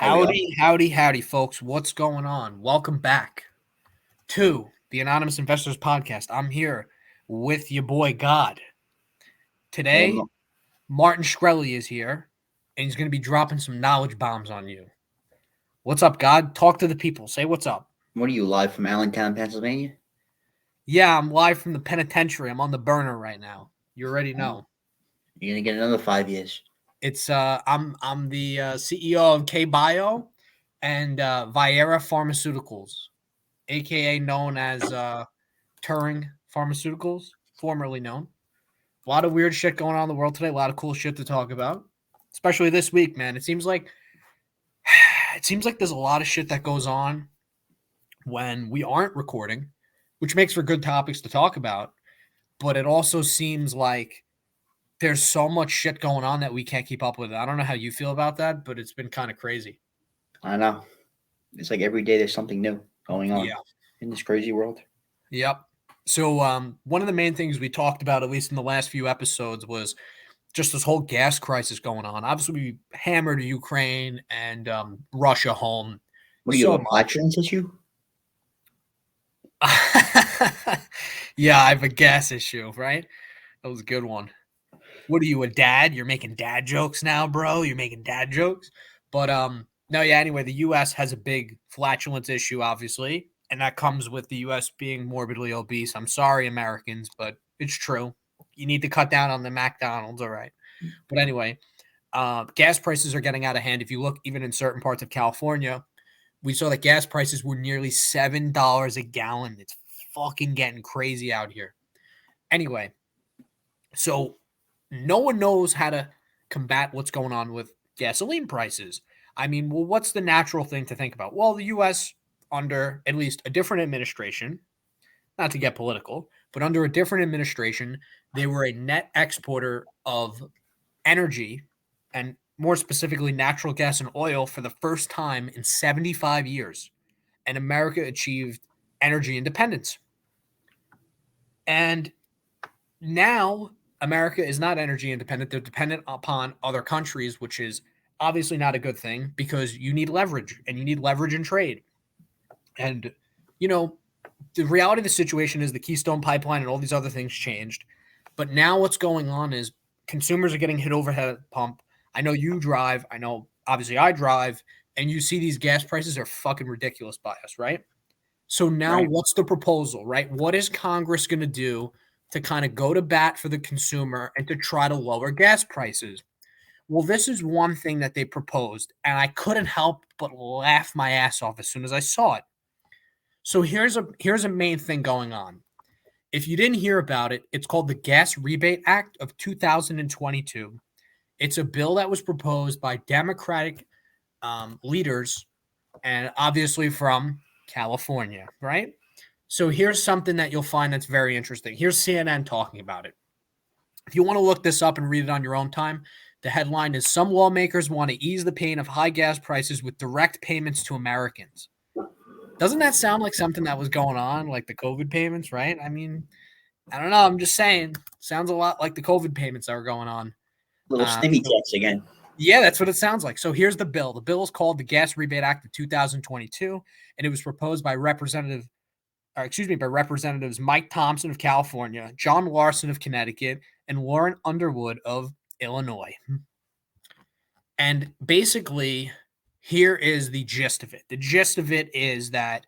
There we go. Howdy, folks. What's going on? Welcome back to the Anonymous Investors Podcast. I'm here with your boy God. Well, Today, no, Martin Shkreli is here, and he's going to be dropping some knowledge bombs on you. What's up, God? Talk to the people. Say what's up. what are you live from Allentown, Pennsylvania? Yeah, I'm live from the penitentiary. I'm on the burner right now. You already know. You're gonna get another 5 years. It's I'm the CEO of K Bio and Viera Pharmaceuticals, aka known as Turing Pharmaceuticals, formerly known. A lot of weird shit going on in the world today. A lot of cool shit to talk about, especially this week, man. It seems like there's a lot of shit that goes on when we aren't recording, which makes for good topics to talk about. But it also seems like there's so much shit going on that we can't keep up with. I don't know how you feel about that, but it's been kind of crazy. I know. It's like every day there's something new going on Yeah. in this crazy world. Yep. So one of the main things we talked about, at least in the last few episodes, was just this whole gas crisis going on. Obviously, we hammered Ukraine and Russia home What do you so have, a flatulence issue? much. Yeah, I have a gas issue, right? That was a good one. What are you, a dad? You're making dad jokes now, bro? You're making dad jokes? But no, yeah, anyway, the US has a big flatulence issue, obviously, and that comes with the US being morbidly obese. I'm sorry, Americans, but it's true. You need to cut down on the McDonald's, all right. But anyway, gas prices are getting out of hand. If you look even in certain parts of California, we saw that gas prices were nearly $7 a gallon. It's fucking getting crazy out here. Anyway, so no one knows how to combat what's going on with gasoline prices. I mean, well, what's the natural thing to think about? Well, the US, under at least a different administration, not to get political, but under a different administration, they were a net exporter of energy and more specifically natural gas and oil for the first time in 75 years. And America achieved energy independence. And now America is not energy independent. They're dependent upon other countries, which is obviously not a good thing because you need leverage and you need leverage in trade. And, you know, the reality of the situation is the Keystone Pipeline and all these other things changed. But now what's going on is consumers are getting hit overhead at the pump. I know you drive. I know obviously I drive. And you see these gas prices are fucking ridiculous by us, right? So now Right. what's the proposal, right? What is Congress going to do to kind of go to bat for the consumer and to try to lower gas prices? Well, this is one thing that they proposed, and I couldn't help but laugh my ass off as soon as I saw it. So here's a main thing going on. If you didn't hear about it, it's called the Gas Rebate Act of 2022. It's a bill that was proposed by Democratic leaders and obviously from California, right? So here's something that you'll find that's very interesting. Here's CNN talking about it. If you want to look this up and read it on your own time, the headline is Some lawmakers want to ease the pain of high gas prices with direct payments to Americans. Doesn't that sound like something that was going on, like the COVID payments, right? I mean, I don't know. I'm just saying. Sounds a lot like the COVID payments that were going on. Little Uh, snippy so checks again. Yeah, that's what it sounds like. So here's the bill. The bill is called the Gas Rebate Act of 2022, and it was proposed by by Representatives Mike Thompson of California, John Larson of Connecticut, and Lauren Underwood of Illinois. And basically, here is the gist of it. The gist of it is that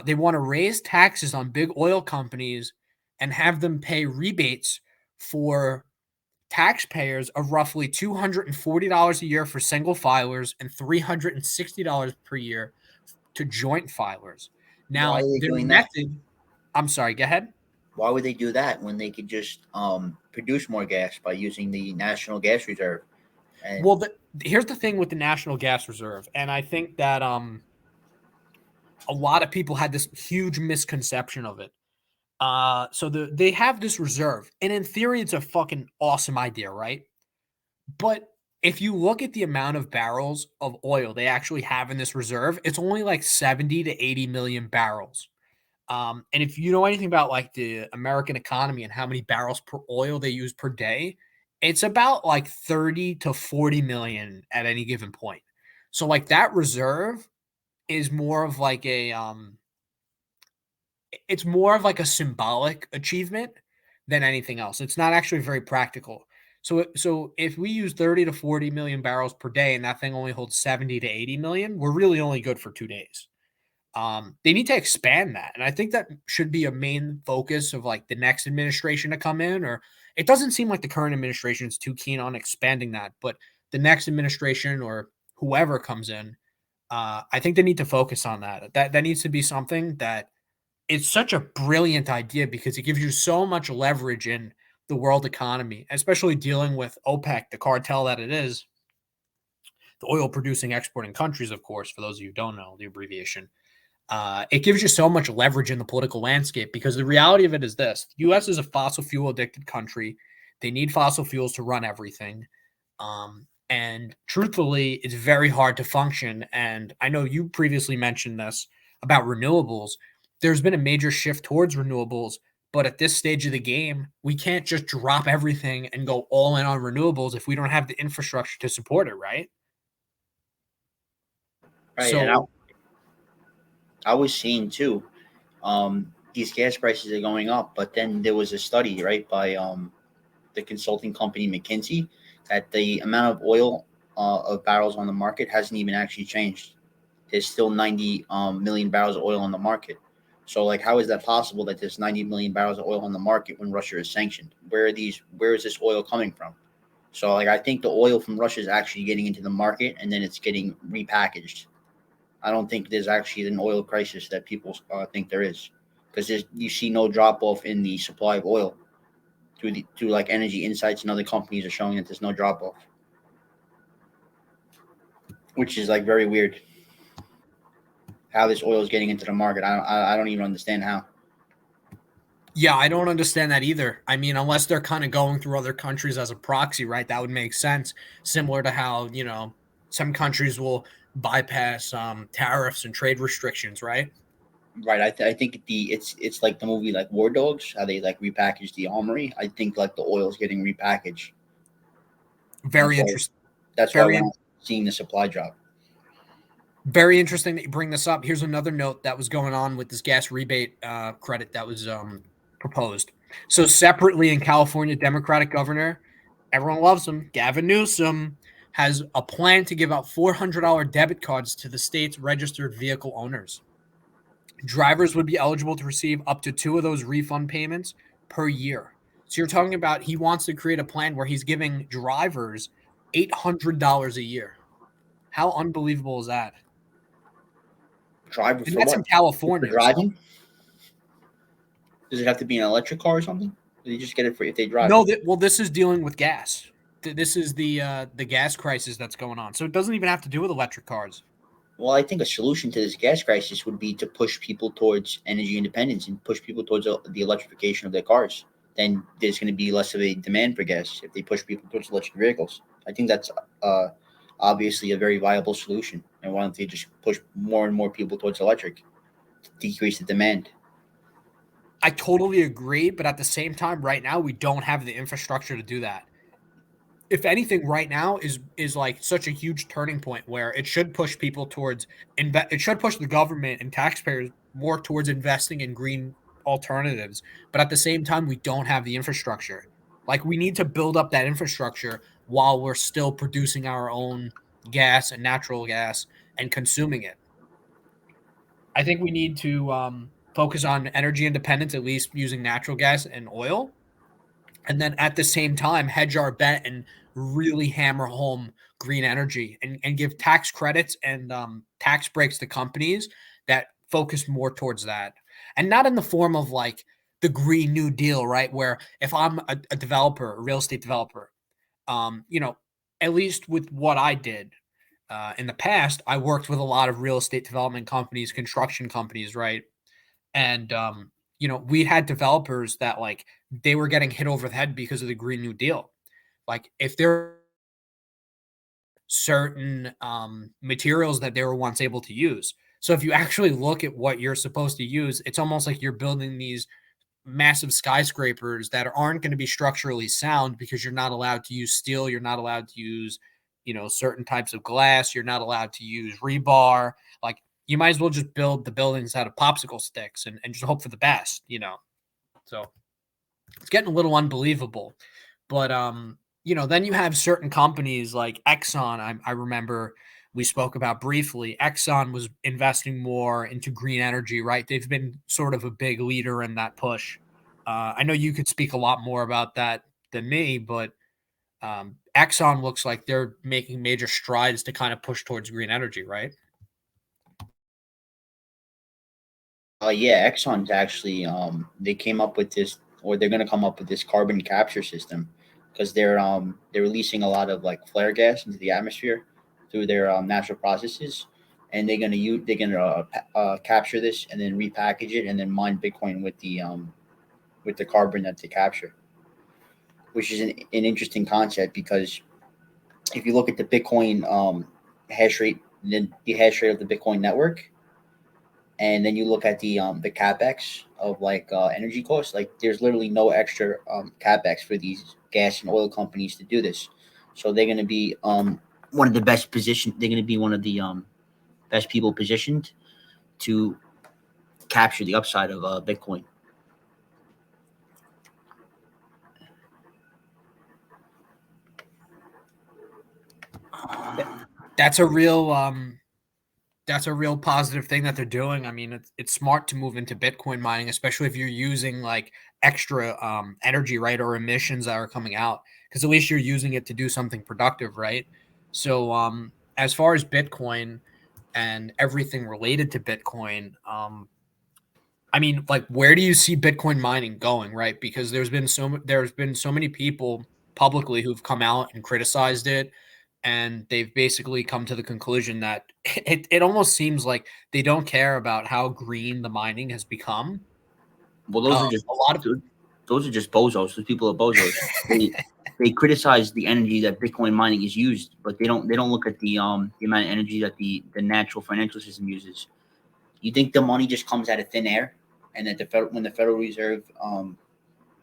they want to raise taxes on big oil companies and have them pay rebates for taxpayers of roughly $240 a year for single filers and $360 per year to joint filers. Why Now, are they their doing that? method, I'm sorry, go ahead. Why would they do that when they could just produce more gas by using the National Gas Reserve? And Well, here's the thing with the National Gas Reserve, and I think that a lot of people had this huge misconception of it. They have this reserve, and in theory, it's a fucking awesome idea, right? But if you look at the amount of barrels of oil they actually have in this reserve, it's only like 70 to 80 million barrels. And if you know anything about like the American economy and how many barrels per oil they use per day, it's about like 30 to 40 million at any given point. So like that reserve is more of like it's more of like a symbolic achievement than anything else. It's not actually very practical. So if we use 30 to 40 million barrels per day and that thing only holds 70 to 80 million, we're really only good for 2 days. They need to expand that. And I think that should be a main focus of like the next administration to come in, or it doesn't seem like the current administration is too keen on expanding that, but the next administration or whoever comes in, I think they need to focus on that. That needs to be something that it's such a brilliant idea because it gives you so much leverage in the world economy, especially dealing with OPEC, the cartel that it is, the oil producing exporting countries, of course, for those of you who don't know the abbreviation. It gives you so much leverage in the political landscape because the reality of it is this: the US is a fossil fuel addicted country. They need fossil fuels to run everything. And truthfully, it's very hard to function. And I know you previously mentioned this about renewables. There's been a major shift towards renewables, but at this stage of the game, we can't just drop everything and go all in on renewables if we don't have the infrastructure to support it, right? Right. And So I was seeing too, these gas prices are going up, but then there was a study, right, by the consulting company McKinsey, that the amount of oil of barrels on the market hasn't even actually changed. There's still 90 million barrels of oil on the market. So, like, how is that possible that there's 90 million barrels of oil on the market when Russia is sanctioned? Where is this oil coming from? So, like, I think the oil from Russia is actually getting into the market and then it's getting repackaged. I don't think there's actually an oil crisis that people think there is, because you see no drop off in the supply of oil through like Energy Insights and other companies are showing that there's no drop off, which is like very weird. How this oil is getting into the market, I don't even understand how. yeah, I don't understand that either. I mean, unless they're kind of going through other countries as a proxy, right? That would make sense. Similar to how, some countries will bypass tariffs and trade restrictions, right? Right, I think it's like the movie like War Dogs, how they like repackage the armory. I think like the oil is getting repackaged. That's Very why interesting. that's why Very, we're not seeing the supply drop. very interesting that you bring this up. Here's another note that was going on with this gas rebate credit that was proposed. So separately in California, Democratic governor, everyone loves him, Gavin Newsom, has a plan to give out $400 debit cards to the state's registered vehicle owners. Drivers would be eligible to receive up to 2 of those refund payments per year. So you're talking about he wants to create a plan where he's giving drivers $800 a year. How unbelievable is that? Driver And for that's in what? For California. So driving? Does it have to be an electric car or something? Do they just get it for if they drive? no, this is dealing with gas. This is the gas crisis that's going on. So it doesn't even have to do with electric cars. Well, I think a solution to this gas crisis would be to push people towards energy independence and push people towards the electrification of their cars. Then there's going to be less of a demand for gas if they push people towards electric vehicles. I think that's uh, obviously a very viable solution. And why don't they just push more and more people towards electric to decrease the demand? I totally agree, but at the same time, right now we don't have the infrastructure to do that. If anything, right now is like such a huge turning point where it should push people towards it should push the government and taxpayers more towards investing in green alternatives. But at the same time, we don't have the infrastructure. Like we need to build up that infrastructure while we're still producing our own gas and natural gas and consuming it. I think we need to focus on energy independence, at least using natural gas and oil, and then at the same time hedge our bet and really hammer home green energy and give tax credits and tax breaks to companies that focus more towards that, and not in the form of like the Green New Deal, right? Where if I'm a developer, a real estate developer, you know, at least with what I did in the past, I worked with a lot of real estate development companies, construction companies, right? And we had developers that like they were getting hit over the head because of the Green New Deal. Like if there are certain materials that they were once able to use. So if you actually look at what you're supposed to use, it's almost like you're building these massive skyscrapers that aren't going to be structurally sound because you're not allowed to use steel, you're not allowed to use, certain types of glass. You're not allowed to use rebar. Like, you might as well just build the buildings out of popsicle sticks and just hope for the best. So it's getting a little unbelievable. But then you have certain companies like Exxon. I remember we spoke about briefly. Exxon was investing more into green energy, right? They've been sort of a big leader in that push. I know you could speak a lot more about that than me, but Exxon looks like they're making major strides to kind of push towards green energy, right? Yeah, Exxon's actually they came up with this, or they're gonna come up with this carbon capture system, because they're releasing a lot of like flare gas into the atmosphere through their natural processes, and they're gonna capture this and then repackage it and then mine Bitcoin with the carbon that they capture, which is an interesting concept, because if you look at the Bitcoin hash rate, the hash rate of the Bitcoin network, and then you look at the capex of like energy costs, like there's literally no extra capex for these gas and oil companies to do this. So they're going to be one of the best positioned. They're going to be one of the best people positioned to capture the upside of Bitcoin. That's a real positive thing that they're doing. I mean, it's smart to move into Bitcoin mining, especially if you're using like extra energy, right, or emissions that are coming out, because at least you're using it to do something productive, right? So, as far as Bitcoin and everything related to Bitcoin, I mean, like, where do you see Bitcoin mining going, right? Because there's been so many people publicly who've come out and criticized it, and they've basically come to the conclusion that it almost seems like they don't care about how green the mining has become. Well, those are just A lot of those are just bozos. Those people are bozos. They they criticize the energy that Bitcoin mining is used, but they don't look at the amount of energy that the natural financial system uses. You think the money just comes out of thin air, and that when the Federal Reserve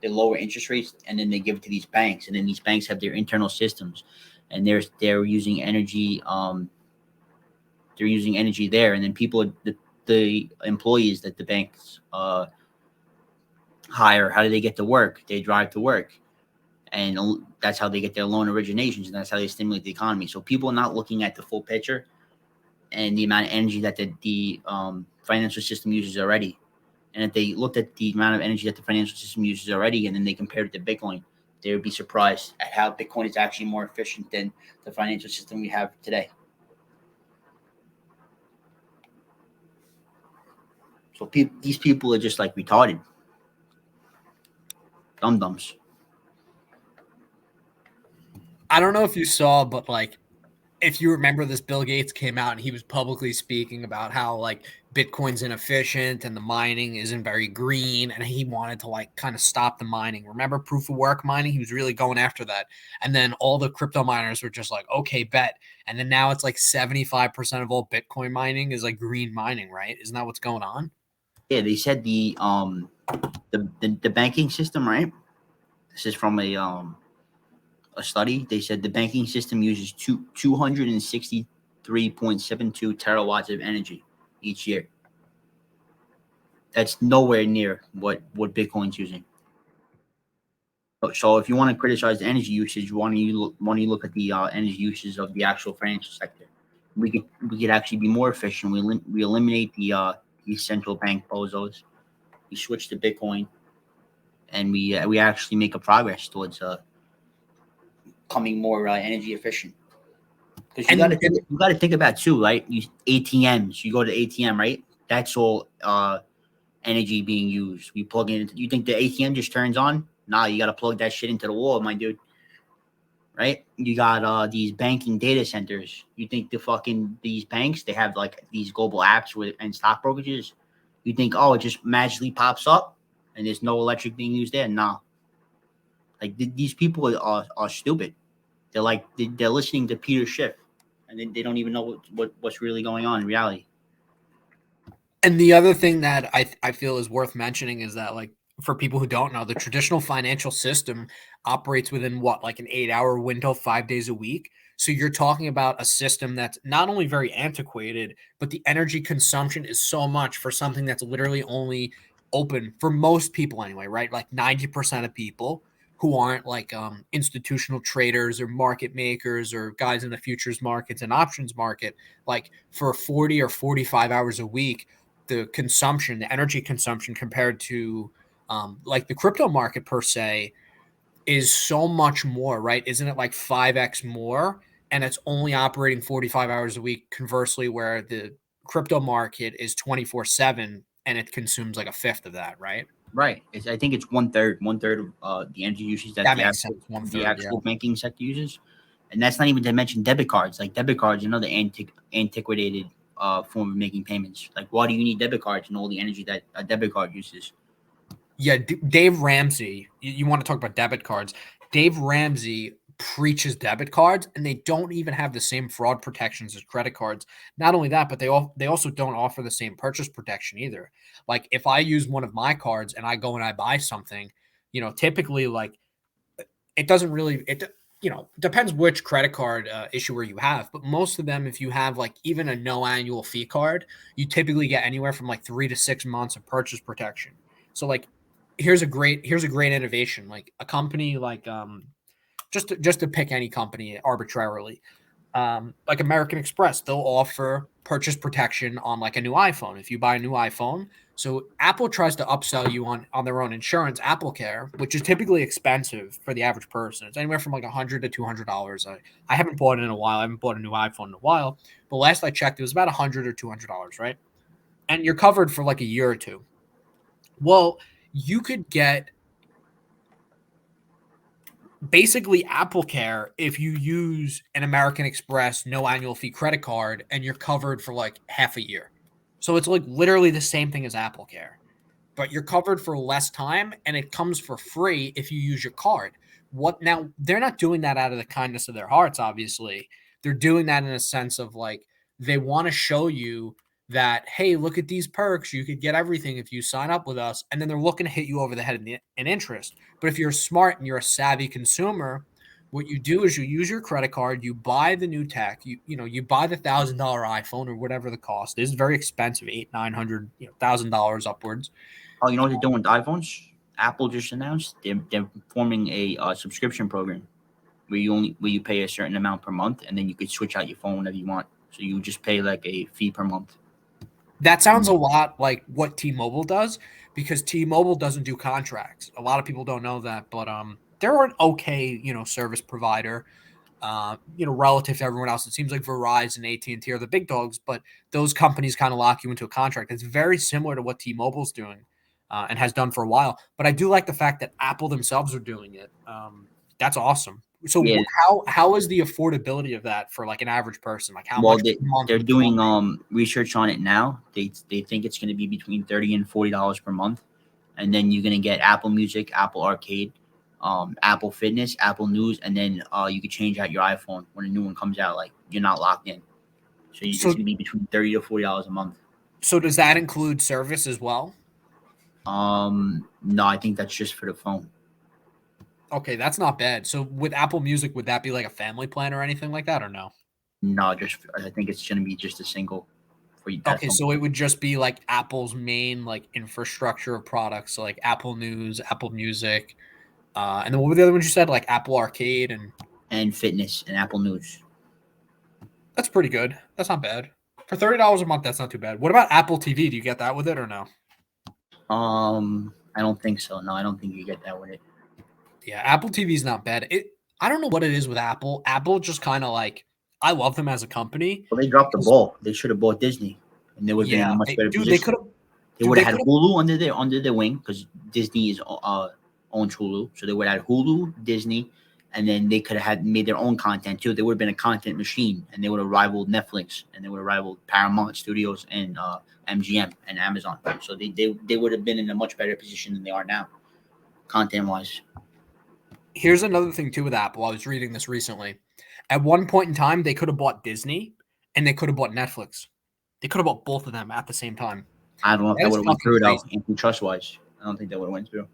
they lower interest rates, and then they give it to these banks, and then these banks have their internal systems, and they're using energy they're using energy there, and then the employees that the banks hire, how do they get to work? They drive to work, and that's how they get their loan originations, and that's how they stimulate the economy. So people are not looking at the full picture and the amount of energy that the financial system uses already. And if they looked at the amount of energy that the financial system uses already, and then they compared it to Bitcoin, they would be surprised at how Bitcoin is actually more efficient than the financial system we have today. So these people are just like retarded, dum dums. I don't know if you saw, but like, if you remember this, Bill Gates came out and he was publicly speaking about how like Bitcoin's inefficient and the mining isn't very green, and he wanted to like kind of stop the mining. Remember proof of work mining? He was really going after that. And then all the crypto miners were just like, okay, bet. And then now it's like 75% of all Bitcoin mining is like green mining, right? Isn't that what's going on? Yeah, they said the banking system, right? This is from a study. They said the banking system uses 263.72 terawatts of energy each year. That's nowhere near what Bitcoin's using. So if you want to criticize the energy usage, want to look at the energy uses of the actual financial sector. We could actually be more efficient. We eliminate these central bank bozos. We switch to Bitcoin, and we actually make a progress towards becoming more energy efficient. Because you got to think about too, right? ATMs. You go to ATM, right? That's all energy being used. We plug in. You think the ATM just turns on? Nah, you got to plug that shit into the wall, my dude. Right? You got these banking data centers. You think these banks, they have like these global apps and stock brokerages? You think, oh, it just magically pops up and there's no electric being used there? Nah. Like these people are stupid. They're listening to Peter Schiff, and they don't even know what's really going on in reality. And the other thing that I feel is worth mentioning is that, like, for people who don't know, the traditional financial system operates within what, like an 8-hour window, 5 days a week. So you're talking about a system that's not only very antiquated, but the energy consumption is so much for something that's literally only open for most people anyway, right? Like 90% of people who aren't like institutional traders or market makers or guys in the futures markets and options market, like for 40 or 45 hours a week, the consumption, the energy consumption compared to like the crypto market per se is so much more, right? Isn't it like 5x more? And it's only operating 45 hours a week. Conversely, where the crypto market is 24/7 and it consumes like a fifth of that, right? Right. I think it's one third of the energy usage that That makes sense. One the third, yeah. actual banking sector uses, and that's not even to mention debit cards. Like debit cards, another antiquated form of making payments. Like, why do you need debit cards and all the energy that a debit card uses? Yeah, Dave Ramsey, you want to talk about debit cards. Dave Ramsey preaches debit cards and they don't even have the same fraud protections as credit cards. Not only that, but they also don't offer the same purchase protection either. Like if I use one of my cards and I go and I buy something, typically like it doesn't really depends which credit card issuer you have, but most of them if you have like even a no annual fee card, you typically get anywhere from like 3 to 6 months of purchase protection. So like here's a great innovation, like a company like just to pick any company arbitrarily, like American Express, they'll offer purchase protection on like a new iPhone if you buy a new iPhone. So Apple tries to upsell you on their own insurance, Apple Care, which is typically expensive for the average person. It's anywhere from like $100 to $200. I haven't bought it in a while. I haven't bought a new iPhone in a while, but last I checked, it was about $100 or $200, right? And you're covered for like a year or two. Well, you could get basically Apple Care if you use an American Express no annual fee credit card and you're covered for like half a year. So it's like literally the same thing as Apple Care, but you're covered for less time and it comes for free if you use your card. What now? They're not doing that out of the kindness of their hearts, obviously. They're doing that in a sense of like they want to show you that, hey, look at these perks. You could get everything if you sign up with us. And then they're looking to hit you over the head in interest. But if you're smart and you're a savvy consumer, what you do is you use your credit card, you buy the new tech, you buy the $1,000 iPhone or whatever the cost is, very expensive, 800, 900, $1,000 upwards. Oh, you know what they're doing with iPhones? Apple just announced they're forming a subscription program where you pay a certain amount per month, and then you could switch out your phone whenever you want. So you just pay like a fee per month. That sounds a lot like what T-Mobile does because T-Mobile doesn't do contracts. A lot of people don't know that, but they're an okay, service provider, relative to everyone else. It seems like Verizon, AT&T are the big dogs, but those companies kind of lock you into a contract. It's very similar to what T-Mobile's doing and has done for a while. But I do like the fact that Apple themselves are doing it. That's awesome. So Yeah. how is the affordability of that for like an average person? Like how Well, much per month they're would someone doing research on it now. They think it's going to be between $30 and $40 per month, and then you're going to get Apple Music, Apple Arcade, Apple Fitness, Apple News, and then you can change out your iPhone when a new one comes out. Like you're not locked in, so it's So going to be between $30 to $40 a month. So does that include service as well? No, I think that's just for the phone. Okay, that's not bad. So with Apple Music, would that be like a family plan or anything like that, or no? No, just I think it's going to be just a single for you. That Okay, phone. so it would just be like Apple's main like infrastructure of products, so like Apple News, Apple Music, and then what were the other ones you said? Like Apple Arcade, and And Fitness and Apple News. that's pretty good. That's not bad for $30 a month. That's not too bad. What about Apple TV? Do you get that with it or no? I don't think so. No, I don't think you get that with it. Yeah, Apple TV is not bad. I don't know what it is with Apple. Apple just kind of like I love them as a company. Well, they dropped the ball. They should have bought Disney, and they would have been in a Yeah, much better dude, they position. could have. They would have had Hulu under their wing because Disney is owns Hulu, so they would have had Hulu, Disney, and then they could have had made their own content too. They would have been a content machine, and they would have rivaled Netflix, and they would have rivaled Paramount Studios and MGM and Amazon. So they would have been in a much better position than they are now, content wise. Here's another thing too with Apple. I was reading this recently. At one point in time, they could have bought Disney and they could have bought Netflix. They could have bought both of them at the same time. I don't know if That that is would have went fucking through though, crazy. antitrust wise. I don't think that would have went through.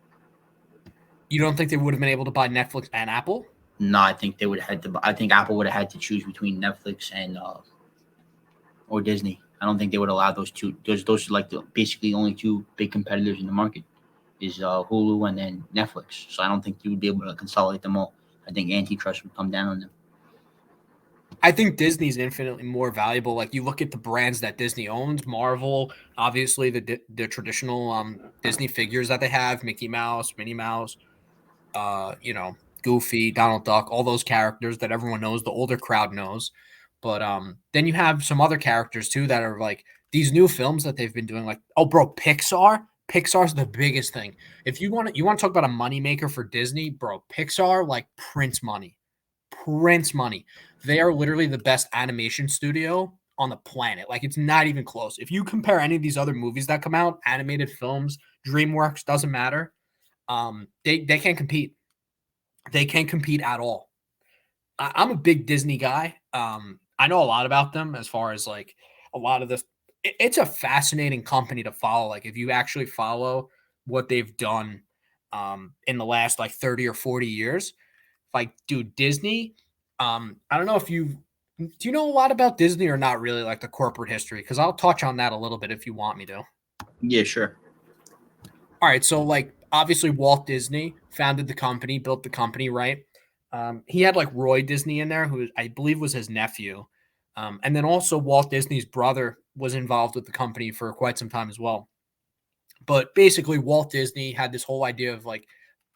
You don't think they would have been able to buy Netflix and Apple? No, I think they would have had to. I think Apple would have had to choose between Netflix and or Disney. I don't think they would allow those two. Those are like the basically only two big competitors in the market is Hulu and then Netflix. So I don't think you would be able to consolidate them all. I think antitrust would come down on them. I think Disney's infinitely more valuable. Like you look at the brands that Disney owns, Marvel, obviously the traditional Disney figures that they have, Mickey Mouse, Minnie Mouse, you know, Goofy, Donald Duck, all those characters that everyone knows, the older crowd knows. But then you have some other characters too that are like these new films that they've been doing. Like, oh, bro, Pixar. Pixar's the biggest thing. If you want to talk about a moneymaker for Disney, bro, Pixar like prints money, prints money. They are literally the best animation studio on the planet. Like, it's not even close. If you compare any of these other movies that come out, animated films, DreamWorks, doesn't matter. They can't compete. They can't compete at all. I'm a big Disney guy. I know a lot about them as far as like a lot of this. It's a fascinating company to follow. Like if you actually follow what they've done in the last like 30 or 40 years, like dude, Disney. I don't know if do you know a lot about Disney or not really like the corporate history? Because I'll touch on that a little bit if you want me to. Yeah, sure. All right, so like obviously Walt Disney founded the company, built the company, right? He had like Roy Disney in there, who I believe was his nephew, and then also Walt Disney's brother was involved with the company for quite some time as well. But basically, Walt Disney had this whole idea of like,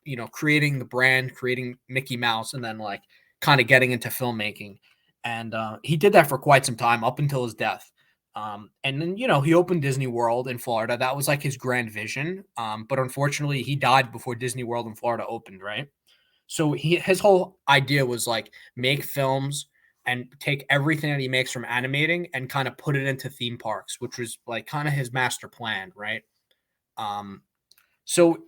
you know, creating the brand, creating Mickey Mouse, and then like kind of getting into filmmaking, and he did that for quite some time up until his death. And then, you know, he opened Disney World in Florida. That was like his grand vision. But unfortunately, he died before Disney World in Florida opened, right? So his whole idea was like make films and take everything that he makes from animating and kind of put it into theme parks, which was like kind of his master plan, right? Um, so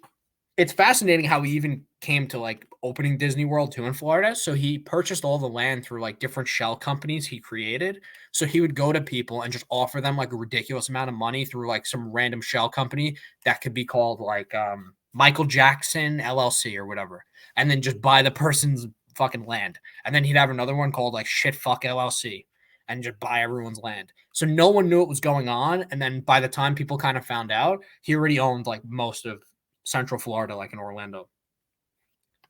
it's fascinating how he even came to like opening Disney World too in Florida. So he purchased all the land through like different shell companies he created. So he would go to people and just offer them like a ridiculous amount of money through like some random shell company that could be called like Michael Jackson LLC or whatever. And then just buy the person's fucking land. And then he'd have another one called like Shit Fuck LLC and just buy everyone's land. So no one knew what was going on. And then by the time people kind of found out, he already owned like most of Central Florida, like in Orlando.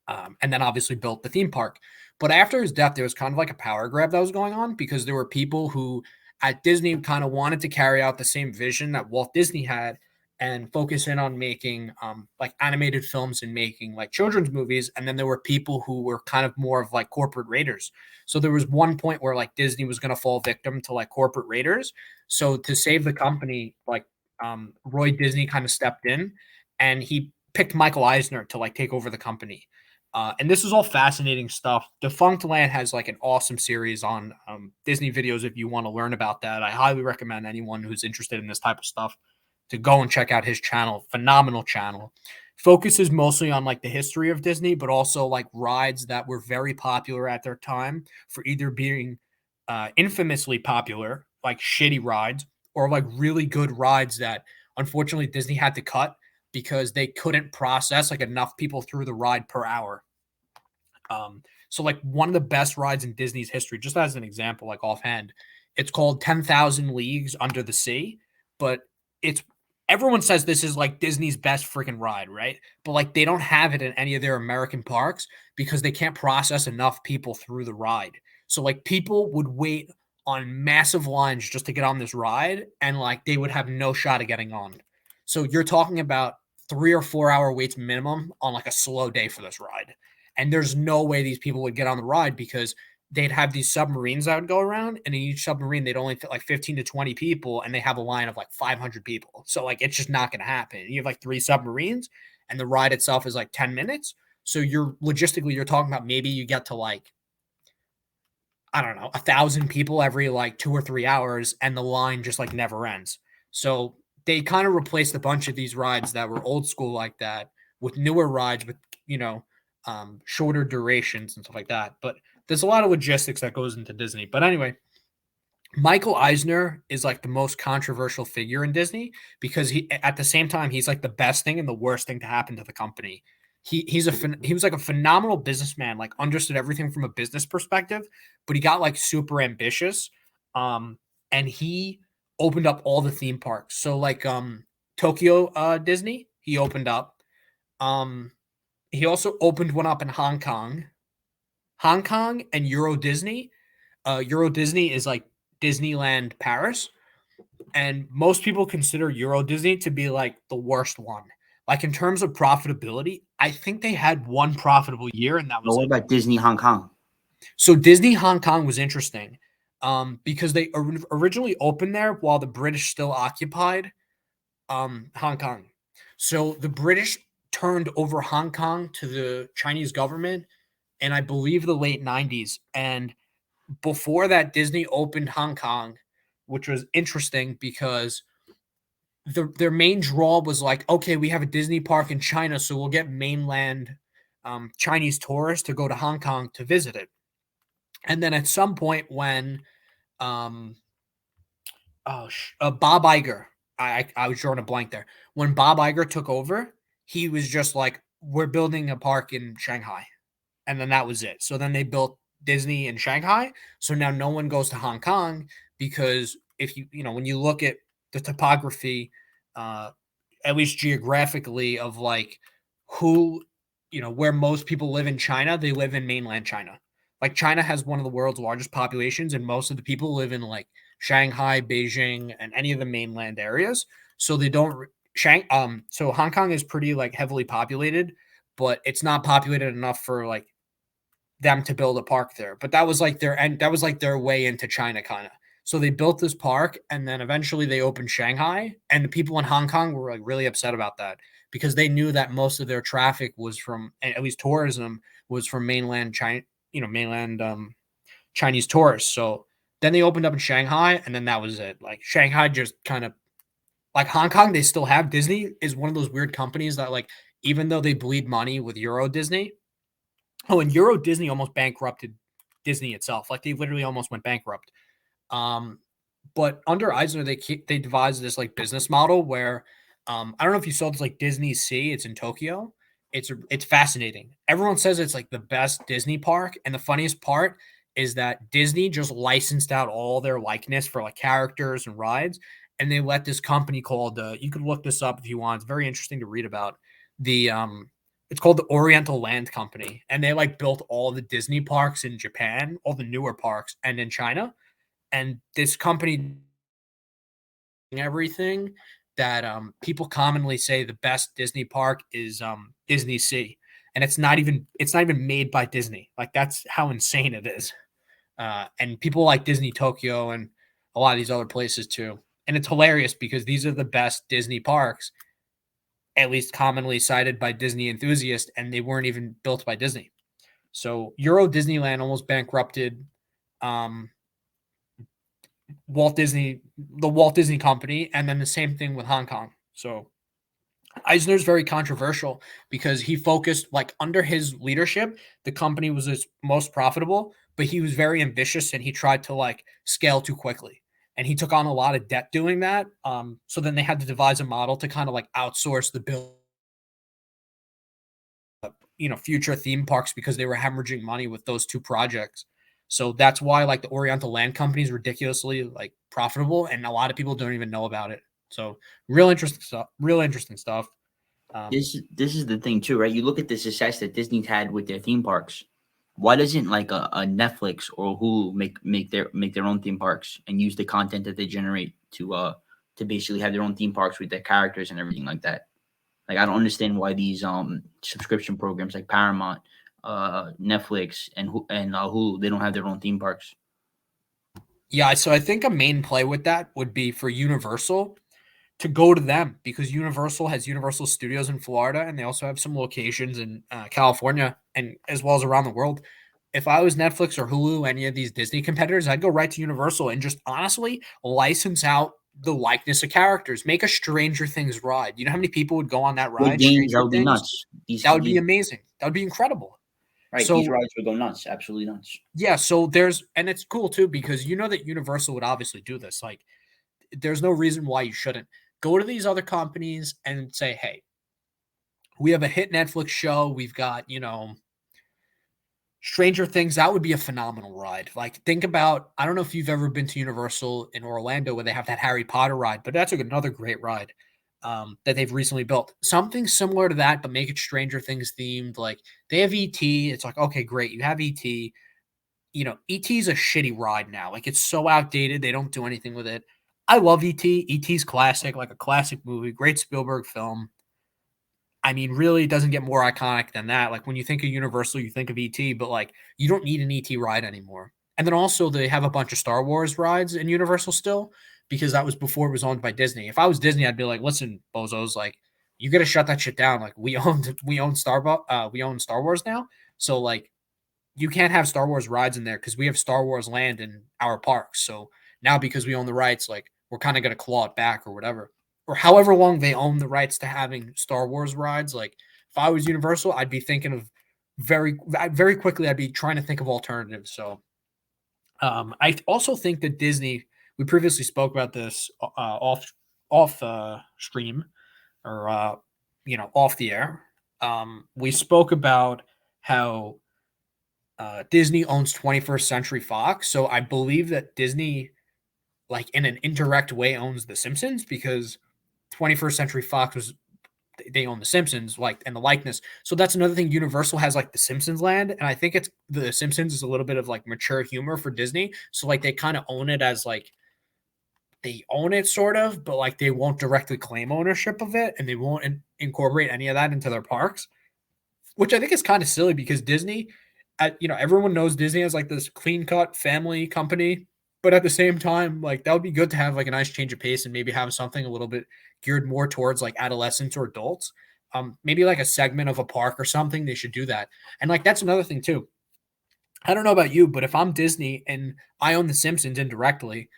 And then obviously built the theme park. But after his death, there was kind of like a power grab that was going on because there were people who at Disney kind of wanted to carry out the same vision that Walt Disney had and focus in on making like animated films and making like children's movies. And then there were people who were kind of more of like corporate raiders. So there was one point where like Disney was going to fall victim to like corporate raiders. So to save the company, like Roy Disney kind of stepped in and he picked Michael Eisner to like take over the company. And this is all fascinating stuff. Defunct Land has like an awesome series on Disney videos. If you want to learn about that, I highly recommend anyone who's interested in this type of stuff to go and check out his channel. Phenomenal channel. Focuses mostly on like the history of Disney, but also like rides that were very popular at their time for either being infamously popular, like shitty rides, or like really good rides that unfortunately Disney had to cut because they couldn't process like enough people through the ride per hour. So like one of the best rides in Disney's history, just as an example, like offhand, it's called 10,000 Leagues Under the Sea, but it's everyone says this is like Disney's best freaking ride, right? But like they don't have it in any of their American parks because they can't process enough people through the ride. So like people would wait on massive lines just to get on this ride and like they would have no shot of getting on. So you're talking about 3 or 4 hour waits minimum on like a slow day for this ride. And there's no way these people would get on the ride because they'd have these submarines that would go around, and in each submarine they'd only fit like 15 to 20 people, and they have a line of like 500 people. So like it's just not going to happen. You have like 3 submarines, and the ride itself is like 10 minutes. So you're talking about maybe you get to like I don't know 1,000 people every like 2 or 3 hours, and the line just like never ends. So they kind of replaced a bunch of these rides that were old school like that with newer rides with you know shorter durations and stuff like that. But there's a lot of logistics that goes into Disney. But anyway, Michael Eisner is like the most controversial figure in Disney because he, at the same time, he's like the best thing and the worst thing to happen to the company. he was like a phenomenal businessman, like understood everything from a business perspective, but he got like super ambitious. And he opened up all the theme parks. So like Tokyo Disney, he opened up. Um he also opened one up in Hong Kong. Hong Kong and Euro Disney. Euro Disney is like Disneyland Paris, and most people consider Euro Disney to be like the worst one. Like in terms of profitability, I think they had one profitable year, and that But was what it. about Disney Hong Kong? So Disney Hong Kong was interesting, because they originally opened there while the British still occupied Hong Kong. So the British turned over Hong Kong to the Chinese government in, I believe, the late 90s. And before that, Disney opened Hong Kong, which was interesting because their main draw was like, okay, we have a Disney park in China, so we'll get mainland Chinese tourists to go to Hong Kong to visit it. And then at some point, when um, Bob Iger, I was drawing a blank there. When Bob Iger took over, he was just like, we're building a park in Shanghai, and then that was it. So then they built Disney in Shanghai. So now no one goes to Hong Kong because if when you look at the topography, uh, at least geographically, of like who, where most people live in China, they live in mainland China. Like China has one of the world's largest populations, and most of the people live in like Shanghai, Beijing, and any of the mainland areas. So they don't. So Hong Kong is pretty like heavily populated, but it's not populated enough for like them to build a park there. But that was like their way into China, kind of. So they built this park, and then eventually they opened Shanghai, and the people in Hong Kong were like really upset about that because they knew that most of their traffic was from, at least tourism was from mainland China, mainland Chinese tourists. So then they opened up in Shanghai, and then that was it. Like Shanghai just kind of, like Hong Kong, they still have Disney is one of those weird companies that like, even though they bleed money with Euro Disney. Oh, and Euro Disney almost bankrupted Disney itself. Like they literally almost went bankrupt. Um, but under Eisner, they devised this like business model where, I don't know if you saw this, like Disney Sea. It's in Tokyo. It's fascinating. Everyone says it's like the best Disney park, and the funniest part is that Disney just licensed out all their likeness for like characters and rides, and they let this company called, you could look this up if you want. It's very interesting to read about. The It's called the Oriental Land Company, and they like built all the Disney parks in Japan, all the newer parks, and in China. And this company, everything that people commonly say the best Disney park is Disney Sea, and it's not even made by Disney. Like that's how insane it is. And people like Disney Tokyo and a lot of these other places too. And it's hilarious because these are the best Disney parks, at least commonly cited by Disney enthusiasts, and they weren't even built by Disney. So Euro Disneyland almost bankrupted um, the Walt Disney Company, and then the same thing with Hong Kong. So Eisner's very controversial because he focused, like under his leadership, the company was its most profitable, but he was very ambitious and he tried to like scale too quickly. And he took on a lot of debt doing that. So then they had to devise a model to kind of like outsource the bill, future theme parks because they were hemorrhaging money with those two projects. So that's why like the Oriental Land Company is ridiculously like profitable, and a lot of people don't even know about it. So real interesting stuff. Real interesting stuff. Um, This is the thing too, right? You look at the success that Disney's had with their theme parks. Why doesn't like a Netflix or Hulu make their own theme parks and use the content that they generate to basically have their own theme parks with their characters and everything like that? Like I don't understand why these subscription programs like Paramount, Netflix, and Hulu, they don't have their own theme parks. yeah, so I think a main play with that would be for Universal to go to them because Universal has Universal Studios in Florida, and they also have some locations in California and as well as around the world. If I was Netflix or Hulu, any of these Disney competitors, I'd go right to Universal and just honestly license out the likeness of characters. Make a Stranger Things ride. You know how many people would go on that Big ride, games, that Stranger would be Things? nuts. That would be amazing. That would be incredible. Right, these So rides would go nuts, absolutely nuts. yeah, and it's cool too because you know that Universal would obviously do this. Like, there's no reason why you shouldn't go to these other companies and say, hey, We have a hit Netflix show. We've got, Stranger Things. That would be a phenomenal ride. Like, think about, I don't know if you've ever been to Universal in Orlando where they have that Harry Potter ride, but that's another great ride that they've recently built. Something similar to that, but make it Stranger Things themed. Like, they have ET. It's like, okay, great. You have ET. ET's a shitty ride now. Like, it's so outdated. They don't do anything with it. I love ET. ET's classic, like a classic movie, great Spielberg film. I mean, really, it doesn't get more iconic than that. Like, when you think of Universal, you think of ET, but like, you don't need an ET ride anymore. And then also, they have a bunch of Star Wars rides in Universal still, because that was before it was owned by Disney. If I was Disney, I'd be like, listen, bozos, like, you got to shut that shit down. Like, we own Star Wars now, so like, you can't have Star Wars rides in there because we have Star Wars Land in our parks. So now, because we own the rights, like, we're kind of going to claw it back or whatever, or however long they own the rights to having Star Wars rides. Like, if I was Universal, I'd be thinking of very quickly. I'd be trying to think of alternatives. So I also think that Disney. We previously spoke about this off stream or off the air. We spoke about how Disney owns 21st Century Fox, so I believe that Disney, like, in an indirect way, owns The Simpsons, because 21st Century Fox was, they own The Simpsons, like, and the likeness. So that's another thing. Universal has like The Simpsons Land, and I think it's The Simpsons is a little bit of like mature humor for Disney. So like, they kind of own it as like, they own it sort of, but like, they won't directly claim ownership of it, and they won't incorporate any of that into their parks, which I think is kind of silly, because Disney, everyone knows Disney as like this clean cut family company, but at the same time, like, that would be good to have like a nice change of pace and maybe have something a little bit geared more towards like adolescents or adults. Maybe like a segment of a park or something. They should do that. And like, that's another thing too. I don't know about you, but if I'm Disney and I own The Simpsons indirectly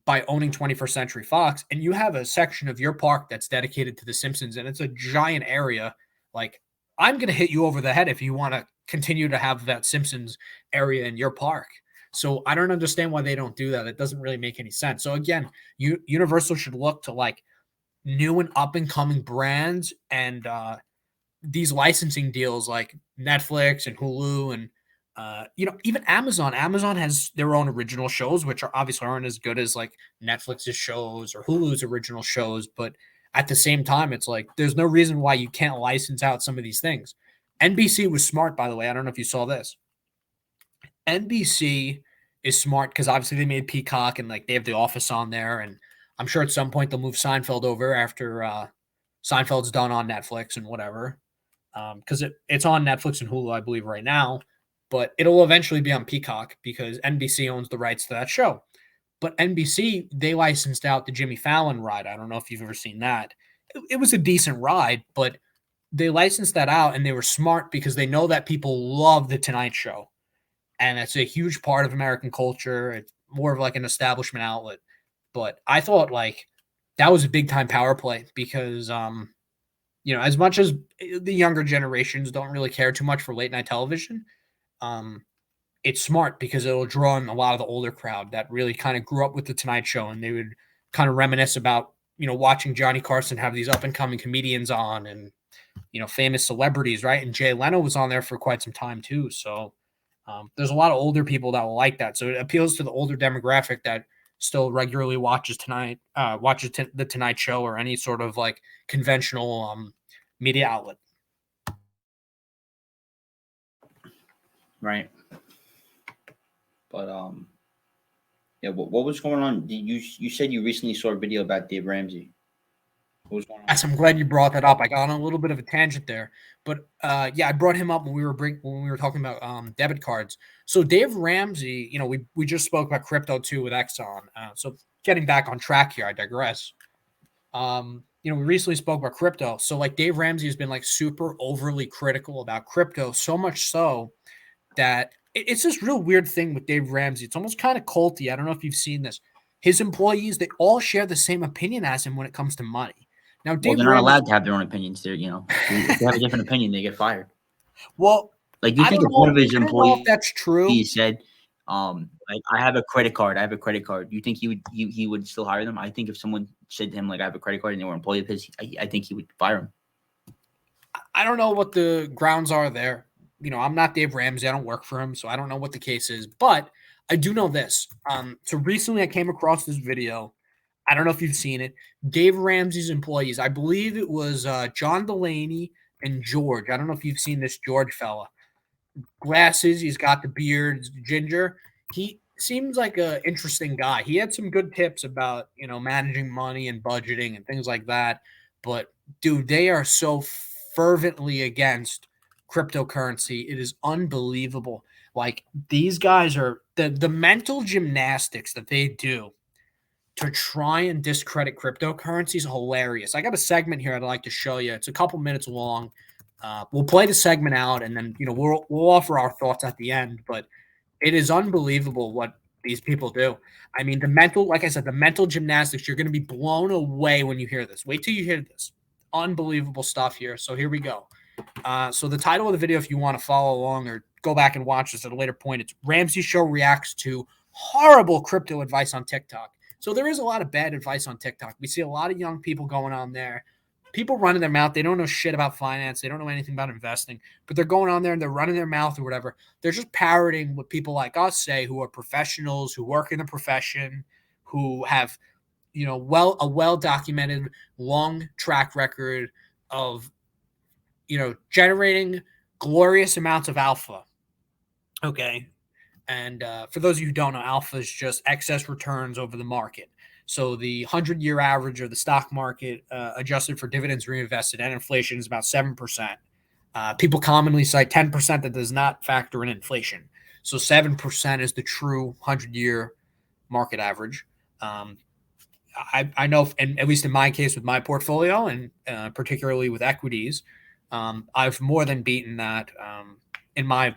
by owning 21st Century Fox, and you have a section of your park that's dedicated to The Simpsons, and it's a giant area, like, I'm going to hit you over the head if you want to continue to have that Simpsons area in your park. So I don't understand why they don't do that. It doesn't really make any sense. So again, Universal should look to like new and up and coming brands, and these licensing deals like Netflix and Hulu and even Amazon. Amazon has their own original shows, which are obviously aren't as good as like Netflix's shows or Hulu's original shows, but at the same time, it's like there's no reason why you can't license out some of these things. NBC was smart, by the way. I don't know if you saw this. NBC is smart because obviously they made Peacock and like they have The Office on there, and I'm sure at some point they'll move Seinfeld over after Seinfeld's done on Netflix and whatever, because it's on Netflix and Hulu, I believe, right now, but it'll eventually be on Peacock because NBC owns the rights to that show. But NBC, they licensed out the Jimmy Fallon ride. I don't know if you've ever seen that. It was a decent ride, but they licensed that out, and they were smart because they know that people love the Tonight Show, and it's a huge part of American culture. It's more of like an establishment outlet. But I thought like that was a big time power play because as much as the younger generations don't really care too much for late night television, um, it's smart because it'll draw in a lot of the older crowd that really kind of grew up with the Tonight Show, and they would kind of reminisce about watching Johnny Carson have these up and coming comedians on, and famous celebrities, right? And Jay Leno was on there for quite some time too. So there's a lot of older people that will like that. So it appeals to the older demographic that still regularly watches the Tonight Show or any sort of like conventional media outlet. Right. But yeah. What was going on? You said you recently saw a video about Dave Ramsey. What was going on? Yes, I'm glad you brought that up. I got on a little bit of a tangent there, but yeah, I brought him up when we were talking about debit cards. So Dave Ramsey, we just spoke about crypto too with Exxon. So getting back on track here, I digress. We recently spoke about crypto. So like Dave Ramsey has been like super overly critical about crypto, so much so that it's this real weird thing with Dave Ramsey. It's almost kind of culty. I don't know if you've seen this. His employees, they all share the same opinion as him when it comes to money. Now, Well, they're not allowed to have their own opinions. If they have a different opinion, they get fired. Well, like, you think if one of his employees, if that's true, he said, like, I have a credit card. You think he would still hire them? I think if someone said to him, like, I have a credit card, and they were an employee of his, I think he would fire him. I don't know what the grounds are there. I'm not Dave Ramsey. I don't work for him, so I don't know what the case is. But I do know this. So recently I came across this video. I don't know if you've seen it. Dave Ramsey's employees, I believe it was John Delaney and George. I don't know if you've seen this George fella. Glasses, he's got the beard, ginger. He seems like an interesting guy. He had some good tips about, managing money and budgeting and things like that. But dude, they are so fervently against cryptocurrency. It is unbelievable. Like these guys are the mental gymnastics that they do to try and discredit cryptocurrency is hilarious. I got a segment here I'd like to show you. It's a couple minutes long. We'll play the segment out, and then we'll offer our thoughts at the end. But it is unbelievable what these people do. I mean, like I said, the mental gymnastics. You're going to be blown away when you hear this. Wait till you hear this. Unbelievable stuff here. So here we go. So the title of the video, if you want to follow along or go back and watch this at a later point, it's Ramsey Show reacts to horrible crypto advice on TikTok. So there is a lot of bad advice on TikTok. We see a lot of young people going on there, people running their mouth. They don't know shit about finance. They don't know anything about investing, but they're going on there and they're running their mouth or whatever. They're just parroting what people like us say, who are professionals, who work in the profession, who have, a well-documented long track record of, generating glorious amounts of alpha. Okay. And for those of you who don't know, alpha is just excess returns over the market. So the 100-year average of the stock market, adjusted for dividends reinvested and inflation, is about 7%. People commonly cite 10% that does not factor in inflation. So 7% is the true 100-year market average. I know, and at least in my case with my portfolio, and particularly with equities, I've more than beaten that in my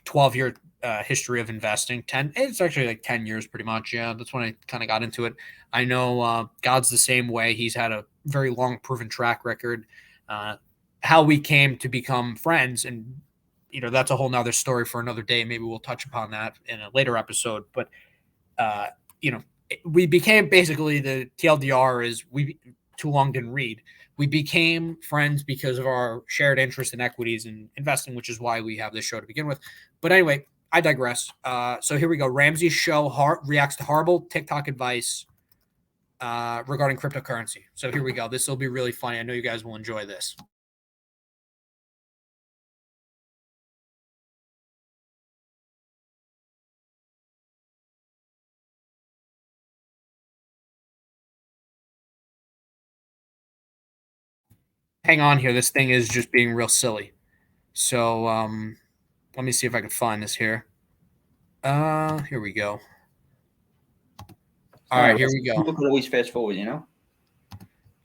12-year history of investing. It's actually like 10 years pretty much. Yeah, that's when I kind of got into it. I know God's the same way. He's had a very long proven track record. How we came to become friends, and that's a whole nother story for another day. Maybe we'll touch upon that in a later episode. But we became, basically, the TLDR is we too long didn't read. We became friends because of our shared interest in equities and investing, which is why we have this show to begin with. But anyway, I digress. So here we go. Ramsey's Show reacts to horrible TikTok advice regarding cryptocurrency. So here we go. This will be really funny. I know you guys will enjoy this. Hang on here. This thing is just being real silly. So let me see if I can find this here. Here we go. All right, here we go. People could always fast forward,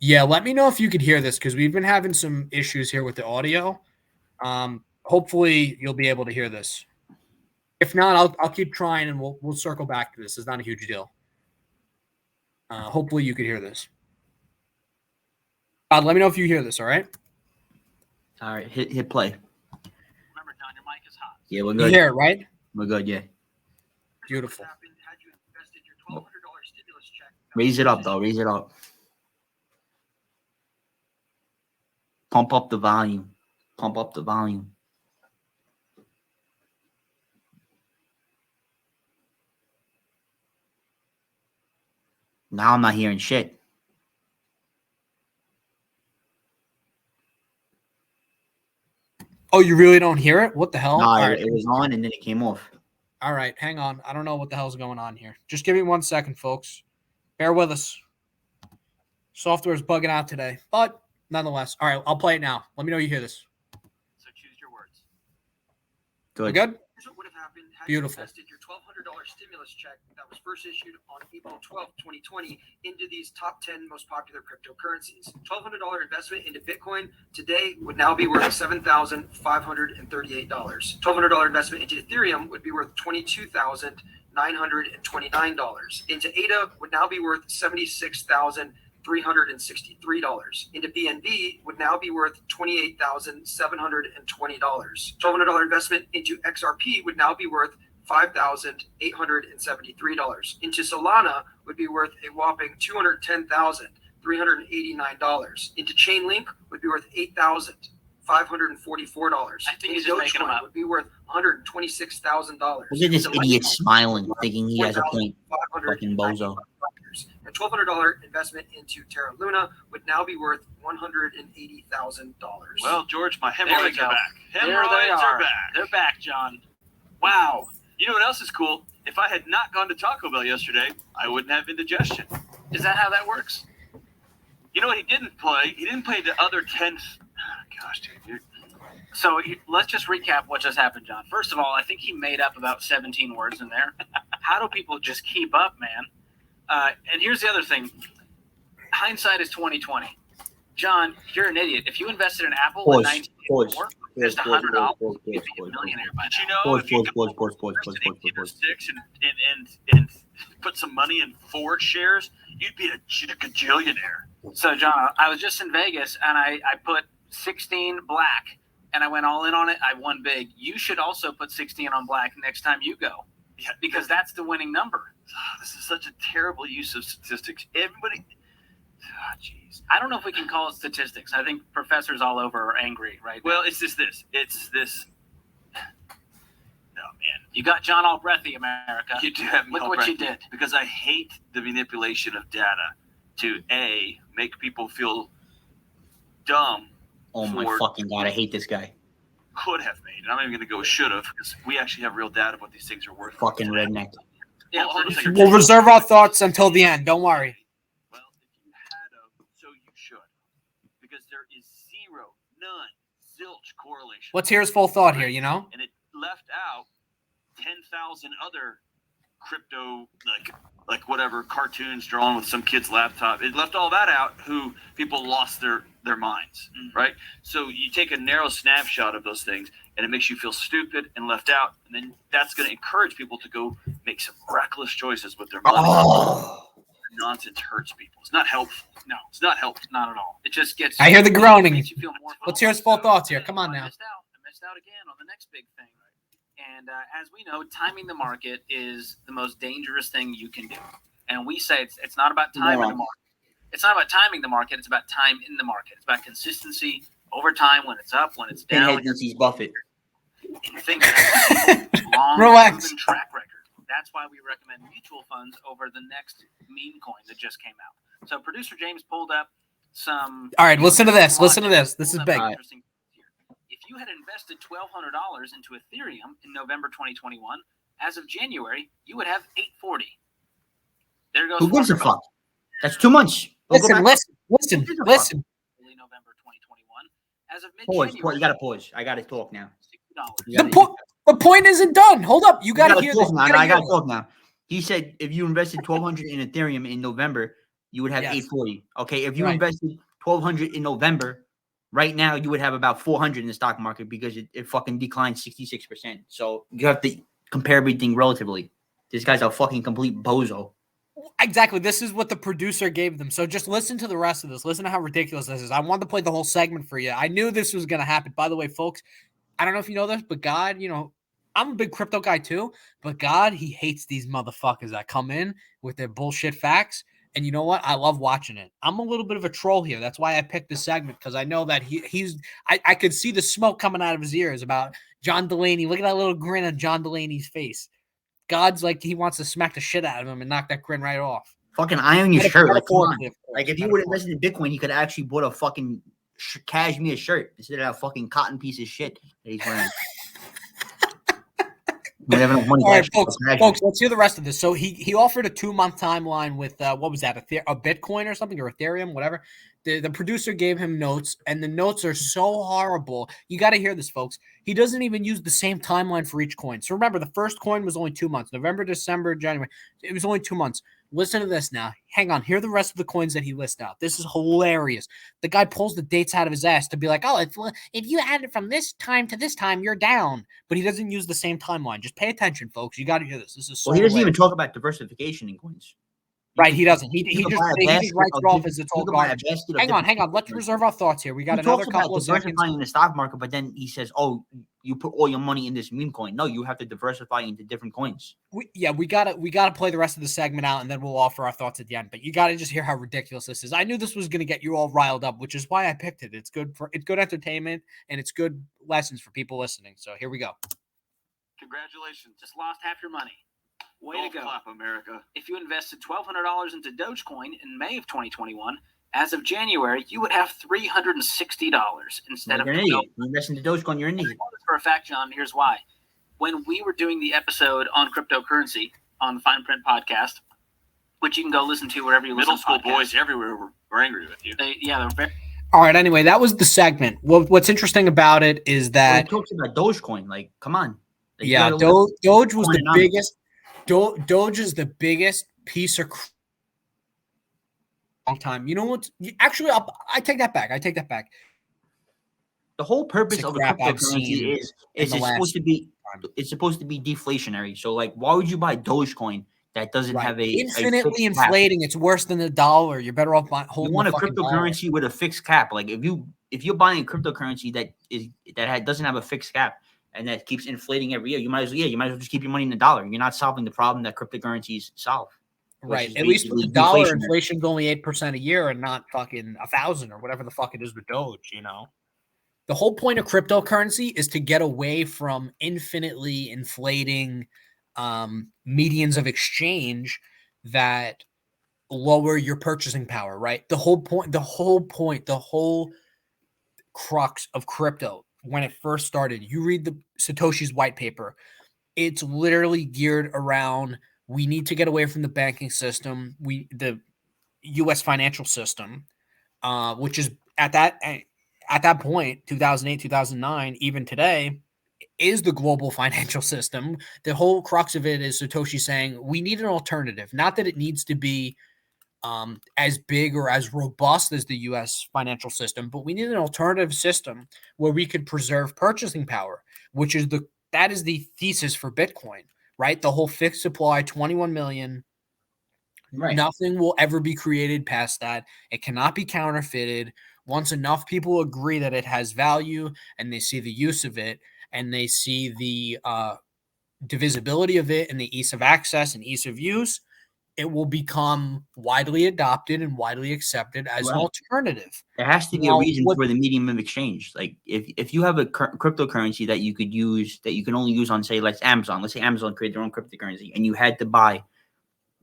Yeah, let me know if you could hear this, because we've been having some issues here with the audio. Hopefully you'll be able to hear this. If not, I'll keep trying, and we'll circle back to this. It's not a huge deal. Hopefully you could hear this. Let me know if you hear this. All right. All right. Hit play. Remember, Don, your mic is hot. Yeah, we're You good. hear it, right? We're good. Yeah. Beautiful. Raise it up, though. Raise it up. Pump up the volume. Pump up the volume. Now I'm not hearing shit. Oh, you really don't hear it? What the hell? No, All right. it was on and then it came off. All right, hang on. I don't know what the hell's going on here. Just give me 1 second, folks. Bear with us. Software's bugging out today, but nonetheless. All right, I'll play it now. Let me know you hear this. So choose your words. Good. We're good? Here's what would have happened had Beautiful. you invested your $1,200 stimulus check that was first issued on April 12, 2020 into these top 10 most popular cryptocurrencies. $1,200 investment into Bitcoin today would now be worth $7,538. $1,200 investment into Ethereum would be worth $22,929. Into ADA would now be worth $76,363. Into BNB would now be worth $28,720. $1,200 investment into XRP would now be worth $5,873. Into Solana would be worth a whopping $210,389. Into Chainlink would be worth $8,499. $544. I think he's just making them up. Would be worth $126,000. Look at this idiot smiling, thinking he has a point. Fucking bozo. A $1,200 investment into Terra Luna would now be worth $180,000. Well, George, my There we hemorrhoids go. are back. There they Hemorrhoids are. are back. They're back, John. Wow. You know what else is cool? If I had not gone to Taco Bell yesterday, I wouldn't have indigestion. Is that how that works? You know what he didn't play? He didn't play the other 10. Gosh, dude. So let's just recap what just happened, John. First of all, I think he made up about 17 words in there. How do people just keep up, man? And here's the other thing. Hindsight is 20/20. John, you're an idiot. If you invested in Apple in Pause. 1984, just $100, you'd be a millionaire by But you now. know, if you invested in 1806 and put some money in Ford shares, you'd be a gajillionaire. So, John, I was just in Vegas, and I put 16 black, and I went all in on it. I won big. You should also put 16 on black next time you go, Yeah, because that's the winning number. this is such a terrible use of statistics. Everybody, jeez. I don't know if we can call it statistics. I think professors all over are angry right now. Well, it's just this. It's this. No, man. You got John Albrechthy, America. You do have me Look all what right. you did. Because I hate the manipulation of data to A, make people feel dumb, Oh my Ford. fucking god, I hate this guy. could have made. And I'm not even going to go should have, because we actually have real data of what these things are worth. Fucking redneck. Yeah, Hold on a producer- second. We'll reserve our thoughts until the end. Don't worry. Well, if you had them, so you should. Because there is zero, none, zilch correlation. Let's hear his full thought here, you know? And it left out 10,000 other crypto, like whatever, cartoons drawn with some kid's laptop. It left all that out who people lost their minds, right? So you take a narrow snapshot of those things and it makes you feel stupid and left out. And then that's going to encourage people to go make some reckless choices with their money. Oh, Nonsense hurts people. It's not helpful. No, it's not helpful. Not at all. It just gets. I hear the groaning. Makes you feel more Let's hear his full vulnerable. thoughts here. Come on I now. missed out again on the next big thing. And as we know, timing the market is the most dangerous thing you can do. And we say it's not about timing the market. It's not about timing the market. It's about time in the market. It's about consistency over time, when it's up, when it's down. pinhead thinks he's Buffett. And things long Relax. proven track record. That's why we recommend mutual funds over the next meme coin that just came out. So producer James pulled up some. All right, listen to this. Listen to this. This is Pulled up big. some interesting things here. If you had invested $1,200 into Ethereum in November 2021, as of January, you would have $840. There goes. Who gives a $400. fuck? That's 2 months. We'll go Listen, back- listen. Early November 2021, as of Pause. mid-January, You gotta pause. I gotta talk now. $60. You The, gotta- the point isn't done. Hold up. You you got to gotta hear talk this. now. You I gotta gotta hear talk now. He said if you invested 1,200 in Ethereum in November, you would have Yes. 840. Okay, if you Right. invested 1,200 in November, right now you would have about 400 in the stock market because it fucking declined 66%. So you have to compare everything relatively. This guy's a fucking complete bozo. Exactly. This is what the producer gave them. So just listen to the rest of this. Listen to how ridiculous this is. I wanted to play the whole segment for you. I knew this was going to happen. By the way, folks, I don't know if you know this, but God, I'm a big crypto guy too, but God, he hates these motherfuckers that come in with their bullshit facts. And you know what? I love watching it. I'm a little bit of a troll here. That's why I picked this segment, because I know that I could see the smoke coming out of his ears about John Delaney. Look at that little grin on John Delaney's face. God's like, he wants to smack the shit out of him and knock that grin right off. Fucking iron your shirt. Like, come on. Metaphorically, of course. Like if you would have invested in Bitcoin, he could have actually bought a fucking cashmere shirt instead of that fucking cotton piece of shit that he's wearing. We have enough money to All right, actually folks, buy cashmere. let's hear the rest of this. So he offered a 2-month timeline with what was that, a Bitcoin or something, or Ethereum, whatever. The producer gave him notes, and the notes are so horrible. You got to hear this, folks. He doesn't even use the same timeline for each coin. So remember, the first coin was only 2 months. November, December, January. It was only 2 months. Listen to this now. Hang on. Hear the rest of the coins that he lists out. This is hilarious. The guy pulls the dates out of his ass to be like, oh, if you add it from this time to this time, you're down. But he doesn't use the same timeline. Just pay attention, folks. You got to hear this. This is so Well, he doesn't even hilarious. talk about diversification in coins. Right, he doesn't. He You could just buy a he basket just writes of it off different- as it's you all could buy a garbage. basket of Hang on. different Let's coins. reserve our thoughts here. We got He another talks about couple of seconds. diversifying the stock market, but then he says, "Oh, you put all your money in this meme coin. No, you have to diversify into different coins. We gotta play the rest of the segment out, and then we'll offer our thoughts at the end. But you gotta just hear how ridiculous this is. I knew this was gonna get you all riled up, which is why I picked it. It's good entertainment, and it's good lessons for people listening. So here we go. Congratulations. Just lost half your money. Way Golf to go. clap, America. If you invested $1,200 into Dogecoin in May of 2021, as of January, you would have $360 instead You're of an idiot. You invest into Dogecoin, you're an idiot. For a fact, John, here's why. When we were doing the episode on cryptocurrency on the Fine Print podcast, which you can go listen to wherever you listen Middle to school podcasts. boys everywhere were angry with you. They're very. All right. Anyway, that was the segment. What's interesting about it is that He talks about Dogecoin. Like, come on. Like, you yeah, gotta look- Doge was the Coinomics. biggest. Doge is the biggest piece of long time. You know what? Actually, I take that back. The whole purpose It's a of a crap I've seen cryptocurrency is in it's the last supposed to be time. it's supposed to be deflationary. So like, why would you buy Dogecoin that doesn't Right. have a Infinitely fixed cap? inflating. It's worse than the dollar. You're better off You holding want the a fucking dollar. cryptocurrency with a fixed cap. Like if you're buying a cryptocurrency doesn't have a fixed cap and that keeps inflating every year, you might as well just keep your money in the dollar. You're not solving the problem that cryptocurrencies solve. which Right. is At least with the basically dollar, deflationary. inflation's only 8% a year and not fucking 1,000 or whatever the fuck it is with Doge, you know? The whole point of cryptocurrency is to get away from infinitely inflating medians of exchange that lower your purchasing power, right? The whole crux of crypto when it first started, you read the Satoshi's white paper, it's literally geared around we need to get away from the banking system, the U.S. financial system, which is at that point, 2008, 2009, even today, is the global financial system. The whole crux of it is Satoshi saying we need an alternative. Not that it needs to be as big or as robust as the U.S. financial system, but we need an alternative system where we could preserve purchasing power, which is that is the thesis for Bitcoin, right? The whole fixed supply, 21 million. Right. Nothing will ever be created past that. It cannot be counterfeited. Once enough people agree that it has value and they see the use of it and they see the divisibility of it and the ease of access and ease of use, it will become widely adopted and widely accepted as an Right. alternative. There has to be Now, a reason for the medium of exchange. Like if you have a cryptocurrency that you could use that you can only use on, say, let's say Amazon created their own cryptocurrency and you had to buy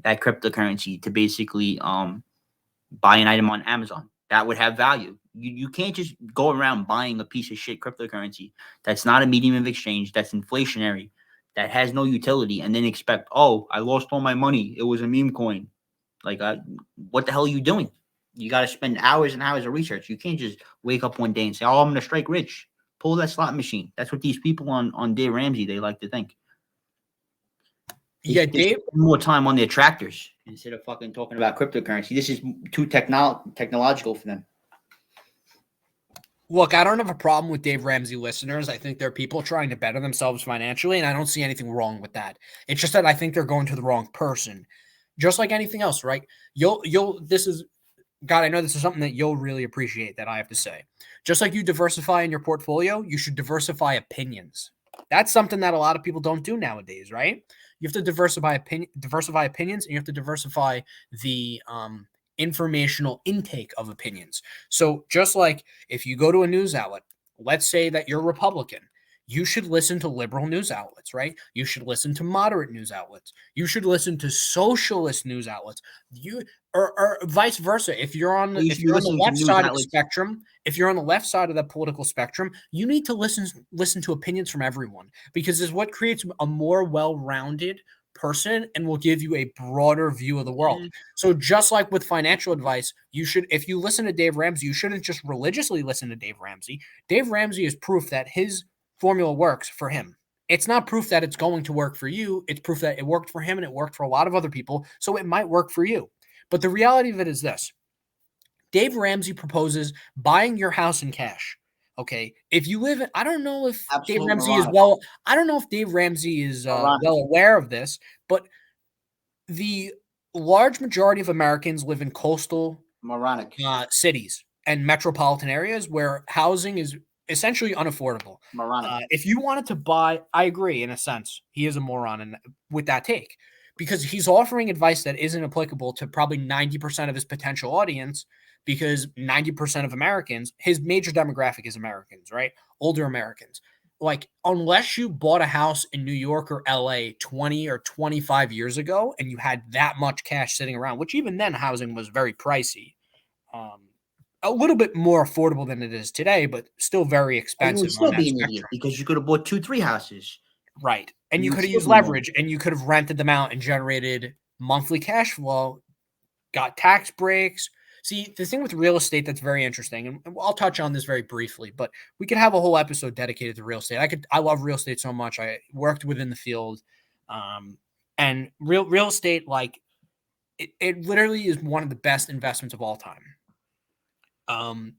that cryptocurrency to basically buy an item on Amazon, that would have value. You can't just go around buying a piece of shit cryptocurrency that's not a medium of exchange, that's inflationary, that has no utility, and then expect, oh, I lost all my money. It was a meme coin. Like, what the hell are you doing? You got to spend hours and hours of research. You can't just wake up one day and say, oh, I'm going to strike rich. Pull that slot machine. That's what these people on Dave Ramsey, they like to think. Yeah, They Dave. spend more time on their tractors instead of fucking talking about cryptocurrency. This is too technological for them. Look, I don't have a problem with Dave Ramsey listeners. I think they're people trying to better themselves financially, and I don't see anything wrong with that. It's just that I think they're going to the wrong person. Just like anything else, right? God, I know this is something that you'll really appreciate that I have to say. Just like you diversify in your portfolio, you should diversify opinions. That's something that a lot of people don't do nowadays, right? You have to diversify opinions, and you have to diversify the informational intake of opinions. So just like if you go to a news outlet, let's say that you're Republican, you should listen to liberal news outlets, right? You should listen to moderate news outlets. You should listen to socialist news outlets. Or vice versa. If you're on the left side of the spectrum, if you're on the left side of the political spectrum, you need to listen to opinions from everyone, because it's what creates a more well-rounded person and will give you a broader view of the world. So just like with financial advice, if you listen to Dave Ramsey, you shouldn't just religiously listen to Dave Ramsey. Dave Ramsey is proof that his formula works for him. It's not proof that it's going to work for you. It's proof that it worked for him and it worked for a lot of other people. So it might work for you. But the reality of it is this. Dave Ramsey proposes buying your house in cash. Okay. If you live in, I don't know if Dave Ramsey is well aware of this, but the large majority of Americans live in coastal Moronic. cities and metropolitan areas where housing is essentially unaffordable. Moronic. If you wanted to buy, I agree in a sense, he is a moron with that take, because he's offering advice that isn't applicable to probably 90% of his potential audience, because 90% of Americans, his major demographic is Americans, right? Older Americans. Like, unless you bought a house in New York or LA 20 or 25 years ago and you had that much cash sitting around, which even then housing was very pricey, a little bit more affordable than it is today, but still very You expensive. would still on that be an idiot spectrum. because you could have bought 2-3 houses. Right. And you You could have still used be more. leverage, and you could have rented them out and generated monthly cash flow, got tax breaks. See, the thing with real estate that's very interesting, and I'll touch on this very briefly, but we could have a whole episode dedicated to real estate. I love real estate so much. I worked within the field. And real estate, like, it literally is one of the best investments of all time.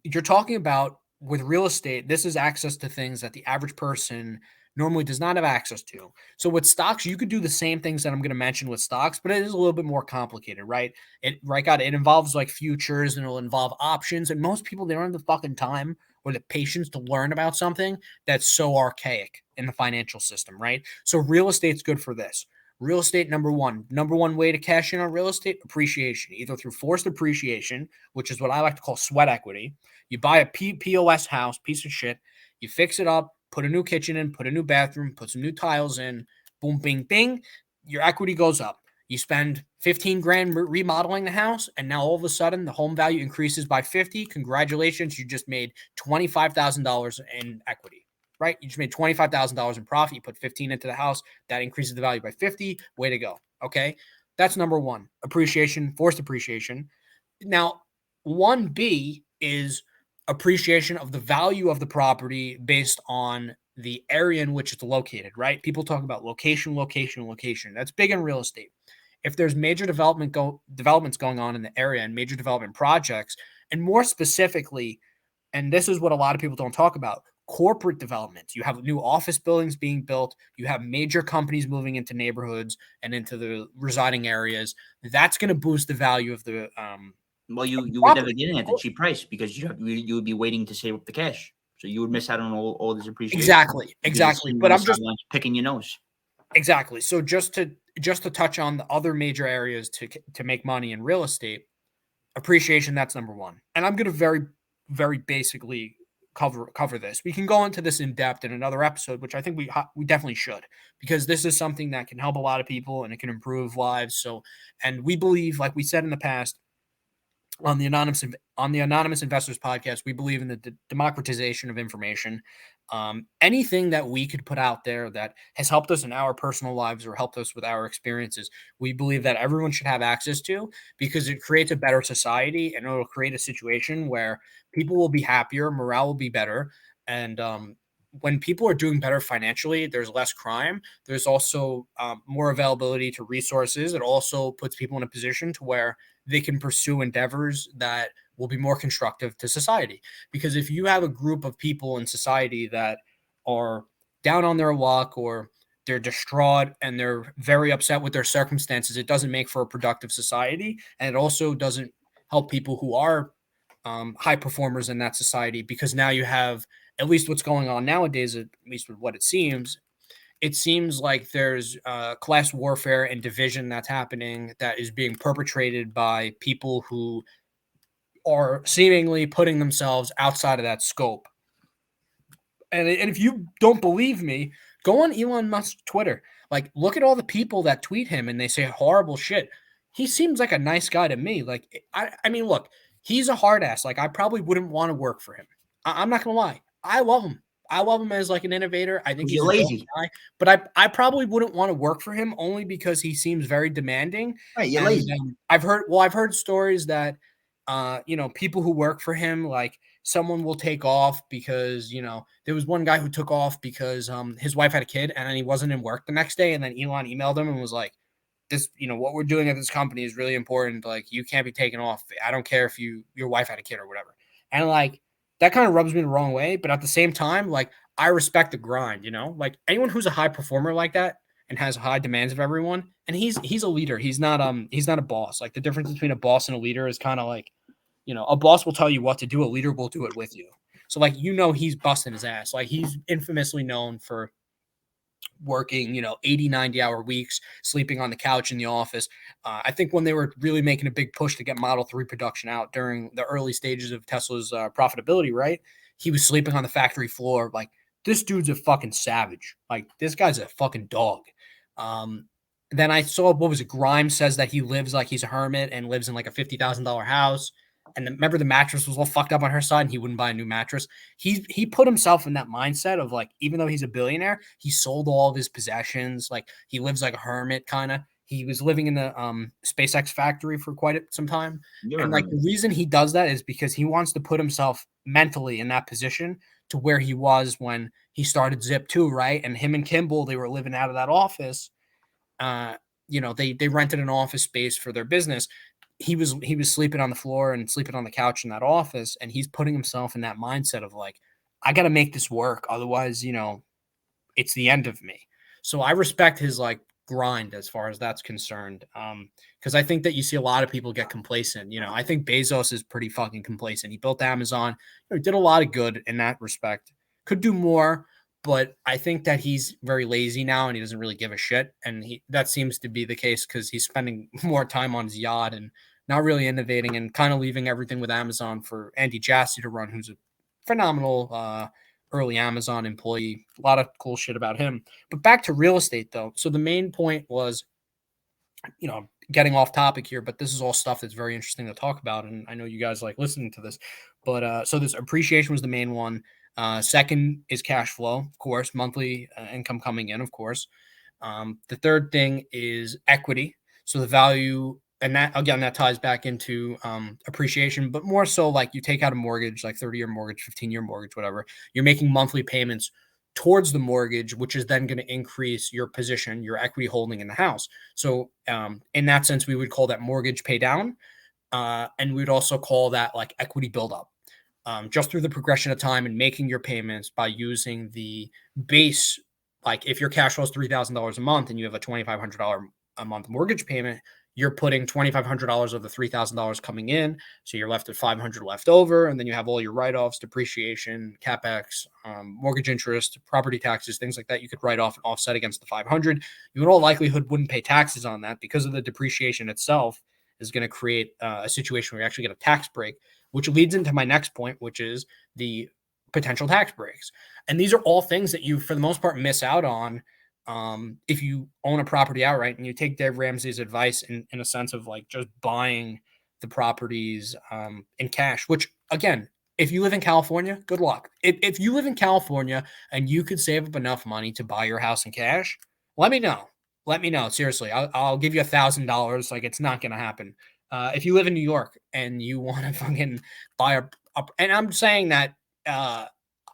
You're talking about, with real estate, this is access to things that the average person normally does not have access to. So with stocks, you could do the same things that I'm going to mention with stocks, but it is a little bit more complicated, right? It involves like futures, and it'll involve options. And most people, they don't have the fucking time or the patience to learn about something that's so archaic in the financial system, right? So real estate's good for this. Real estate, number one way to cash in on real estate, appreciation, either through forced appreciation, which is what I like to call sweat equity. You buy a POS house, piece of shit, you fix it up, put a new kitchen in, put a new bathroom, put some new tiles in, boom, bing, bing, your equity goes up. You spend 15 grand remodeling the house, and now all of a sudden the home value increases by 50. Congratulations, you just made $25,000 in equity, right? You just made $25,000 in profit. You put 15 into the house, that increases the value by 50. Way to go. Okay. That's number one, appreciation, forced appreciation. Now, 1B is appreciation of the value of the property based on the area in which it's located, right? People talk about location. That's big in real estate. If there's major developments going on in the area and major development projects, and more specifically, and this is what a lot of people don't talk about, corporate developments. You have new office buildings being built. You have major companies moving into neighborhoods and into the residing areas. That's going to boost the value of the Well, you would never get in at the cheap price because you would be waiting to save up the cash. So you would miss out on all this appreciation. Exactly. But I'm just picking your nose. Exactly. So just to touch on the other major areas to make money in real estate, appreciation, that's number one. And I'm going to very, very basically cover this. We can go into this in depth in another episode, which I think we definitely should, because this is something that can help a lot of people and it can improve lives. So, and we believe, like we said in the past, on the Anonymous Investors podcast, we believe in the democratization of information. Anything that we could put out there that has helped us in our personal lives or helped us with our experiences, we believe that everyone should have access to, because it creates a better society and it'll create a situation where people will be happier, morale will be better. And when people are doing better financially, there's less crime. There's also more availability to resources. It also puts people in a position to where they can pursue endeavors that will be more constructive to society. Because if you have a group of people in society that are down on their luck, or they're distraught and they're very upset with their circumstances, it doesn't make for a productive society. And it also doesn't help people who are high performers in that society, because now you have, at least what's going on nowadays, at least with what it seems like there's class warfare and division that's happening, that is being perpetrated by people who are seemingly putting themselves outside of that scope. And if you don't believe me, go on Elon Musk's Twitter. Like, look at all the people that tweet him and they say horrible shit. He seems like a nice guy to me. Like, I mean, look, he's a hard ass. Like, I probably wouldn't want to work for him. I'm not going to lie. I love him. I love him as like an innovator. I think he's a lazy guy, but I probably wouldn't want to work for him, only because he seems very demanding. Right, you're lazy. I've heard stories that, people who work for him, like someone will take off because, there was one guy who took off because his wife had a kid and then he wasn't in work the next day. And then Elon emailed him and was like, this, what we're doing at this company is really important. Like, you can't be taken off. I don't care if your wife had a kid or whatever. And like, that kind of rubs me the wrong way. But at the same time, like, I respect the grind, like anyone who's a high performer like that and has high demands of everyone. And he's a leader. He's not a boss. Like, the difference between a boss and a leader is kind of like, a boss will tell you what to do. A leader will do it with you. So like, he's busting his ass. Like, he's infamously known for working 80, 90-hour weeks, sleeping on the couch in the office. I think when they were really making a big push to get Model 3 production out during the early stages of Tesla's profitability, right, he was sleeping on the factory floor. Like, this dude's a fucking savage. Like, this guy's a fucking dog. Then I saw, what was it, Grimes says that he lives like he's a hermit and lives in like a $50,000 house. And remember, the mattress was all fucked up on her side and he wouldn't buy a new mattress. He put himself in that mindset of like, even though he's a billionaire, he sold all of his possessions. Like, he lives like a hermit, kind of. He was living in the SpaceX factory for quite some time. And like, the reason he does that is because he wants to put himself mentally in that position to where he was when he started Zip2, right? And him and Kimball, they were living out of that office. They rented an office space for their business. He was sleeping on the floor and sleeping on the couch in that office, and he's putting himself in that mindset of like, I got to make this work, otherwise, it's the end of me. So I respect his like grind as far as that's concerned, because I think that you see a lot of people get complacent. I think Bezos is pretty fucking complacent. He built Amazon, he did a lot of good in that respect, could do more. But I think that he's very lazy now and he doesn't really give a shit. And that seems to be the case because he's spending more time on his yacht and not really innovating and kind of leaving everything with Amazon for Andy Jassy to run, who's a phenomenal early Amazon employee. A lot of cool shit about him. But back to real estate, though. So the main point was, getting off topic here, but this is all stuff that's very interesting to talk about. And I know you guys like listening to this. But so this appreciation was the main one. Second is cash flow, of course, monthly income coming in, of course. The third thing is equity. So the value, and that ties back into appreciation, but more so like you take out a mortgage, like 30-year mortgage, 15-year mortgage, whatever. You're making monthly payments towards the mortgage, which is then going to increase your position, your equity holding in the house. So in that sense, we would call that mortgage pay down. And we'd also call that like equity buildup. Just through the progression of time and making your payments by using the base. Like, if your cash flow is $3,000 a month and you have a $2,500 a month mortgage payment, you're putting $2,500 of the $3,000 coming in. So you're left with $500 left over. And then you have all your write-offs, depreciation, CapEx, mortgage interest, property taxes, things like that. You could write off and offset against the 500. You in all likelihood wouldn't pay taxes on that because of the depreciation itself is going to create a situation where you actually get a tax break, which leads into my next point, which is the potential tax breaks. And these are all things that you, for the most part, miss out on if you own a property outright and you take Dave Ramsey's advice in a sense of like just buying the properties in cash, which, again, if you live in California, good luck. If you live in California and you could save up enough money to buy your house in cash, let me know. Let me know. Seriously, I'll give you $1,000. Like, it's not going to happen. If you live in New York and you want to fucking buy and I'm saying that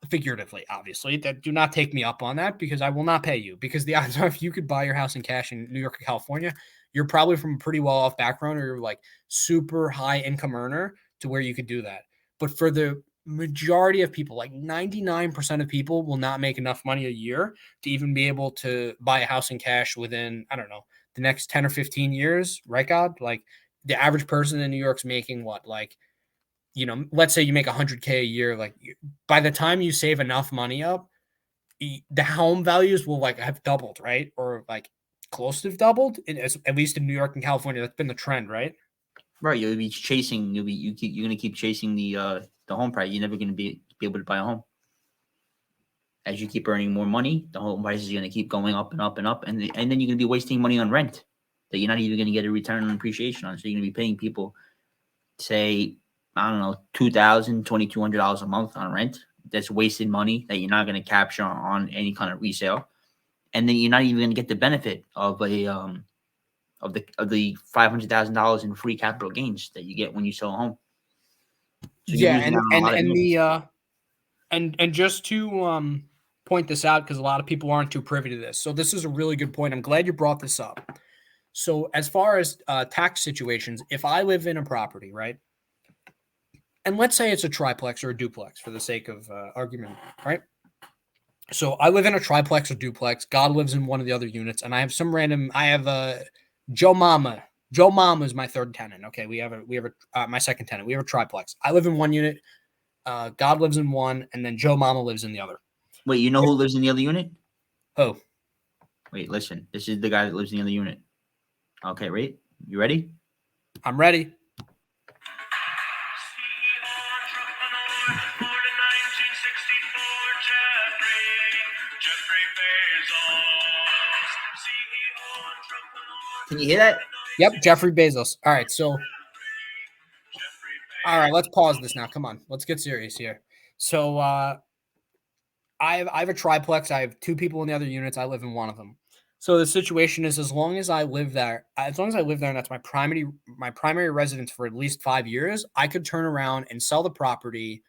figuratively, obviously, that do not take me up on that because I will not pay you, because the odds are if you could buy your house in cash in New York or California, you're probably from a pretty well-off background or you're like super high income earner to where you could do that. But for the majority of people, like 99% of people will not make enough money a year to even be able to buy a house in cash within, I don't know, the next 10 or 15 years, right, God? Like, the average person in New York's making what? Like, let's say you make $100K a year. Like, by the time you save enough money up, the home values will like have doubled, right? Or like close to doubled, at least in New York and California. That's been the trend, right? Right. You're going to keep chasing the home price. You're never going to be able to buy a home. As you keep earning more money, the home price is going to keep going up and up and up. And then you're going to be wasting money on rent that you're not even going to get a return on appreciation on. So you're going to be paying people, say, I don't know, $2,000, $2,200 a month on rent. That's wasted money that you're not going to capture on any kind of resale. And then you're not even going to get the benefit of the $500,000 in free capital gains that you get when you sell a home. So and just to point this out, because a lot of people aren't too privy to this. So this is a really good point. I'm glad you brought this up. So as far as tax situations, if I live in a property, right, and let's say it's a triplex or a duplex for the sake of argument, right? So I live in a triplex or duplex. God lives in one of the other units, and I have Joe Mama. Joe Mama is my third tenant. Okay, we have my second tenant. We have a triplex. I live in one unit. God lives in one, and then Joe Mama lives in the other. Wait, you know who lives in the other unit? Oh, Wait, listen. This is the guy that lives in the other unit. Okay, right? You ready? I'm ready. Can you hear that? Yep, Jeffrey Bezos. All right, so all right, let's pause this now. Come on, let's get serious here. So I have a triplex. I have 2 people in the other units. I live in one of them. So the situation is, as long as I live there, and that's my primary residence for at least 5 years, I could turn around and sell the property.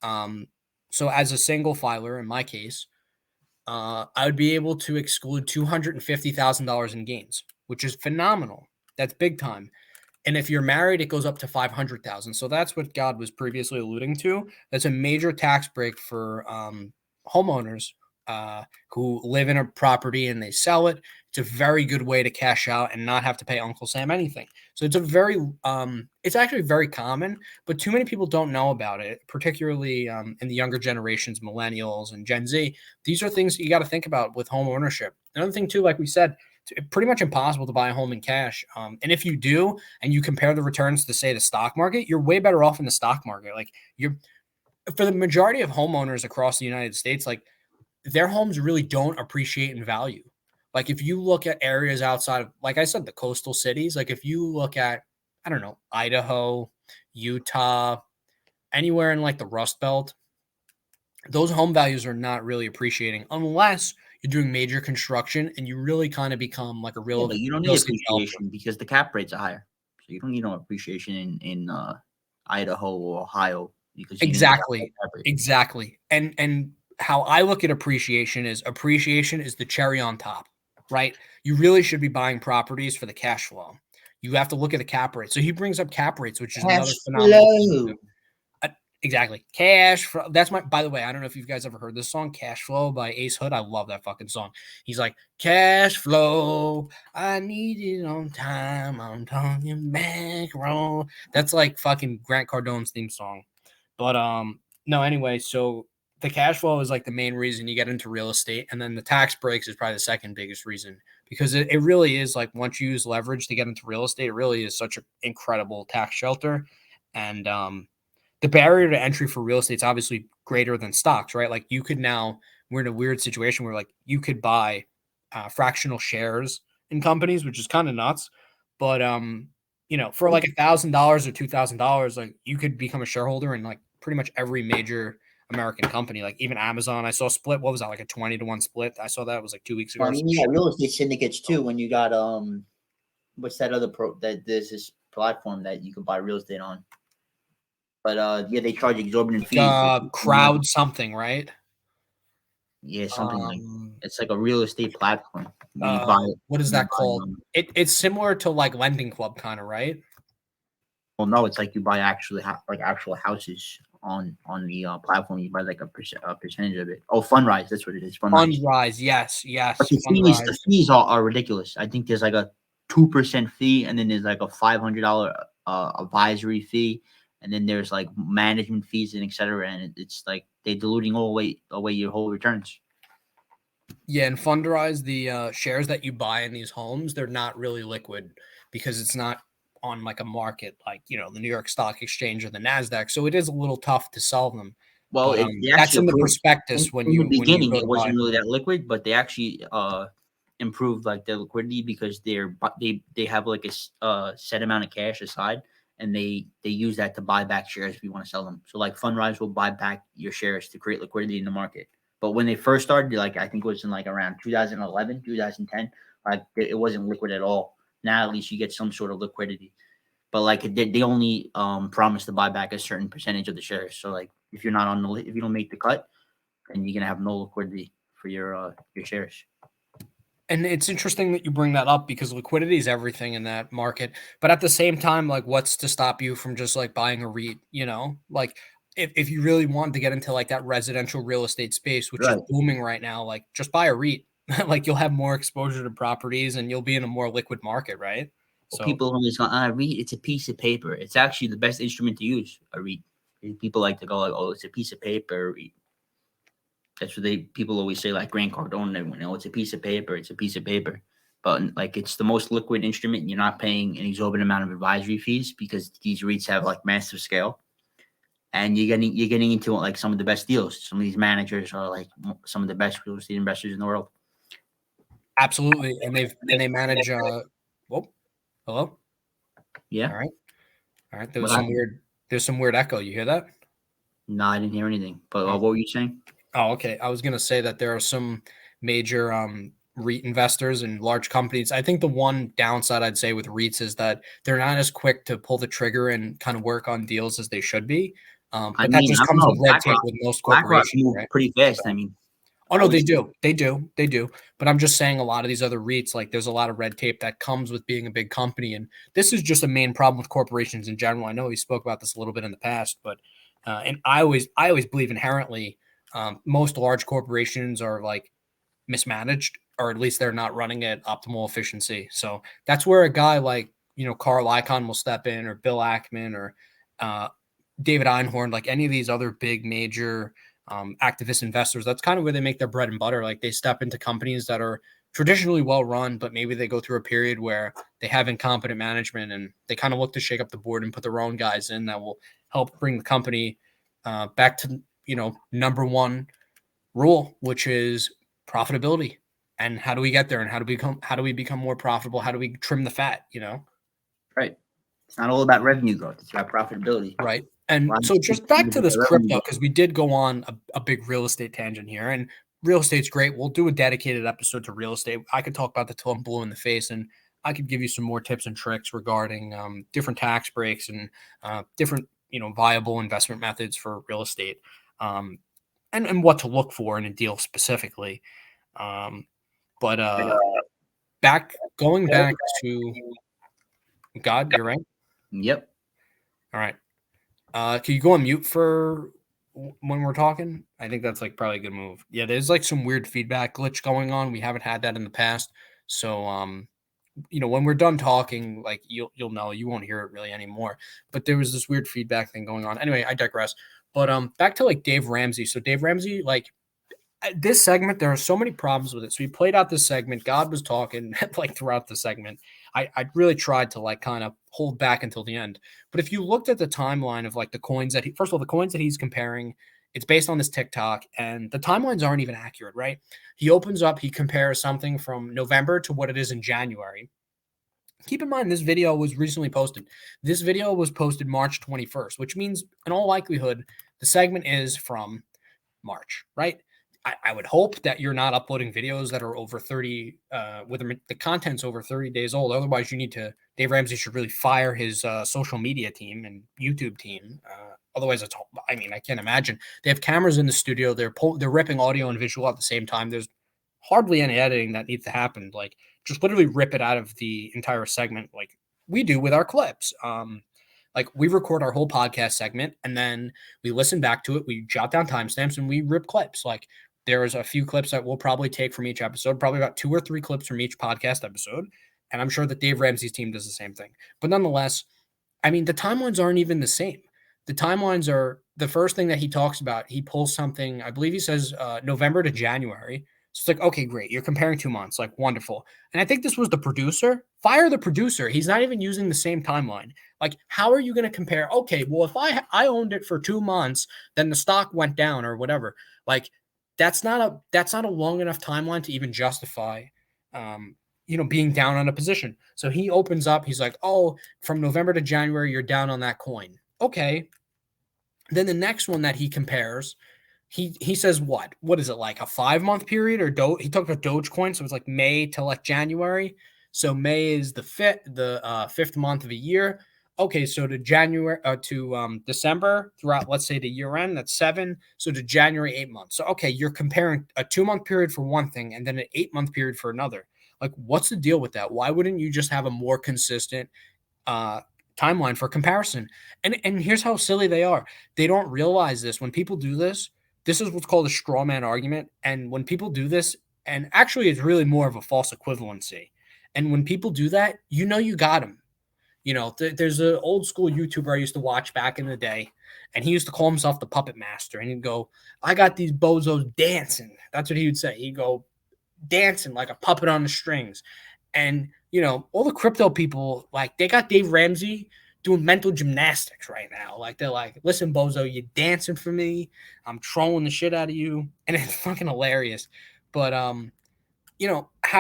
So as a single filer, in my case, I would be able to exclude $250,000 in gains, which is phenomenal. That's big time. And if you're married, it goes up to 500,000. So that's what God was previously alluding to. That's a major tax break for homeowners who live in a property and they sell it. It's a very good way to cash out and not have to pay Uncle Sam anything. So it's it's actually very common, but too many people don't know about it, particularly in the younger generations, millennials and Gen Z. These are things that you got to think about with home ownership. Another thing too, like we said, it's pretty much impossible to buy a home in cash. And if you do, and you compare the returns to, say, the stock market, you're way better off in the stock market. Like, for the majority of homeowners across the United States, like, their homes really don't appreciate in value. Like, if you look at areas outside of, like I said, the coastal cities, like if you look at, I don't know, Idaho, Utah, anywhere in like the Rust Belt, those home values are not really appreciating unless you're doing major construction and you really kind of become like a real. But you don't need appreciation because the cap rates are higher. So you don't need no appreciation in Idaho or Ohio because exactly. And how I look at appreciation is the cherry on top, right? You really should be buying properties for the cash flow. You have to look at the cap rate. So he brings up cap rates, which is another phenomenal. Exactly. Cash flow. That's by the way, I don't know if you guys ever heard this song, Cash Flow by Ace Hood. I love that fucking song. He's like, cash flow, I need it on time. I'm talking bankroll. That's like fucking Grant Cardone's theme song. But no, anyway, so the cash flow is like the main reason you get into real estate. And then the tax breaks is probably the second biggest reason, because it really is like, once you use leverage to get into real estate, it really is such an incredible tax shelter. And the barrier to entry for real estate is obviously greater than stocks, right? Like, we're in a weird situation where like you could buy fractional shares in companies, which is kind of nuts. But for like $1,000 or $2,000, like you could become a shareholder in like pretty much every major American company, like even Amazon. I saw split. What was that, like a 20-1 split? I saw that, it was like 2 weeks ago. I mean, you got real estate syndicates too. When you got what's that other that there's this platform that you can buy real estate on. But yeah, they charge exorbitant fees. Crowd something, right? Yeah, something like it's like a real estate platform. What is that called? It's similar to like Lending Club, kind of, right? Well, no, it's like you buy actual houses on the platform. You buy like a percentage of it. Oh, Fundrise, that's what it is. Fundrise, yes. But the fees are ridiculous. I think there's like a 2% fee, and then there's like a $500 advisory fee. And then there's like management fees and et cetera. And it's like they're diluting away your whole returns. Yeah. And Fundrise, the shares that you buy in these homes, they're not really liquid because it's not on like a market like, the New York Stock Exchange or the NASDAQ. So it is a little tough to sell them. Well, that's in the prospectus in the beginning, it wasn't really that liquid, but they actually improved like their liquidity because they have like a set amount of cash aside. And they use that to buy back shares if you want to sell them. So like Fundrise will buy back your shares to create liquidity in the market. But when they first started, like I think it was in like around 2011, 2010, like it wasn't liquid at all. Now at least you get some sort of liquidity. But like they only promise to buy back a certain percentage of the shares. So like if you're not if you don't make the cut, then you're gonna have no liquidity for your shares. And it's interesting that you bring that up because liquidity is everything in that market. But at the same time, like, what's to stop you from just like buying a REIT, like if you really want to get into like that residential real estate space, which is booming right now, like just buy a REIT. Like you'll have more exposure to properties and you'll be in a more liquid market, right? So people always go, REIT, it's a piece of paper. It's actually the best instrument to use, a REIT. People like to go like, oh, it's a piece of paper. That's what people always say, like Grant Cardone. Everyone, it's a piece of paper. It's a piece of paper. But like it's the most liquid instrument. You're not paying an exorbitant amount of advisory fees because these REITs have like massive scale, and you're getting into like some of the best deals. Some of these managers are like some of the best real estate investors in the world. Absolutely, and they manage. Whoa, hello. Yeah. All right. There's some weird echo. You hear that? No, I didn't hear anything. But what were you saying? Oh, okay. I was gonna say that there are some major REIT investors and large companies. I think the one downside I'd say with REITs is that they're not as quick to pull the trigger and kind of work on deals as they should be. But that just comes with red tape with most corporations, right? Pretty fast. I mean, oh no, they do. But I'm just saying a lot of these other REITs, like there's a lot of red tape that comes with being a big company, and this is just a main problem with corporations in general. I know we spoke about this a little bit in the past, but and I always believe inherently most large corporations are like mismanaged, or at least they're not running at optimal efficiency. So that's where a guy like Carl Icahn will step in, or Bill Ackman, or David Einhorn, like any of these other big major activist investors. That's kind of where they make their bread and butter. Like they step into companies that are traditionally well run, but maybe they go through a period where they have incompetent management, and they kind of look to shake up the board and put their own guys in that will help bring the company back to number one rule, which is profitability. And how do we get there? And how do we become more profitable? How do we trim the fat? Right. It's not all about revenue growth. It's about profitability. Right. And so just back to this crypto, because we did go on a big real estate tangent here, and real estate's great. We'll do a dedicated episode to real estate. I could talk about that till I'm blue in the face, and I could give you some more tips and tricks regarding different tax breaks and different, viable investment methods for real estate, and what to look for in a deal specifically. But going back to God, you're right. Yep. All right. Can you go on mute for when we're talking? I think that's like probably a good move. Yeah, there's like some weird feedback glitch going on. We haven't had that in the past. So when we're done talking, like you'll know, you won't hear it really anymore. But there was this weird feedback thing going on. Anyway, I digress. But back to like Dave Ramsey. So Dave Ramsey, like this segment, there are so many problems with it. So we played out this segment. God was talking like throughout the segment. I really tried to like kind of hold back until the end. But if you looked at the timeline of like the coins that first of all, the coins that he's comparing, it's based on this TikTok, and the timelines aren't even accurate, right? He opens up, he compares something from November to what it is in January. Keep in mind, this video was recently posted. This video was posted March 21st, which means in all likelihood, the segment is from March, right? I would hope that you're not uploading videos that are over 30, with the content's over 30 days old. Otherwise, Dave Ramsey should really fire his social media team and YouTube team. Otherwise, I can't imagine. They have cameras in the studio. They're ripping audio and visual at the same time. There's hardly any editing that needs to happen. Like, just literally rip it out of the entire segment, like we do with our clips. Like we record our whole podcast segment, and then we listen back to it. We jot down timestamps, and we rip clips. Like, there's a few clips that we'll probably take from each episode, probably about 2 or 3 clips from each podcast episode. And I'm sure that Dave Ramsey's team does the same thing. But nonetheless, the timelines aren't even the same. The timelines are the first thing that he talks about. He pulls something, I believe he says November to January. So it's like, okay, great. You're comparing 2 months. Like, wonderful. And I think this was the producer. Fire the producer. He's not even using the same timeline. Like, how are you going to compare? Okay, well, if I owned it for 2 months, then the stock went down or whatever. Like, that's not a long enough timeline to even justify, being down on a position. So he opens up. He's like, oh, from November to January, you're down on that coin. Okay. Then the next one that he compares, he says what is it, like a 5-month period, or he talked about Dogecoin, so it's like May to like January. So May is the fifth month of a year. Okay, so to January to December throughout, let's say the year end, that's 7. So to January, 8 months. So okay, you're comparing a 2-month period for one thing and then an 8-month period for another. Like, what's the deal with that? Why wouldn't you just have a more consistent timeline for comparison? And here's how silly they are. They don't realize this. When people do this, this is what's called a straw man argument. And when people do this, and actually it's really more of a false equivalency. And when people do that, you got them. there's an old school YouTuber I used to watch back in the day, and he used to call himself the Puppet Master. And he'd go, I got these bozos dancing. That's what he would say. He'd go, dancing like a puppet on the strings. And, all the crypto people, like, they got Dave Ramsey doing mental gymnastics right now. Like, they're like, listen, bozo, you're dancing for me. I'm trolling the shit out of you. And it's fucking hilarious. But, how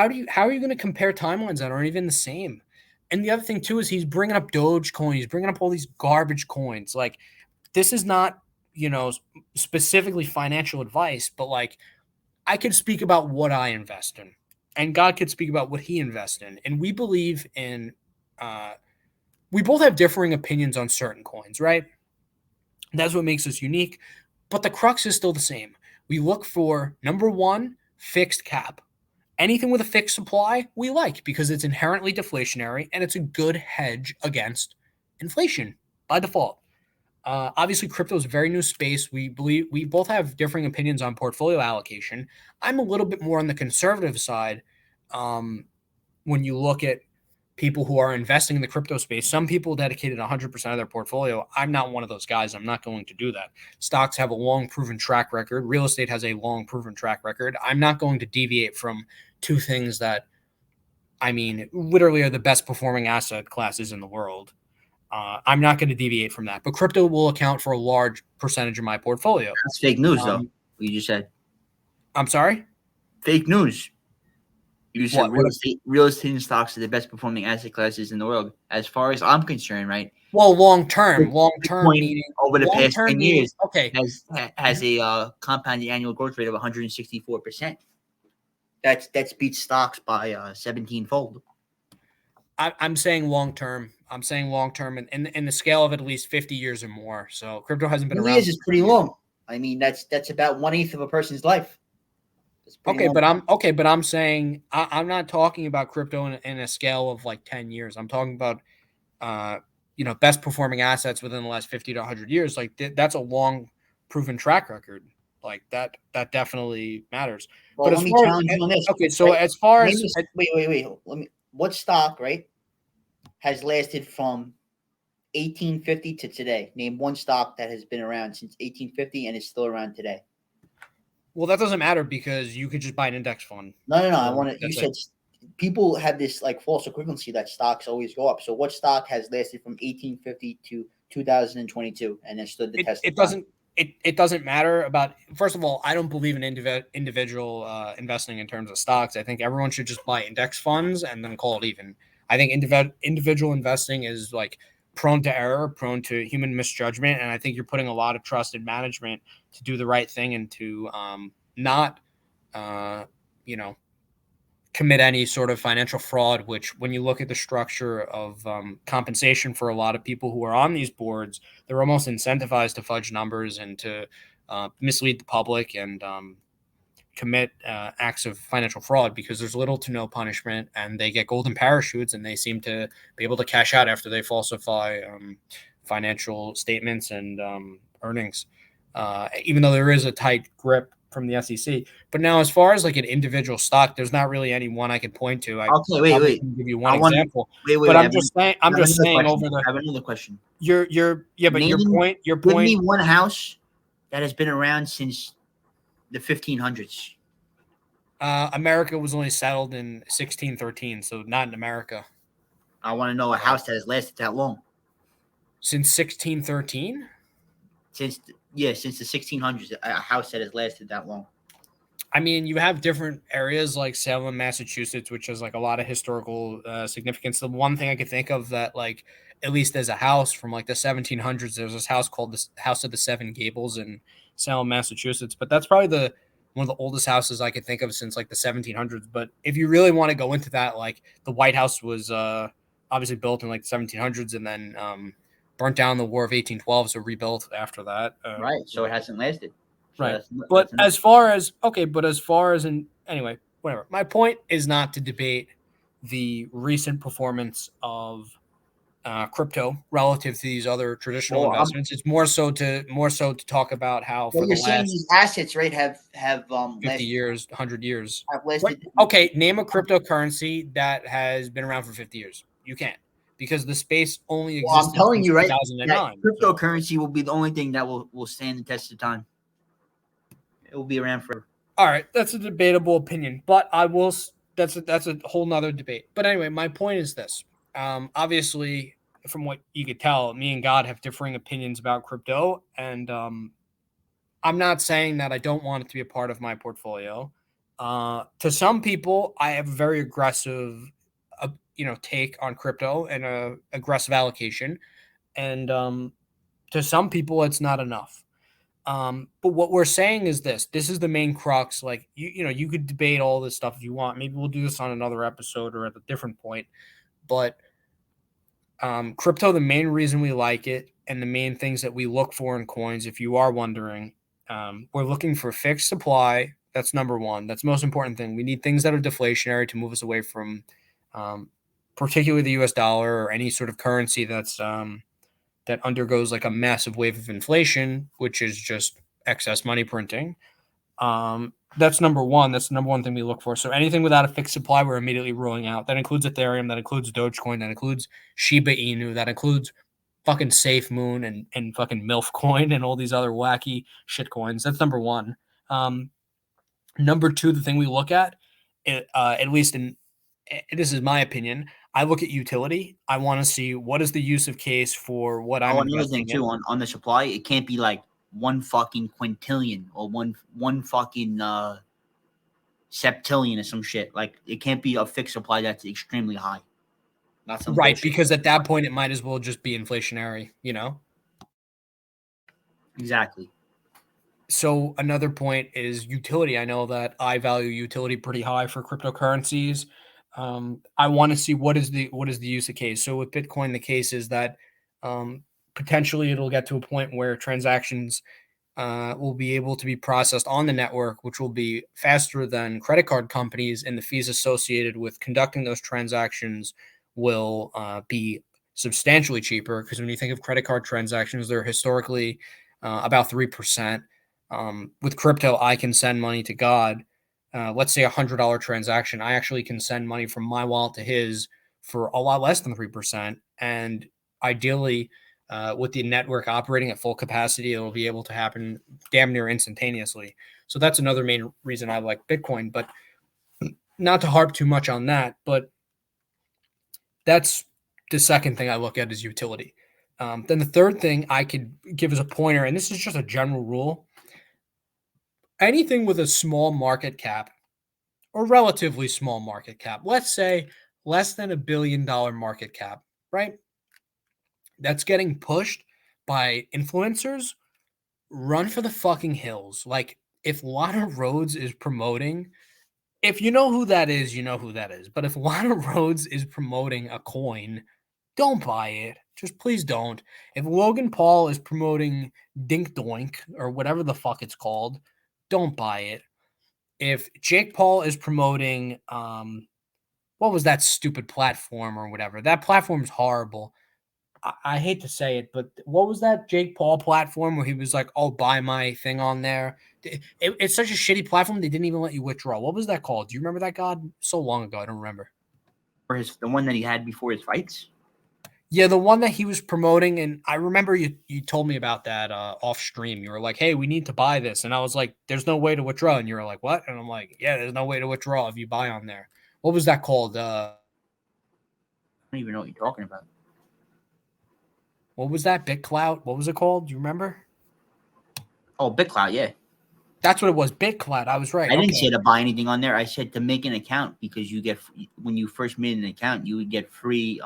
are you going to compare timelines that aren't even the same? And the other thing, too, is he's bringing up Dogecoin. He's bringing up all these garbage coins. Like, this is not, specifically financial advice, but, like, I can speak about what I invest in, and God could speak about what he invests in. And we believe in, we both have differing opinions on certain coins, right? That's what makes us unique. But the crux is still the same. We look for, number one, fixed cap. Anything with a fixed supply, we like because it's inherently deflationary and it's a good hedge against inflation by default. Obviously, crypto is a very new space. We both have differing opinions on portfolio allocation. I'm a little bit more on the conservative side. When you look at people who are investing in the crypto space, some people dedicated 100% of their portfolio. I'm not one of those guys. I'm not going to do that. Stocks have a long proven track record. Real estate has a long proven track record. I'm not going to deviate from two things that, literally are the best performing asset classes in the world. I'm not going to deviate from that, but crypto will account for a large percentage of my portfolio. That's fake news, though. What you just said. I'm sorry? Fake news. You said What? real estate and stocks are the best performing asset classes in the world, as far as I'm concerned, right? Well, long term meaning over the past 10 years, okay, has a compounded annual growth rate of 164%. That's beats stocks by 17-fold. I'm saying long term. I'm saying long term, and in the scale of at least 50 years or more. So crypto hasn't been around. Years is pretty long. That's about 1/8 of a person's life. Okay, but I'm saying I'm not talking about crypto in a scale of like 10 years. I'm talking about best performing assets within the last 50 to 100 years. Like that's a long proven track record. Like that definitely matters. Well, but let me challenge you on this. Okay, so right? As far as wait. What stock, right, has lasted from 1850 to today? Name one stock that has been around since 1850 and is still around today. Well, that doesn't matter because you could just buy an index fund. No. I want to. You said people have this like false equivalency that stocks always go up. So, what stock has lasted from 1850 to 2022 and has stood the test? It doesn't matter about. First of all, I don't believe in individual investing in terms of stocks. I think everyone should just buy index funds and then call it even. I think individual investing is like prone to error, prone to human misjudgment, and I think you're putting a lot of trust in management to do the right thing and to not commit any sort of financial fraud, which when you look at the structure of compensation for a lot of people who are on these boards, they're almost incentivized to fudge numbers and to mislead the public and commit acts of financial fraud because there's little to no punishment and they get golden parachutes and they seem to be able to cash out after they falsify financial statements and earnings, even though there is a tight grip from the SEC. But now as far as like an individual stock, there's not really any one I can point to. Wait. Can give you one example. But I'm just saying over the. I have another question. Your point. Give me one house that has been around since the 1500s. America was only settled in 1613, so not in America. I want to know a house that has lasted that long. Since 1613? Since the 1600s, a house that has lasted that long. I mean, you have different areas like Salem, Massachusetts, which has like a lot of historical significance. The one thing I could think of that, like, at least as a house from like the 1700s, there's this house called the House of the Seven Gables in Salem, Massachusetts. But that's probably one of the oldest houses I could think of since like the 1700s. But if you really want to go into that, like the White House was obviously built in like the 1700s and then burnt down in the War of 1812, so rebuilt after that. Right, so it hasn't lasted. So right, but as far as anyway, whatever. My point is not to debate the recent performance of crypto relative to these other traditional investments. It's more so to talk about how for the last these assets, right, have 50 years, 100 years. Have lasted. Okay, name a cryptocurrency that has been around for 50 years. You can't. because the space only Well, I'm existed telling since you, right? 2009. That cryptocurrency will be the only thing that will stand the test of time. It will be around forever. All right, that's a debatable opinion, but I will. That's a whole nother debate. But anyway, my point is this. Obviously, from what you could tell, me and God have differing opinions about crypto, and I'm not saying that I don't want it to be a part of my portfolio. To some people, I have a very aggressive, take on crypto and a aggressive allocation, and to some people, it's not enough. But what we're saying is this. This is the main crux. Like you could debate all this stuff if you want. Maybe we'll do this on another episode or at a different point. But crypto, the main reason we like it and the main things that we look for in coins, if you are wondering, we're looking for fixed supply. That's number one. That's the most important thing. We need things that are deflationary to move us away from particularly the US dollar or any sort of currency that's that undergoes like a massive wave of inflation, which is just excess money printing. That's number one. That's the number one thing we look for. So anything without a fixed supply, we're immediately ruling out. That includes Ethereum, that includes Dogecoin, that includes Shiba Inu, that includes fucking SafeMoon and fucking MILF coin and all these other wacky shit coins. That's number one. Number two, the thing we look at least this is my opinion, I look at utility. I want to see what is the use of case for what I'm another investing thing too in. on the supply, it can't be like one fucking quintillion or one fucking septillion or some shit. Like it can't be a fixed supply that's extremely high. Not some Right, bullshit. because at that point it might as well just be inflationary, Exactly. So another point is utility. I know that I value utility pretty high for cryptocurrencies. I want to see what is the use of case. So with Bitcoin, the case is that potentially it'll get to a point where transactions will be able to be processed on the network, which will be faster than credit card companies, and the fees associated with conducting those transactions will be substantially cheaper. Because when you think of credit card transactions, they're historically about 3%. With crypto, I can send money to God. Let's say $100 transaction. I actually can send money from my wallet to his for a lot less than 3%. And ideally, with the network operating at full capacity, it will be able to happen damn near instantaneously. So that's another main reason I like Bitcoin. But not to harp too much on that, but that's the second thing I look at is utility. Then the third thing I could give as a pointer, and this is just a general rule. Anything with a small market cap or relatively small market cap, let's say less than $1 billion market cap, right? That's getting pushed by influencers, run for the fucking hills. Like if Lana Rhodes is promoting, if you know who that is, you know who that is. But if Lana Rhodes is promoting a coin, don't buy it. Just please don't. If Logan Paul is promoting Dink Doink or whatever the fuck it's called, don't buy it. If Jake Paul is promoting what was that stupid platform or whatever? That platform's horrible. I hate to say it, but what was that Jake Paul platform where he was like, "Oh, buy my thing on there"? It's such a shitty platform. They didn't even let you withdraw. What was that called? Do you remember that? God, so long ago, I don't remember. Or the one that he had before his fights. Yeah, the one that he was promoting, and I remember you told me about that off stream. You were like, "Hey, we need to buy this," and I was like, "There's no way to withdraw," and you were like, "What?" And I'm like, "Yeah, there's no way to withdraw if you buy on there." What was that called? I don't even know what you're talking about. What was that? BitClout? What was it called? Do you remember? Oh, BitClout, yeah. That's what it was. BitClout. I was right. I didn't say to buy anything on there. I said to make an account because you get when you first made an account, you would get free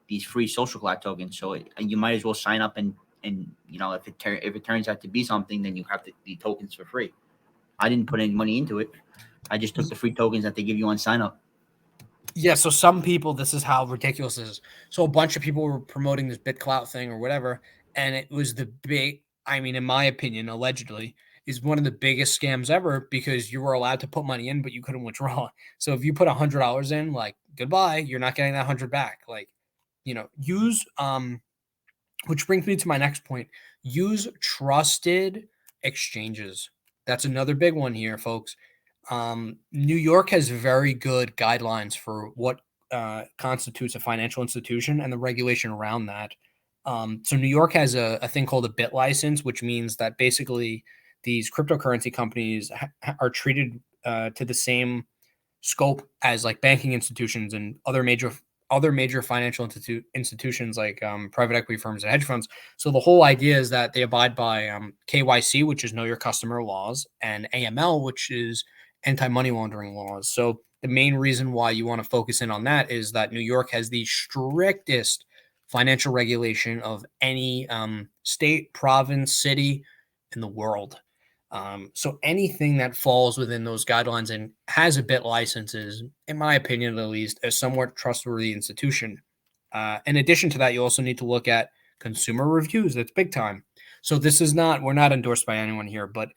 these free social cloud tokens. So you might as well sign up and if it turns out to be something, then you have the tokens for free. I didn't put any money into it. I just took the free tokens that they give you on sign up. Yeah, so some people, this is how ridiculous this is. So a bunch of people were promoting this BitClout thing or whatever, and it was in my opinion, allegedly, is one of the biggest scams ever because you were allowed to put money in, but you couldn't withdraw. So if you put $100 in, like, goodbye, you're not getting that 100 back. Like, use, which brings me to my next point, use trusted exchanges. That's another big one here, folks. New York has very good guidelines for what constitutes a financial institution and the regulation around that. So New York has a thing called a bit license, which means that basically these cryptocurrency companies are treated to the same scope as like banking institutions and other major financial institutions like private equity firms and hedge funds. So the whole idea is that they abide by KYC, which is know your customer laws, and AML, which is anti-money laundering laws. So the main reason why you want to focus in on that is that New York has the strictest financial regulation of any state, province, city in the world. So anything that falls within those guidelines and has a bit license is, in my opinion at least, a somewhat trustworthy institution. In addition to that, you also need to look at consumer reviews. That's big time. So this is not, we're not endorsed by anyone here, but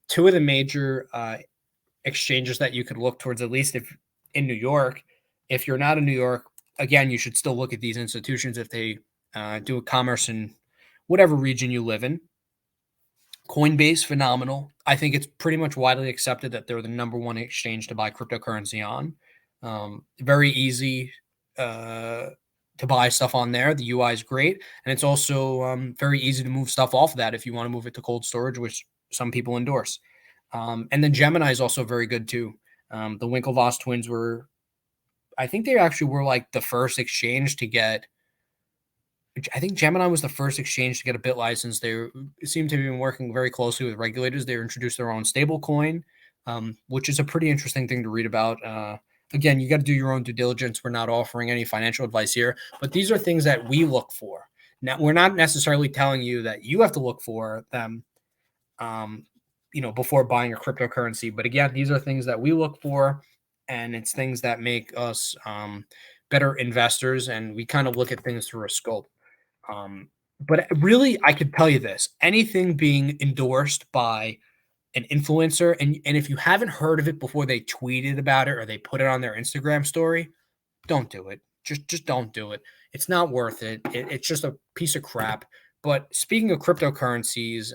two of the major exchanges that you could look towards, at least if in New York, if you're not in New York, again, you should still look at these institutions if they do a commerce in whatever region you live in. Coinbase, phenomenal. I think it's pretty much widely accepted that they're the number one exchange to buy cryptocurrency on. Very easy to buy stuff on there. The UI is great. And it's also very easy to move stuff off of that if you want to move it to cold storage, which some people endorse. And then Gemini is also very good too. The Winklevoss twins I think they actually were like the first exchange to get, I think Gemini was the first exchange to get a bit license. They seem to have been working very closely with regulators. They introduced their own stable coin, which is a pretty interesting thing to read about. Again, you got to do your own due diligence. We're not offering any financial advice here, but these are things that we look for. Now, we're not necessarily telling you that you have to look for them, before buying a cryptocurrency. But again, these are things that we look for, and it's things that make us better investors, and we kind of look at things through a scope. But really, I could tell you this, anything being endorsed by an influencer, and if you haven't heard of it before they tweeted about it or they put it on their Instagram story, don't do it. Just don't do it. It's not worth it. It's just a piece of crap. But speaking of cryptocurrencies,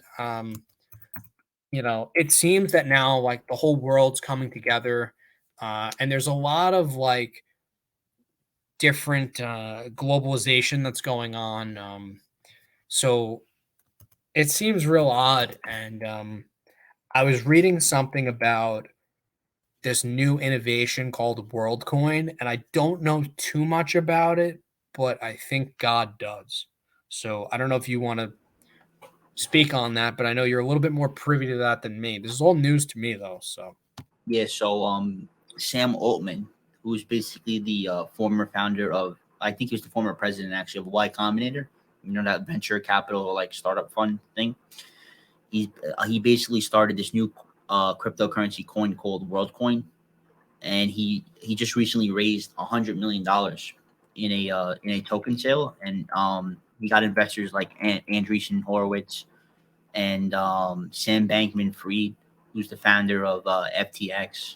it seems that now like the whole world's coming together, and there's a lot of like different globalization that's going on. So it seems real odd. And I was reading something about this new innovation called WorldCoin, and I don't know too much about it, but I think God does. So I don't know if you want to speak on that, but I know you're a little bit more privy to that than me. This is all news to me, though. So Yeah, so Sam Altman, who's basically the former founder of, I think he was the former president actually of Y Combinator, that venture capital like startup fund thing. He basically started this new cryptocurrency coin called WorldCoin, and he just recently raised $100 million in a token sale, and he got investors like Andreessen Horowitz and Sam Bankman-Fried, who's the founder of FTX,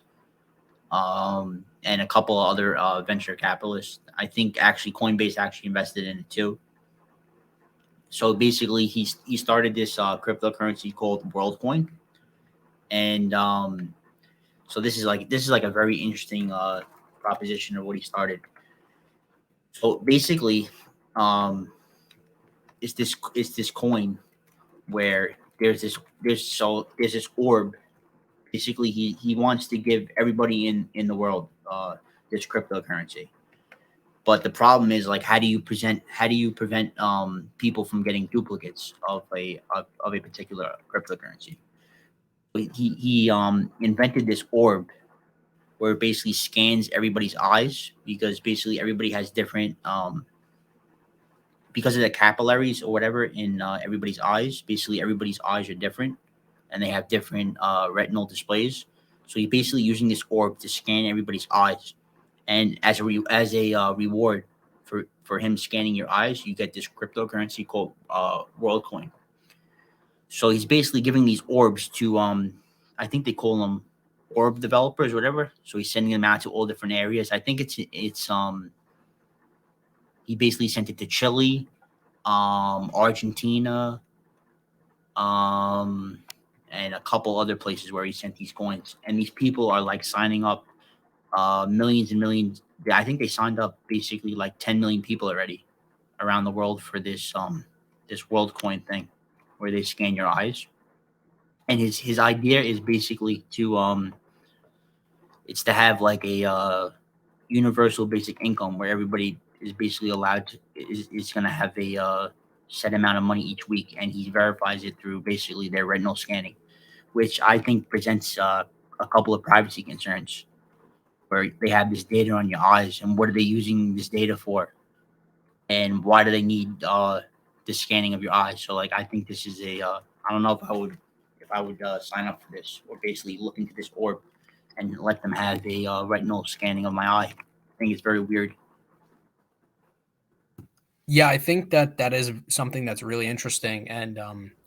and a couple of other venture capitalists. I think actually Coinbase actually invested in it too. So basically, he started this cryptocurrency called WorldCoin, and so this is like a very interesting proposition of what he started. So basically, it's this coin where there's this orb. Basically, he wants to give everybody in the world this cryptocurrency. But the problem is, like, how do you prevent people from getting duplicates of a particular cryptocurrency? He invented this orb where it basically scans everybody's eyes, because basically everybody has different because of the capillaries or whatever in everybody's eyes. Basically, everybody's eyes are different, and they have different retinal displays. So you're basically using this orb to scan everybody's eyes. And as a reward for him scanning your eyes, you get this cryptocurrency called WorldCoin. So he's basically giving these orbs to I think they call them orb developers or whatever. So he's sending them out to all different areas. I think it's he basically sent it to Chile, Argentina, and a couple other places where he sent these coins. And these people are like signing up millions and millions I think they signed up basically like 10 million people already around the world for this WorldCoin thing, where they scan your eyes. And his idea is basically to it's to have like a universal basic income where everybody is basically allowed to is going to have a set amount of money each week, and he verifies it through basically their retinal scanning, which I think presents a couple of privacy concerns, where they have this data on your eyes, and what are they using this data for, and why do they need the scanning of your eyes? So like I think this is a I don't know if I would sign up for this, or basically look into this orb and let them have a retinal scanning of my eye. I think it's very weird. Yeah, I think that is something that's really interesting, and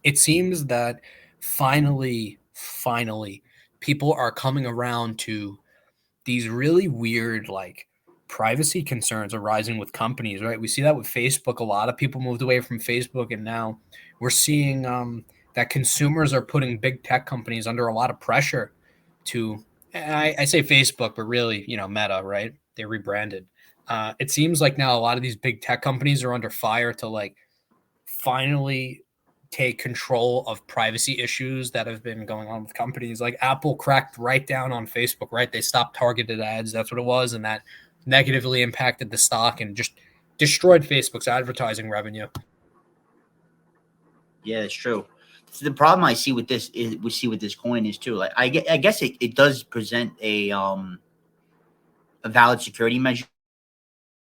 it seems that finally, people are coming around to these really weird like privacy concerns arising with companies. Right, we see that with Facebook. A lot of people moved away from Facebook, and now we're seeing that consumers are putting big tech companies under a lot of pressure to. I say Facebook, but really, Meta. Right, they rebranded. It seems like now a lot of these big tech companies are under fire to like finally take control of privacy issues that have been going on with companies. Like Apple cracked right down on Facebook, right? They stopped targeted ads. That's what it was. And that negatively impacted the stock and just destroyed Facebook's advertising revenue. Yeah, it's true. So the problem I see with this is we see with this coin is too. Like I guess it does present a valid security measure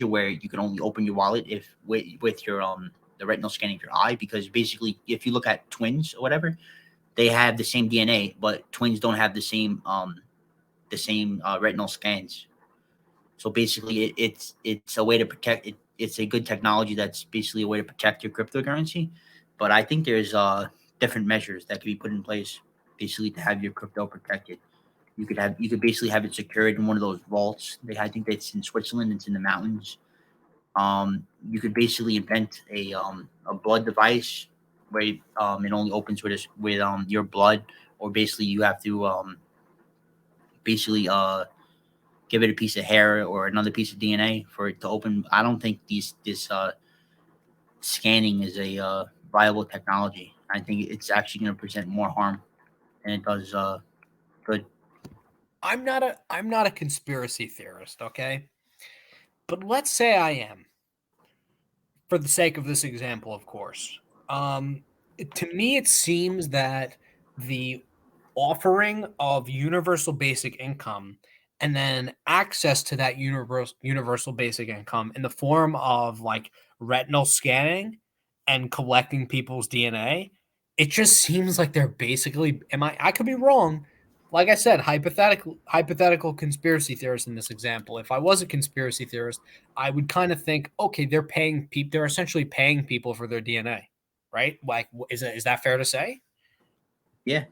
where you can only open your wallet if with your the retinal scanning of your eye, because basically if you look at twins or whatever, they have the same DNA, but twins don't have the same retinal scans. So basically it's a way to protect it. It's a good technology that's basically a way to protect your cryptocurrency. But I think there's different measures that can be put in place basically to have your crypto protected. You could basically have it secured in one of those vaults. I think that's in Switzerland. It's in the mountains. You could basically invent a blood device where it only opens with your blood, or basically you have to basically give it a piece of hair or another piece of DNA for it to open. I don't think this scanning is a viable technology. I think it's actually going to present more harm than it does good. I'm not a conspiracy theorist, okay? But let's say I am, for the sake of this example, of course. To me, it seems that the offering of universal basic income and then access to that universal basic income in the form of like retinal scanning and collecting people's DNA, it just seems like they're basically, I could be wrong. Like I said, hypothetical conspiracy theorist in this example. If I was a conspiracy theorist, I would kind of think, okay, they're essentially paying people for their DNA, right? Like, is that fair to say? Yeah.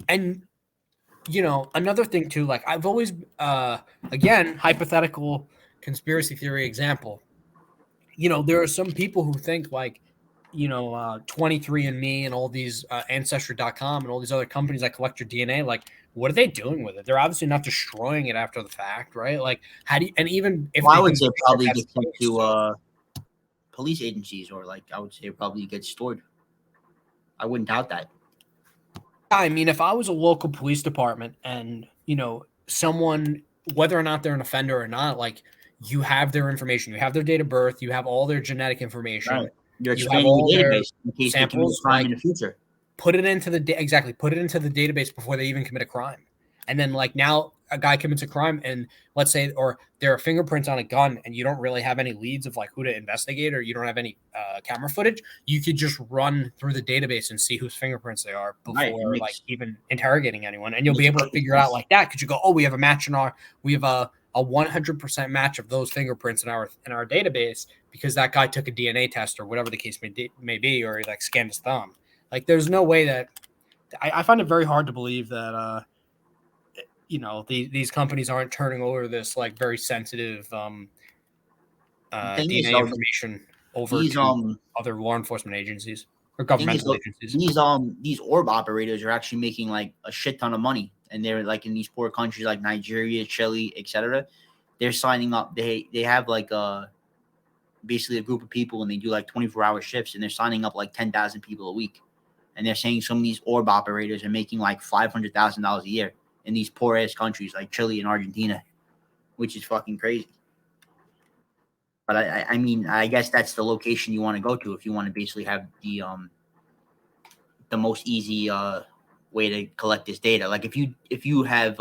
And another thing too, like I've always again, hypothetical conspiracy theory example. There are some people who think like 23andMe and all these ancestry.com and all these other companies that collect your DNA, like what are they doing with it? They're obviously not destroying it after the fact, right? Like how do you, and even if I would say probably get sent to police agencies, or like I would say probably gets stored. I wouldn't doubt that. I mean, if I was a local police department and, someone, whether or not they're an offender or not, like you have their information, you have their date of birth, you have all their genetic information. Right. You're expanding your database in case they commit a crime in the future. Put it into the database before they even commit a crime. And then like now a guy commits a crime and let's say, or there are fingerprints on a gun and you don't really have any leads of like who to investigate, or you don't have any camera footage, you could just run through the database and see whose fingerprints they are before like even interrogating anyone. And you'll be able to figure it out like that. Cause you go, oh, we have a match we have a 100% match of those fingerprints in our database because that guy took a DNA test or whatever the case may be, or he like scanned his thumb. Like there's no way that I find it very hard to believe that, these companies aren't turning over this like very sensitive DNA information over to other law enforcement agencies or governmental agencies. These orb operators are actually making like a shit ton of money, and they're like in these poor countries like Nigeria, Chile, etc. they're signing up. They have like basically a group of people, and they do like 24-hour shifts, and they're signing up like 10,000 people a week. And they're saying some of these orb operators are making like $500,000 a year in these poor ass countries like Chile and Argentina, which is fucking crazy. But I mean, I guess that's the location you want to go to if you want to basically have the most easy way to collect this data. Like if you have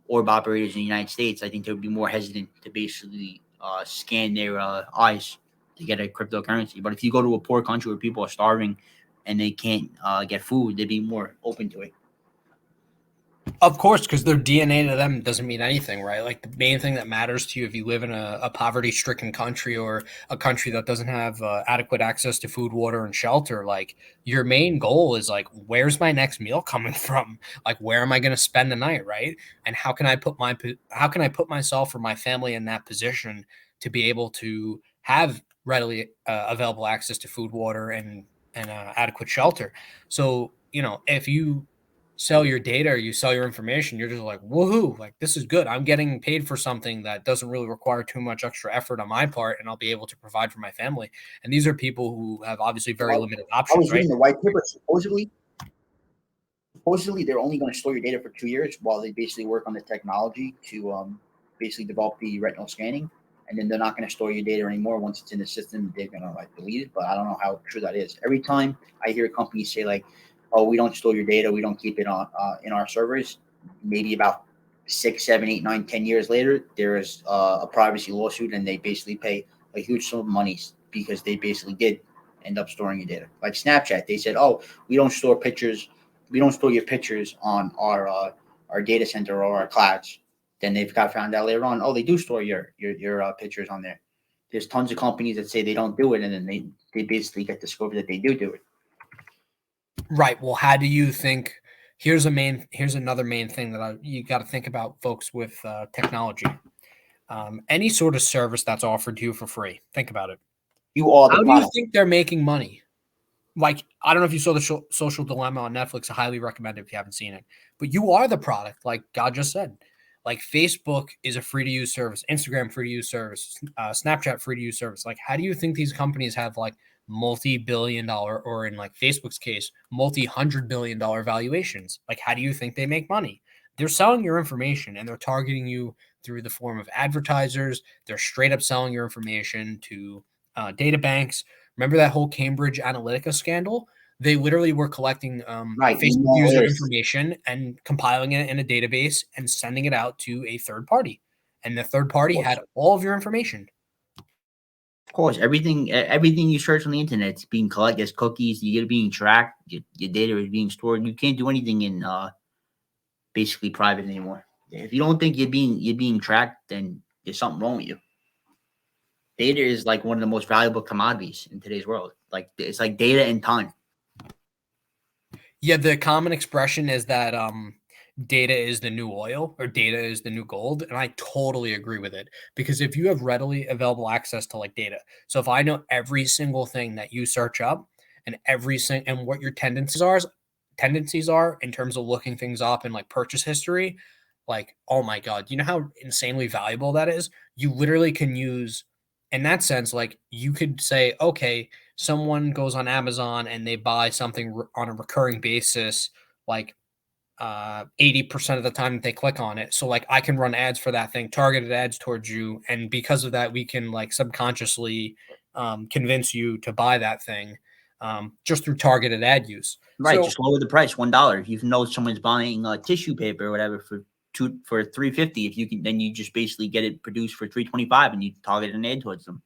orb operators in the United States, I think they would be more hesitant to basically scan their eyes to get a cryptocurrency. But if you go to a poor country where people are starving and they can't get food, they'd be more open to it. Of course, because their DNA to them doesn't mean anything, right? Like the main thing that matters to you if you live in a poverty-stricken country or a country that doesn't have adequate access to food, water, and shelter, like your main goal is like, where's my next meal coming from? Like, where am I going to spend the night, right? And how can I put myself or my family in that position to be able to have readily available access to food, water, and adequate shelter? So, if you sell your data or you sell your information, you're just like, woohoo, like this is good. I'm getting paid for something that doesn't really require too much extra effort on my part, and I'll be able to provide for my family. And these are people who have obviously very limited options. I was reading right? the white paper. Supposedly they're only going to store your data for 2 years while they basically work on the technology to basically develop the retinal scanning, and then they're not going to store your data anymore. Once it's in the system, they're going to like delete it. But I don't know how true that is. Every time I hear companies say like, oh, we don't store your data, we don't keep it on in our servers, maybe about 6, 7, 8, 9, 10 years later, there is a privacy lawsuit, and they basically pay a huge sum of money because they basically did end up storing your data. Like Snapchat, they said, oh, we don't store your pictures on our data center or our clouds. Then they've got found out later on, oh, they do store your pictures on there. There's tons of companies that say they don't do it, and then they basically get discovered that they do it. Right. Well, how do you think? Here's another main thing that you got to think about, folks, with technology. Any sort of service that's offered to you for free. Think about it. How do you think they're making money? Like, I don't know if you saw the Social Dilemma on Netflix. I highly recommend it if you haven't seen it. But you are the product, like God just said. Like Facebook is a free-to-use service. Instagram free-to-use service. Snapchat free-to-use service. Like, how do you think these companies have like multi-billion-dollar, or in like Facebook's case, multi-hundred-billion-dollar valuations? Like, how do you think they make money? They're selling your information, and they're targeting you through the form of advertisers. They're straight up selling your information to data banks. Remember that whole Cambridge Analytica scandal? They literally were collecting Facebook user information and compiling it in a database and sending it out to a third party. And the third party had all of your information. Of course, everything you search on the internet is being collected as cookies. You get it being tracked. Your data is being stored. You can't do anything in basically private anymore. If you don't think you're being tracked, then there's something wrong with you. Data is like one of the most valuable commodities in today's world. Like it's like data and time. Yeah, the common expression is that data is the new oil, or data is the new gold, and I totally agree with it, because if you have readily available access to like data, so if I know every single thing that you search up and and what your tendencies are in terms of looking things up and like purchase history, like, oh my God, you know how insanely valuable that is? You literally can use, in that sense, like you could say, okay, someone goes on Amazon and they buy something on a recurring basis, like 80% of the time that they click on it. So like I can run ads for that thing, targeted ads towards you. And because of that, we can like subconsciously convince you to buy that thing just through targeted ad use. Right. So, just lower the price, $1. If you know someone's buying tissue paper or whatever for $3.50, if you can, then you just basically get it produced for $3.25 and you target an ad towards them.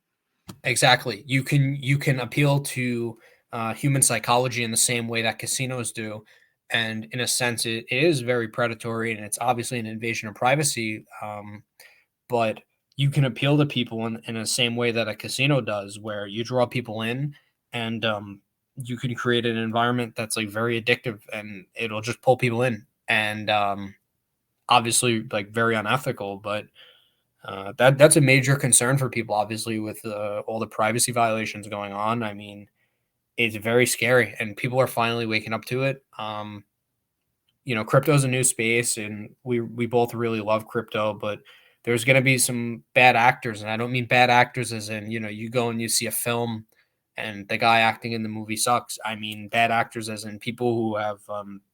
Exactly. You can appeal to human psychology in the same way that casinos do. And in a sense, it is very predatory, and it's obviously an invasion of privacy. But you can appeal to people in the same way that a casino does, where you draw people in, and you can create an environment that's like very addictive, and it'll just pull people in. And obviously, like very unethical, but that's a major concern for people, obviously, with all the privacy violations going on. I mean, it's very scary, and people are finally waking up to it. Crypto is a new space, and we both really love crypto, but there's going to be some bad actors. And I don't mean bad actors as in, you go and you see a film and the guy acting in the movie sucks. I mean bad actors as in people who have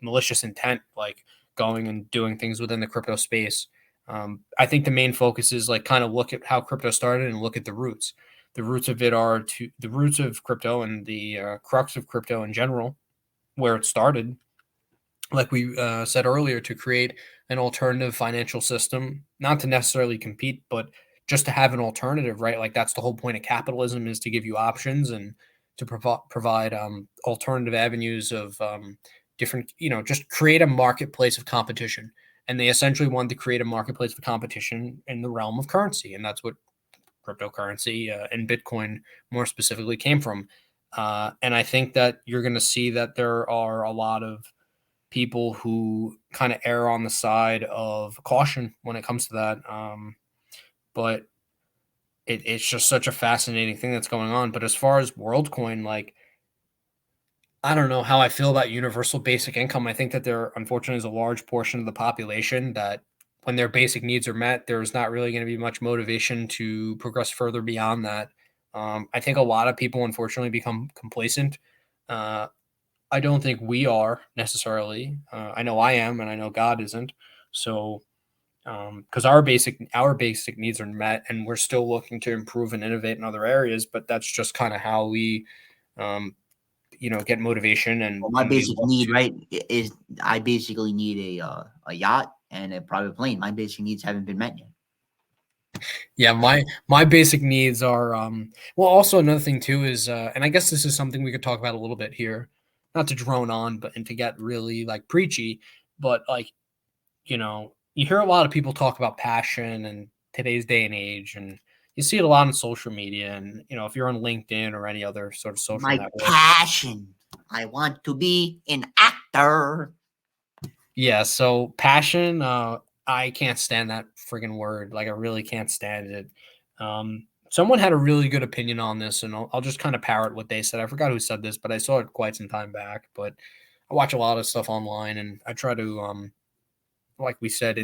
malicious intent, like going and doing things within the crypto space. I think the main focus is like kind of look at how crypto started and look at the roots. The roots of it are the roots of crypto and the crux of crypto in general, where it started, like we said earlier, to create an alternative financial system, not to necessarily compete, but just to have an alternative, right? Like that's the whole point of capitalism, is to give you options and to provide alternative avenues of different, just create a marketplace of competition. And they essentially wanted to create a marketplace of competition in the realm of currency. And that's what cryptocurrency and Bitcoin more specifically came from. And I think that you're going to see that there are a lot of people who kind of err on the side of caution when it comes to that. But it's just such a fascinating thing that's going on. But as far as WorldCoin, like, I don't know how I feel about universal basic income. I think that there, unfortunately, is a large portion of the population that when their basic needs are met, there's not really going to be much motivation to progress further beyond that. I think a lot of people, unfortunately, become complacent. I don't think we are necessarily. I know I am, and I know God isn't. So, because our basic needs are met, and we're still looking to improve and innovate in other areas, but that's just kind of how we, get motivation. And Well, my and we basic look need, to- right, is I basically need a yacht and a private plane. My basic needs haven't been met yet. Yeah, my basic needs are well, also another thing too is and I guess this is something we could talk about a little bit here, not to drone on, but and to get really like preachy, but like, you hear a lot of people talk about passion in today's day and age, and you see it a lot on social media, and if you're on LinkedIn or any other sort of social My network. passion. I want to be an actor. Yeah, so passion, I can't stand that friggin' word. Like I really can't stand it. Someone had a really good opinion on this, and I'll just kind of parrot what they said. I forgot who said this, but I saw it quite some time back. But I watch a lot of stuff online, and I try to, like we said,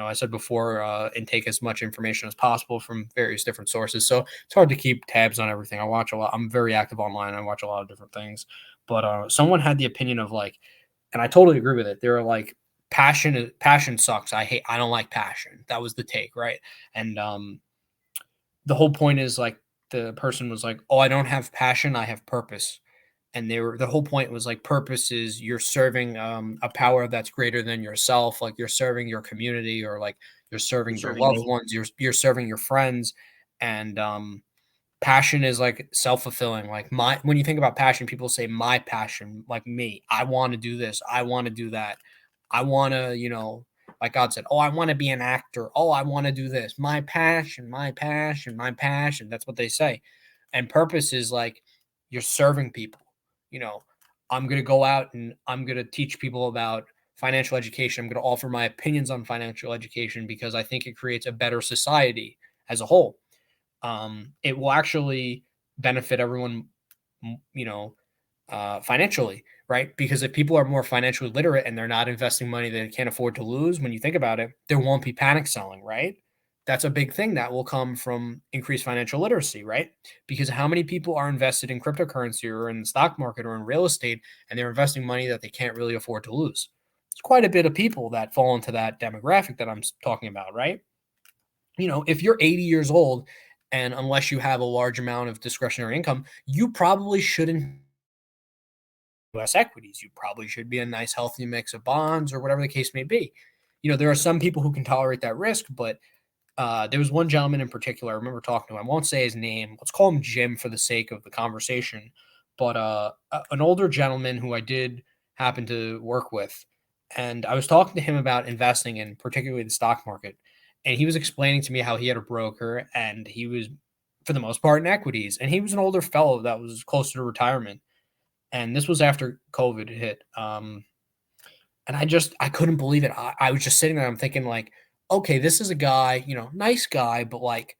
I said before, intake as much information as possible from various different sources. So it's hard to keep tabs on everything. I watch a lot. I'm very active online. I watch a lot of different things. But someone had the opinion of like, and I totally agree with it. They were like, passion sucks. I don't like passion. That was the take, right? And the whole point is like the person was like, "Oh, I don't have passion. I have purpose." And the whole point was like purpose is you're serving a power that's greater than yourself. Like you're serving your community, or like you're serving your serving loved me. ones. You're serving your friends, and passion is like self-fulfilling. Like when you think about passion, people say my passion, like me. I want to do this. I want to do that. I want to, like God said, oh, I want to be an actor. Oh, I want to do this. My passion, my passion, my passion. That's what they say. And purpose is like you're serving people. I'm going to go out and I'm going to teach people about financial education. I'm going to offer my opinions on financial education because I think it creates a better society as a whole. It will actually benefit everyone, financially, right? Because if people are more financially literate and they're not investing money they can't afford to lose, when you think about it, there won't be panic selling, right? That's a big thing that will come from increased financial literacy, right? Because how many people are invested in cryptocurrency or in the stock market or in real estate, and they're investing money that they can't really afford to lose? It's quite a bit of people that fall into that demographic that I'm talking about, right? If you're 80 years old, and unless you have a large amount of discretionary income, you probably shouldn't US equities. You probably should be a nice healthy mix of bonds or whatever the case may be. There are some people who can tolerate that risk, but there was one gentleman in particular I remember talking to him. I won't say his name. Let's call him Jim for the sake of the conversation. But an older gentleman who I did happen to work with, and I was talking to him about investing in particularly the stock market. And he was explaining to me how he had a broker and he was, for the most part, in equities. And he was an older fellow that was closer to retirement. And this was after COVID hit. And I couldn't believe it. I was just sitting there. I'm thinking like, okay, this is a guy, nice guy, but like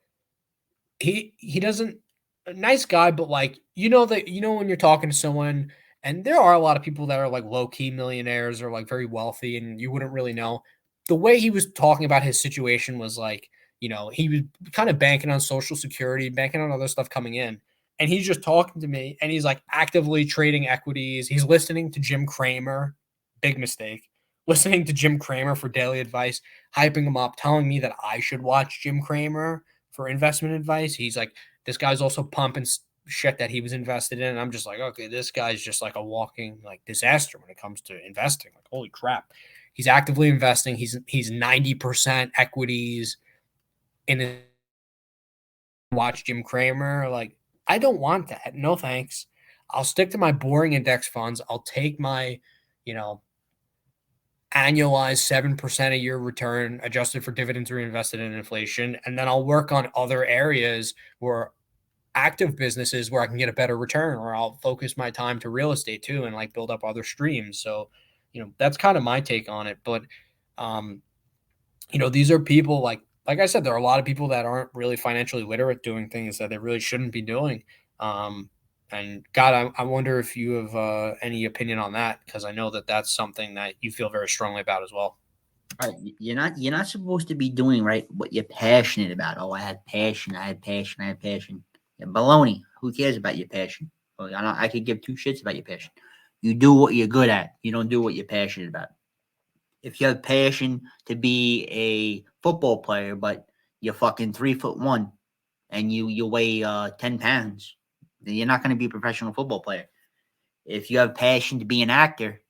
he doesn't a nice guy, but like that when you're talking to someone, and there are a lot of people that are like low key millionaires or like very wealthy, and you wouldn't really know. The way he was talking about his situation was like, he was kind of banking on Social Security, banking on other stuff coming in. And he's just talking to me, and he's like actively trading equities. He's listening to Jim Cramer. Big mistake. Listening to Jim Cramer for daily advice, hyping him up, telling me that I should watch Jim Cramer for investment advice. He's like, this guy's also pumping shit that he was invested in. And I'm just like, okay, this guy's just like a walking like disaster when it comes to investing. Like, holy crap. He's actively investing. He's 90% equities in it. Watch Jim Cramer. Like, I don't want that. No thanks. I'll stick to my boring index funds. I'll take my, annualized 7% a year return adjusted for dividends reinvested in inflation. And then I'll work on other areas where active businesses where I can get a better return, or I'll focus my time to real estate too and like build up other streams. So, that's kind of my take on it. But, these are people like I said, there are a lot of people that aren't really financially literate doing things that they really shouldn't be doing. And God, I wonder if you have any opinion on that, because I know that that's something that you feel very strongly about as well. All right, you're not supposed to be doing right what you're passionate about. Oh, I had passion. Yeah, baloney. Who cares about your passion? Well, I could give two shits about your passion. You do what you're good at. You don't do what you're passionate about. If you have passion to be a football player, but you're fucking 3'1" and you weigh 10 pounds, then you're not going to be a professional football player. If you have passion to be an actor,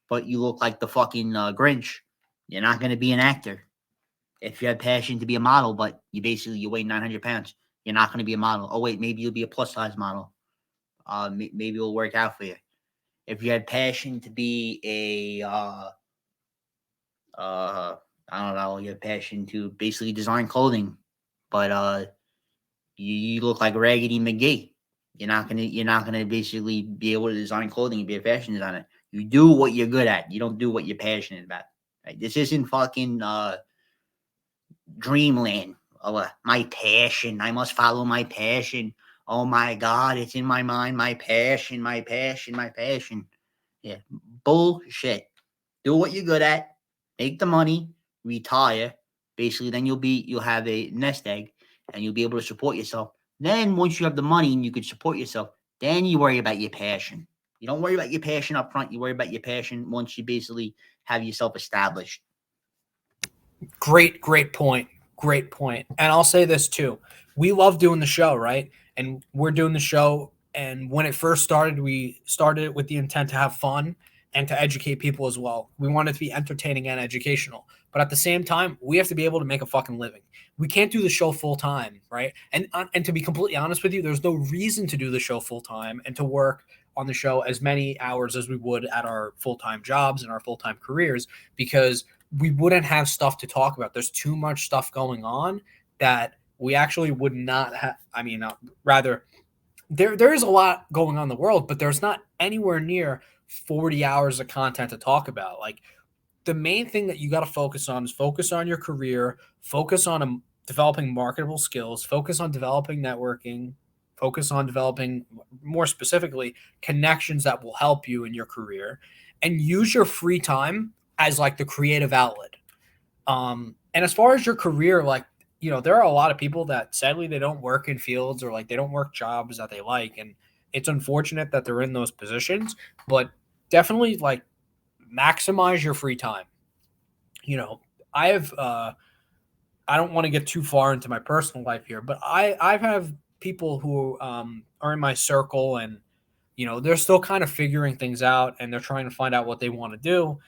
but you look like the fucking Grinch, you're not going to be an actor. If you have passion to be a model, but you weigh 900 pounds, you're not going to be a model. Oh, wait, maybe you'll be a plus size model. Maybe it'll work out for you. If you had passion to be I don't know, you have passion to basically design clothing, but you look like Raggedy McGee. You're not gonna basically be able to design clothing and be a fashion designer. You do what you're good at. You don't do what you're passionate about. Right? This isn't fucking dreamland. Oh, my passion. I must follow my passion. Oh my God, it's in my mind. My passion. Yeah, bullshit. Do what you're good at. Make the money. Retire. Basically, then you'll have a nest egg, and you'll be able to support yourself. Then once you have the money and you can support yourself, then you worry about your passion. You don't worry about your passion up front. You worry about your passion once you basically have yourself established. Great point. And I'll say this too. We love doing the show, right? And we're doing the show. And when it first started, we started it with the intent to have fun and to educate people as well. We want it to be entertaining and educational. But at the same time, we have to be able to make a fucking living. We can't do the show full time, right? And to be completely honest with you, there's no reason to do the show full time and to work on the show as many hours as we would at our full-time jobs and our full-time careers, because we wouldn't have stuff to talk about. There's too much stuff going on that we actually would not have. I mean, rather, there is a lot going on in the world, but there's not anywhere near 40 hours of content to talk about. Like, the main thing that you got to focus on is focus on your career, focus on developing marketable skills, focus on developing networking, focus on developing, more specifically, connections that will help you in your career, and use your free time as like the creative outlet. And as far as your career, like, there are a lot of people that sadly they don't work in fields, or like they don't work jobs that they like. And it's unfortunate that they're in those positions, but definitely like maximize your free time. I don't want to get too far into my personal life here, but I have people who are in my circle, and they're still kind of figuring things out, and they're trying to find out what they want to do.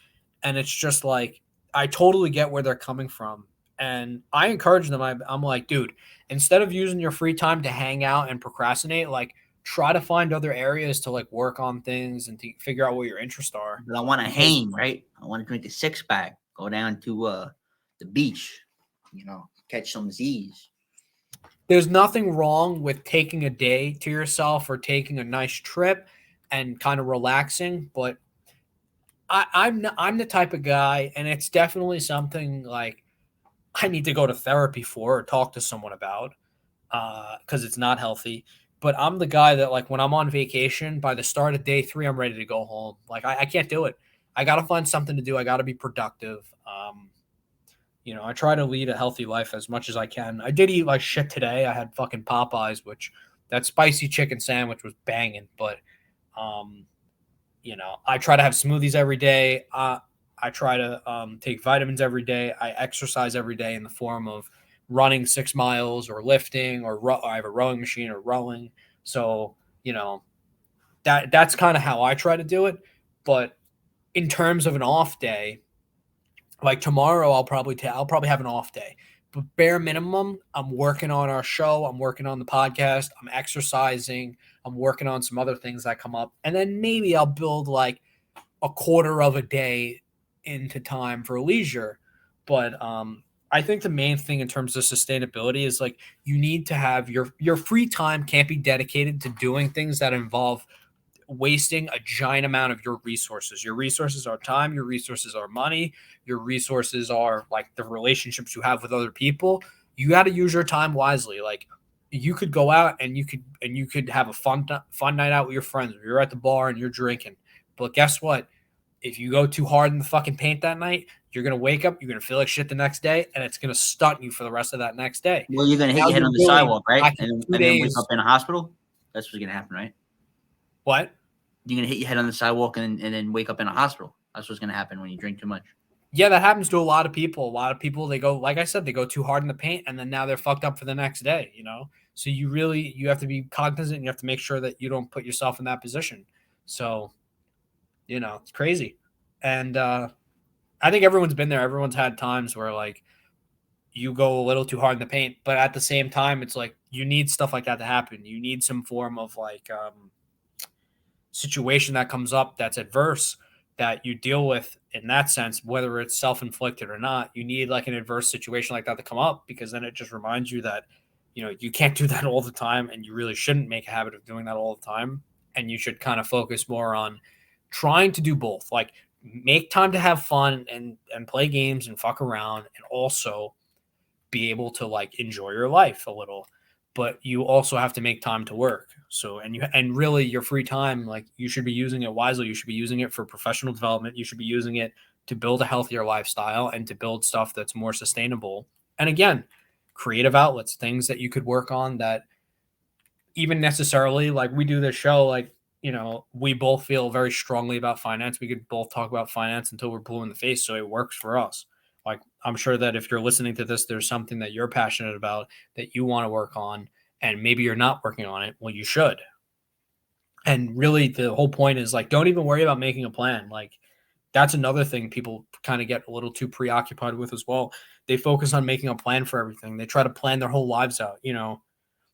And it's just like, I totally get where they're coming from, and I encourage them. I'm like, dude, instead of using your free time to hang out and procrastinate, like, try to find other areas to like work on things and to figure out what your interests are. But I want to hang, right? I want to drink a 6-pack, go down to the beach, catch some Z's. There's nothing wrong with taking a day to yourself or taking a nice trip and kind of relaxing, but I'm the type of guy, and it's definitely something like I need to go to therapy for or talk to someone about, because it's not healthy. But I'm the guy that, like, when I'm on vacation, by the start of day 3, I'm ready to go home. Like, I can't do it. I got to find something to do. I got to be productive. You know, I try to lead a healthy life as much as I can. I did eat like shit today. I had fucking Popeyes, which that spicy chicken sandwich was banging. But, you know, I try to have smoothies every day. I try to take vitamins every day. I exercise every day in the form of running 6 miles or lifting or I have a rowing machine or rowing. So, you know, that's kind of how I try to do it. But in terms of an off day, like tomorrow, I'll probably have an off day. But bare minimum, I'm working on our show. I'm working on the podcast. I'm exercising. I'm working on some other things that come up. And then maybe I'll build like a quarter of a day into time for leisure. But I think the main thing in terms of sustainability is like you need to have your free time can't be dedicated to doing things that involve wasting a giant amount of your resources. Your resources are time, your resources are money, your resources are like the relationships you have with other people. You got to use your time wisely. Like you could go out and you could have a fun night out with your friends. You're at the bar and you're drinking. But guess what? If you go too hard in the fucking paint that night, you're going to wake up, you're going to feel like shit the next day, and it's going to stunt you for the rest of that next day. Well, you're going to hit your head on the sidewalk, right? And then wake up in a hospital? That's what's going to happen, right? What? You're going to hit your head on the sidewalk and then wake up in a hospital. That's what's going to happen when you drink too much. Yeah, that happens to a lot of people. A lot of people, they go, like I said, they go too hard in the paint, and then now they're fucked up for the next day, you know? So you have to be cognizant. You have to make sure that you don't put yourself in that position. So, you know, it's crazy. And I think everyone's been there. Everyone's had times where, like, you go a little too hard in the paint, but at the same time, it's like you need stuff like that to happen. You need some form of, like, situation that comes up that's adverse that you deal with in that sense, whether it's self-inflicted or not. You need like an adverse situation like that to come up, because then it just reminds you that, you know, you can't do that all the time, and you really shouldn't make a habit of doing that all the time. And you should kind of focus more on trying to do both, like make time to have fun and play games and fuck around, and also be able to like enjoy your life a little. But you also have to make time to work. So, and really your free time, like you should be using it wisely. You should be using it for professional development. You should be using it to build a healthier lifestyle and to build stuff that's more sustainable. And again, creative outlets, things that you could work on that even necessarily, like we do this show, like, you know, we both feel very strongly about finance. We could both talk about finance until we're blue in the face. So it works for us. Like, I'm sure that if you're listening to this, there's something that you're passionate about that you want to work on, and maybe you're not working on it. Well, you should. And really the whole point is like, don't even worry about making a plan. Like that's another thing people kind of get a little too preoccupied with as well. They focus on making a plan for everything. They try to plan their whole lives out. You know,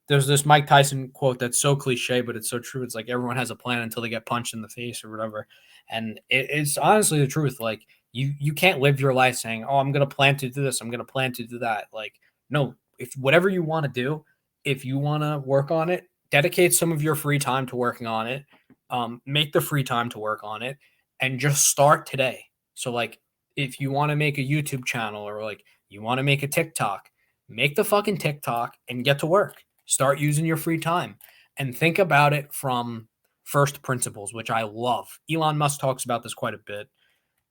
there's this Mike Tyson quote that's so cliche, but it's so true. It's like everyone has a plan until they get punched in the face or whatever. And it's honestly the truth. Like you can't live your life saying, oh, I'm going to plan to do this, I'm going to plan to do that. Like, no, if whatever you want to do, if you want to work on it, dedicate some of your free time to working on it. Make the free time to work on it and just start today. So like if you want to make a YouTube channel or like you want to make a TikTok, make the fucking TikTok and get to work. Start using your free time and think about it from first principles, which I love. Elon Musk talks about this quite a bit.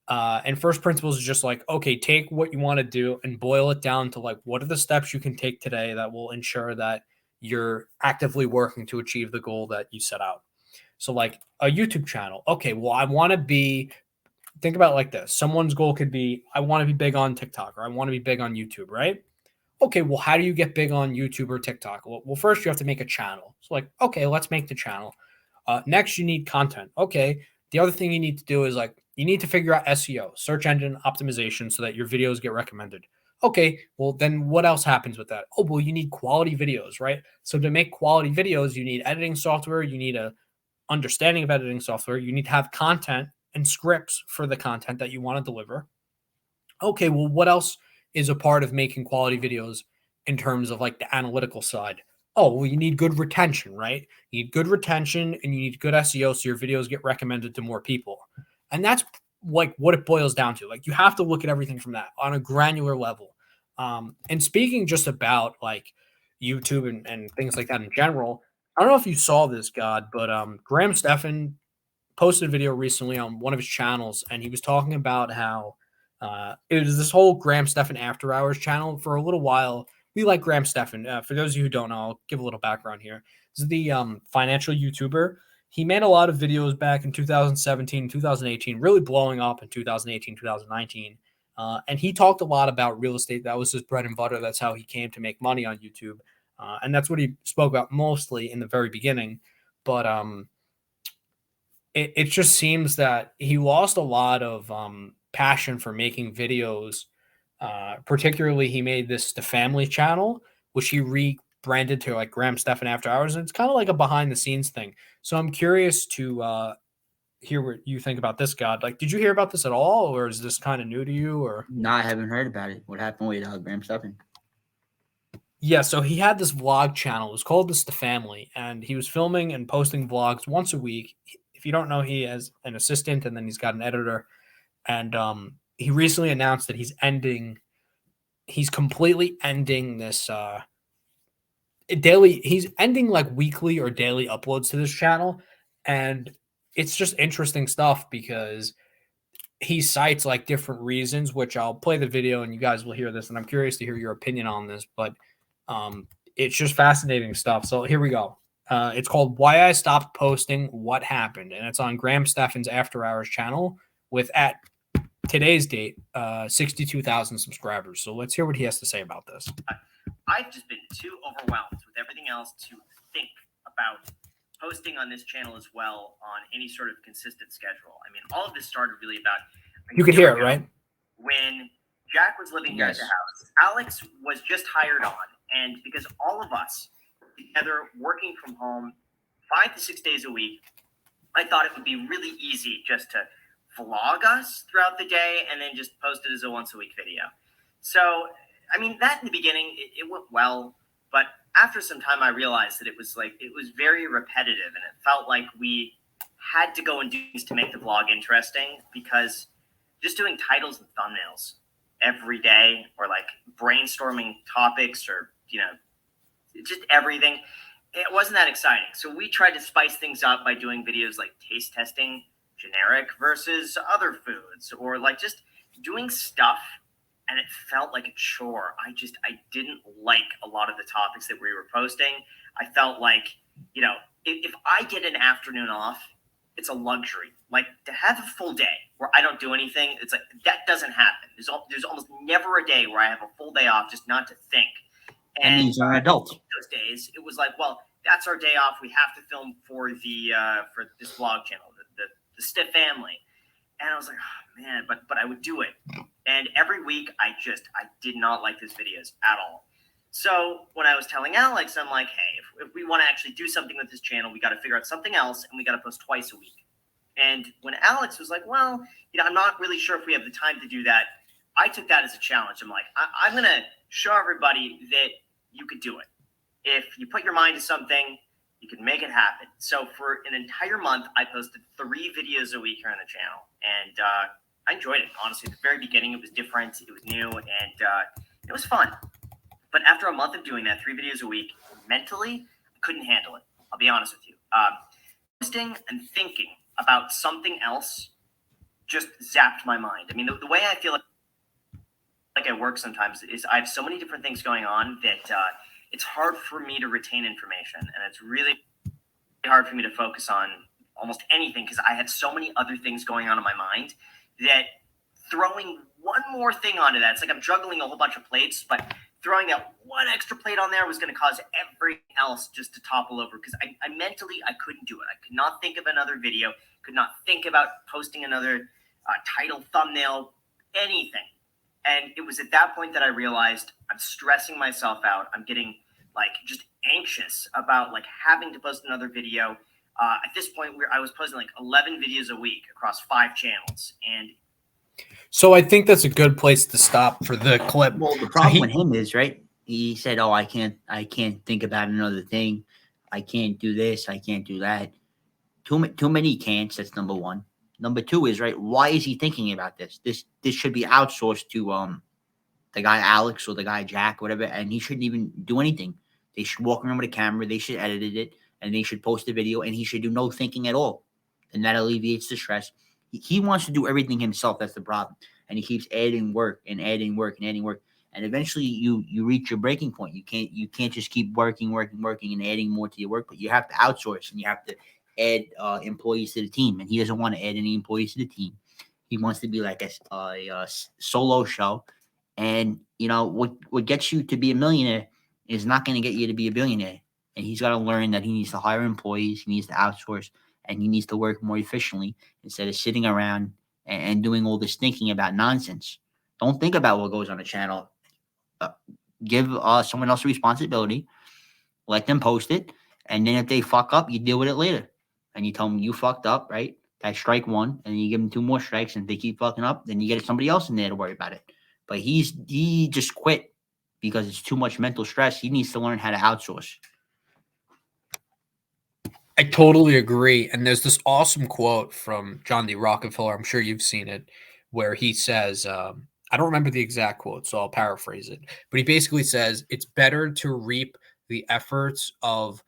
And first principles is just like, okay, take what you want to do and boil it down to like, what are the steps you can take today that will ensure that you're actively working to achieve the goal that you set out. So like a YouTube channel. Okay, well, I want to think about it like this. Someone's goal could be, I want to be big on TikTok or I want to be big on YouTube, right? Okay, well, how do you get big on YouTube or TikTok? Well, first you have to make a channel. So like, okay, let's make the channel. Next, you need content. Okay, the other thing you need to do is like, you need to figure out SEO, search engine optimization, so that your videos get recommended. Okay, well, then what else happens with that? Oh, well, you need quality videos, right? So to make quality videos, you need editing software. You need a understanding of editing software. You need to have content and scripts for the content that you want to deliver. Okay, well, what else is a part of making quality videos in terms of like the analytical side? Oh, well, you need good retention, right? You need good retention and you need good SEO so your videos get recommended to more people. And that's like what it boils down to. Like you have to look at everything from that on a granular level. And speaking just about like YouTube and things like that in general, I don't know if you saw this, God, but Graham Stephan posted a video recently on one of his channels, and he was talking about how It was this whole Graham Stephan After Hours channel for a little while. We like Graham Stephan. For those of you who don't know, I'll give a little background here. This is the financial YouTuber. He made a lot of videos back in 2017, 2018, really blowing up in 2018, 2019. And he talked a lot about real estate. That was his bread and butter. That's how he came to make money on YouTube. And that's what he spoke about mostly in the very beginning. But it just seems that he lost a lot of passion for making videos. Particularly, he made this The Family channel, which he rebranded to like Graham Stephan After Hours. And it's kind of like a behind the scenes thing. So I'm curious to hear what you think about this, God. Like, did you hear about this at all, or is this kind of new to you? Or No, I haven't heard about it. What happened with Graham Stephan? yeah, so he had this vlog channel. It was called This The Family, and he was filming and posting vlogs once a week. If you don't know, he has an assistant, and then he's got an editor. And he recently announced that he's completely ending this he's ending like weekly or daily uploads to this channel. And it's just interesting stuff because he cites like different reasons, which I'll play the video and you guys will hear this, and I'm curious to hear your opinion on this, but it's just fascinating stuff. So here we go. It's called Why I Stopped Posting What Happened, and it's on Graham Stephan's After Hours channel with, at today's date, 62,000 subscribers. So let's hear what he has to say about this. I've just been too overwhelmed with everything else to think about posting on this channel as well on any sort of consistent schedule. I mean, all of this started really about You could hear it, right? when Jack was living here at Yes. the house. Alex was just hired on, and because all of us together working from home 5 to 6 days a week, I thought it would be really easy just to vlog us throughout the day and then just post it as a once a week video. So, I mean, that in the beginning, it went well, but after some time, I realized that it was very repetitive, and it felt like we had to go and do things to make the vlog interesting, because just doing titles and thumbnails every day, or like brainstorming topics, or, you know, just everything, it wasn't that exciting. So we tried to spice things up by doing videos like taste testing generic versus other foods, or like just doing stuff. And it felt like a chore. I didn't like a lot of the topics that we were posting. I felt like, you know, if I get an afternoon off, it's a luxury. Like, to have a full day where I don't do anything, it's like, that doesn't happen. There's almost never a day where I have a full day off just not to think. And he's an adult. Those days, it was like, well, that's our day off. We have to film for this vlog channel, the Stiff Family. And I was like, oh, man, but I would do it. And every week, I did not like his videos at all. So when I was telling Alex, I'm like, hey, if we want to actually do something with this channel, we got to figure out something else, and we got to post twice a week. And when Alex was like, well, you know, I'm not really sure if we have the time to do that, I took that as a challenge. I'm like, I'm going to show everybody that you could do it. If you put your mind to something, you can make it happen. So for an entire month, I posted 3 videos a week here on the channel. And I enjoyed it, honestly. At the very beginning, it was different, it was new, and it was fun. But after a month of doing that, 3 videos a week, mentally, I couldn't handle it. I'll be honest with you. Posting and thinking about something else just zapped my mind. I mean, the way I feel like I work sometimes is I have so many different things going on that it's hard for me to retain information, and it's really hard for me to focus on almost anything because I have so many other things going on in my mind that throwing one more thing onto that, it's like I'm juggling a whole bunch of plates, but throwing that one extra plate on there was going to cause everything else just to topple over, because I mentally, I couldn't do it. I could not think of another video, could not think about posting another title, thumbnail, anything. And it was at that point that I realized I'm stressing myself out. I'm getting like just anxious about like having to post another video. At this point, I was posting like 11 videos a week across 5 channels. And so I think that's a good place to stop for the clip. Well, the problem with him is, right, he said, oh, I can't think about another thing. I can't do this. I can't do that. Too many can'ts. That's number one. Number 2 is, right, why is he thinking about this? This should be outsourced to the guy Alex or the guy Jack, whatever, and he shouldn't even do anything. They should walk around with a camera. They should edit it, and they should post the video, and he should do no thinking at all. And that alleviates the stress. He wants to do everything himself. That's the problem. And he keeps adding work and adding work and adding work. And eventually you reach your breaking point. You can't just keep working and adding more to your work, but you have to outsource and you have to add employees to the team. And he doesn't want to add any employees to the team. He wants to be like a solo show. And what gets you to be a millionaire is not going to get you to be a billionaire. And he's got to learn that he needs to hire employees, he needs to outsource, and he needs to work more efficiently instead of sitting around and doing all this thinking about nonsense. Don't think about what goes on the channel. Give someone else a responsibility. Let them post it. And then if they fuck up, you deal with it later. And you tell them you fucked up, right? That's strike one. And you give them 2 more strikes. And if they keep fucking up, then you get somebody else in there to worry about it. But he just quit because it's too much mental stress. He needs to learn how to outsource. I totally agree. And there's this awesome quote from John D. Rockefeller. I'm sure you've seen it, where he says, I don't remember the exact quote, so I'll paraphrase it. But he basically says, it's better to reap the efforts of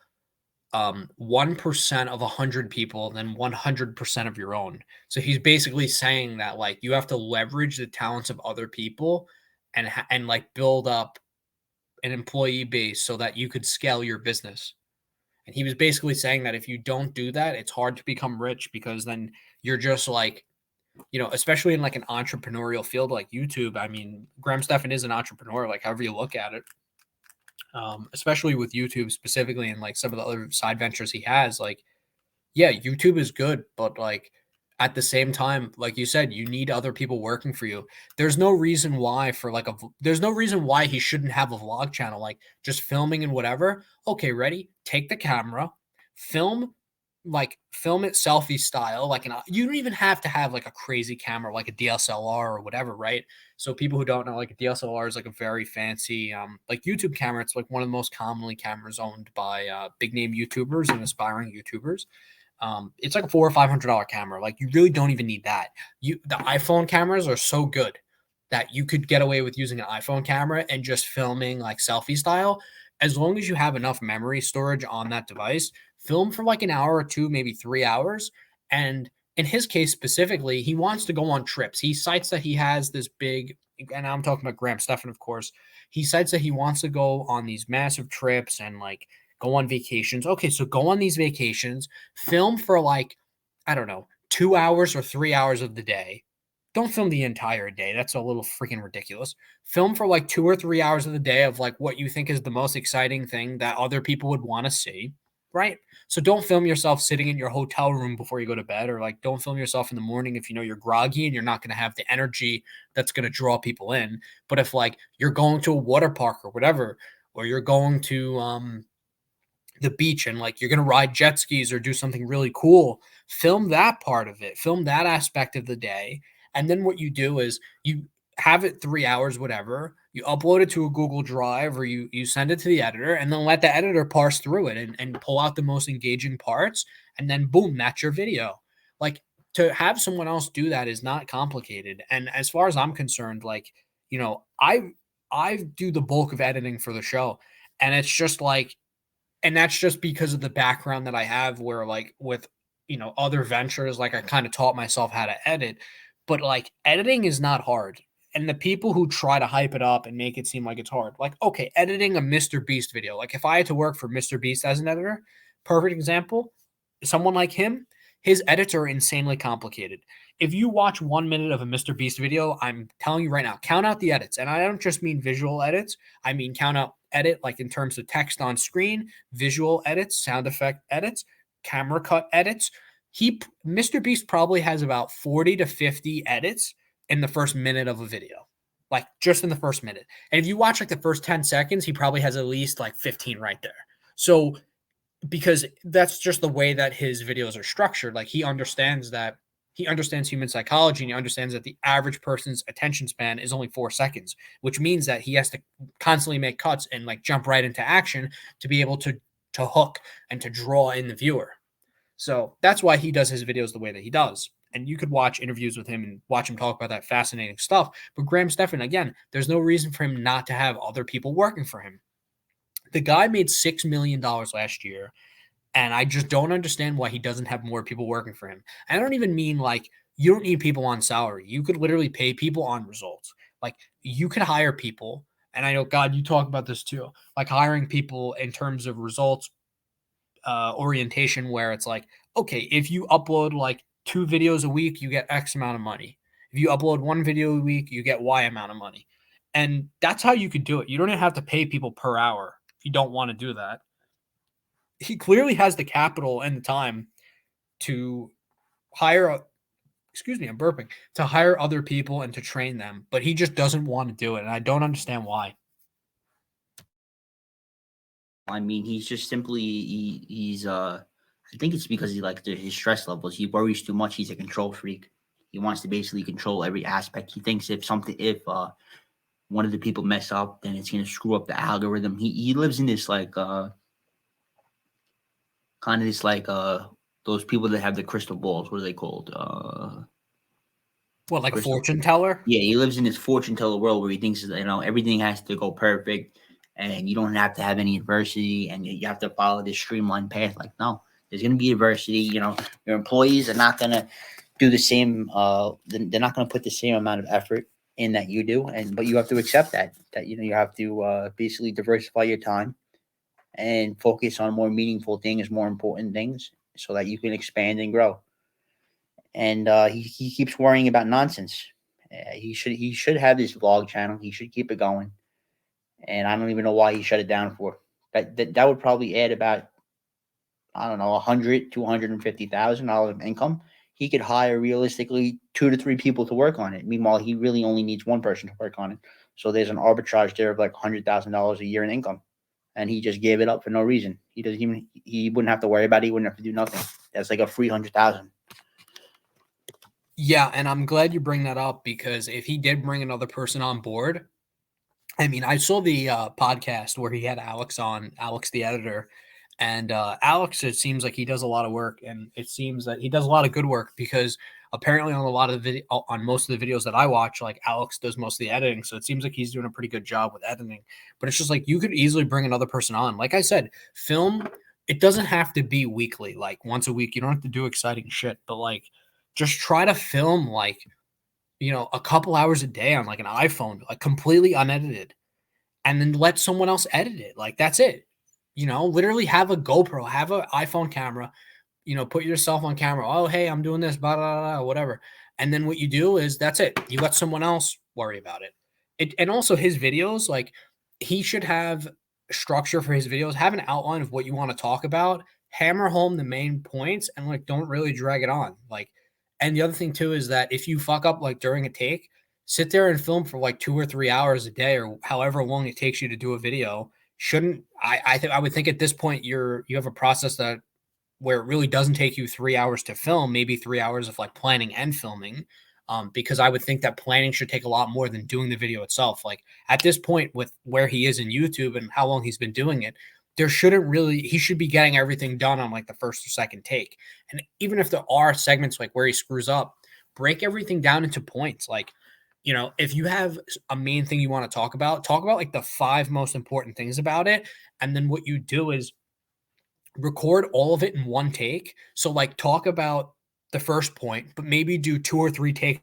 1% of 100 people than 100% of your own. So he's basically saying that, like, you have to leverage the talents of other people and like build up an employee base so that you could scale your business. And he was basically saying that if you don't do that, it's hard to become rich, because then you're just like, especially in like an entrepreneurial field like YouTube. I mean, Graham Stephan is an entrepreneur, like however you look at it. Especially with YouTube specifically, and like some of the other side ventures he has, like, yeah, YouTube is good, but like at the same time, like you said, you need other people working for you. There's no reason why there's no reason why he shouldn't have a vlog channel, like just filming and whatever. Okay, ready? Take the camera, film it selfie style. You don't even have to have like a crazy camera, like a DSLR or whatever, right? So people who don't know, like a DSLR is like a very fancy, like YouTube camera. It's like one of the most commonly cameras owned by big name YouTubers and aspiring YouTubers. It's like a $400 or $500 camera. Like, you really don't even need that. The iPhone cameras are so good that you could get away with using an iPhone camera and just filming like selfie style. As long as you have enough memory storage on that device, film for like an hour or 2, maybe 3 hours. And in his case specifically, he wants to go on trips. He cites that he has this big, and I'm talking about Graham Stephan, of course. He cites that he wants to go on these massive trips and like go on vacations. Okay, so go on these vacations, film for like, I don't know, 2 hours or 3 hours of the day. Don't film the entire day. That's a little freaking ridiculous. Film for like 2 or 3 hours of the day of like what you think is the most exciting thing that other people would want to see, right? So don't film yourself sitting in your hotel room before you go to bed, or like don't film yourself in the morning if you know you're groggy and you're not going to have the energy that's going to draw people in. But if like you're going to a water park or whatever, or you're going to the beach and like you're going to ride jet skis or do something really cool, film that part of it, film that aspect of the day. And then what you do is you have it 3 hours, whatever, you upload it to a Google Drive, or you send it to the editor, and then let the editor parse through it and pull out the most engaging parts. And then boom, that's your video. Like, to have someone else do that is not complicated. And as far as I'm concerned, like, I do the bulk of editing for the show. And it's just like, and that's just because of the background that I have, where like with, other ventures, like I kind of taught myself how to edit, but like editing is not hard. And the people who try to hype it up and make it seem like it's hard, like, okay, editing a Mr. Beast video. Like if I had to work for Mr. Beast as an editor, perfect example, someone like him, his edits are insanely complicated. If you watch 1 minute of a Mr. Beast video, I'm telling you right now, count out the edits. And I don't just mean visual edits. I mean, count out edit, like in terms of text on screen, visual edits, sound effect edits, camera cut edits. Mr. Beast probably has about 40 to 50 edits in the first minute of a video, like just in the first minute. And if you watch like the first 10 seconds, he probably has at least like 15 right there. So because that's just the way that his videos are structured. Like he understands human psychology, and he understands that the average person's attention span is only 4 seconds, which means that he has to constantly make cuts and like jump right into action to be able to hook and to draw in the viewer. So that's why he does his videos the way that he does. And you could watch interviews with him and watch him talk about that fascinating stuff. But Graham Stephan, again, there's no reason for him not to have other people working for him. The guy made $6 million last year, and I just don't understand why he doesn't have more people working for him. I don't even mean like you don't need people on salary. You could literally pay people on results. Like you could hire people, and I know God, you talk about this too, like hiring people in terms of results orientation, where it's like, okay, if you upload like 2 videos a week, you get X amount of money. If you upload 1 video a week, you get Y amount of money. And that's how you could do it. You don't even have to pay people per hour if you don't want to do that. He clearly has the capital and the time to hire, excuse me, I'm burping, to hire other people and to train them, but he just doesn't want to do it. And I don't understand why. I mean, he's just simply he's I think it's because he like his stress levels. He worries too much. He's a control freak. He wants to basically control every aspect. He thinks if one of the people mess up, then it's gonna screw up the algorithm. He lives in this like kind of this like those people that have the crystal balls. What are they called? What, like a crystal fortune teller? Yeah, he lives in this fortune teller world where he thinks everything has to go perfect, and you don't have to have any adversity, and you have to follow this streamlined path. Like, no, there's going to be adversity. Your employees are not going to do the same. They're not going to put the same amount of effort in that you do, but you have to accept that you have to basically diversify your time and focus on more meaningful things, more important things, so that you can expand and grow. And he keeps worrying about nonsense. He should have this vlog channel. He should keep it going. And I don't even know why he shut it down for. That would probably add about, I don't know, $100,000 to $150,000 of income. He could hire realistically 2 to 3 people to work on it. Meanwhile, he really only needs one person to work on it. So there's an arbitrage there of like $100,000 a year in income, and he just gave it up for no reason. He wouldn't have to worry about it. He wouldn't have to do nothing. That's like a free 100,000. Yeah, and I'm glad you bring that up, because if he did bring another person on board, I mean, I saw the podcast where he had Alex on, Alex the editor, and Alex, it seems like he does a lot of work, and it seems that he does a lot of good work, because apparently on a lot of the video, on most of the videos that I watch, like Alex does most of the editing, so it seems like he's doing a pretty good job with editing. But it's just like you could easily bring another person on. Like I said, film, it doesn't have to be weekly, like once a week. You don't have to do exciting shit, but like just try to film like, a couple hours a day on like an iPhone, like completely unedited, and then let someone else edit it. Like that's it. Literally have a GoPro, have an iPhone camera, put yourself on camera. Oh, hey, I'm doing this, blah, blah, blah, whatever. And then what you do is that's it. You let someone else worry about it. And also his videos, like he should have structure for his videos, have an outline of what you want to talk about, hammer home the main points, and like don't really drag it on. Like, and the other thing too is that if you fuck up like during a take, sit there and film for like 2 or 3 hours a day or however long it takes you to do a video. Shouldn't I would think at this point you have a process that where it really doesn't take you 3 hours to film, maybe 3 hours of like planning and filming. Because I would think that planning should take a lot more than doing the video itself. Like at this point, with where he is in YouTube and how long he's been doing it, he should be getting everything done on like the first or second take. And even if there are segments like where he screws up, break everything down into points. Like, if you have a main thing you want to talk about like the 5 most important things about it. And then what you do is record all of it in one take. So like talk about the first point, but maybe do 2 or 3 takes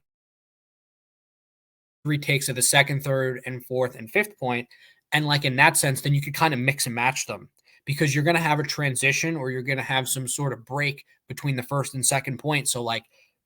of the second, third, and fourth and fifth point. And like in that sense, then you could kind of mix and match them, because you're going to have a transition or you're going to have some sort of break between the first and second point. So like,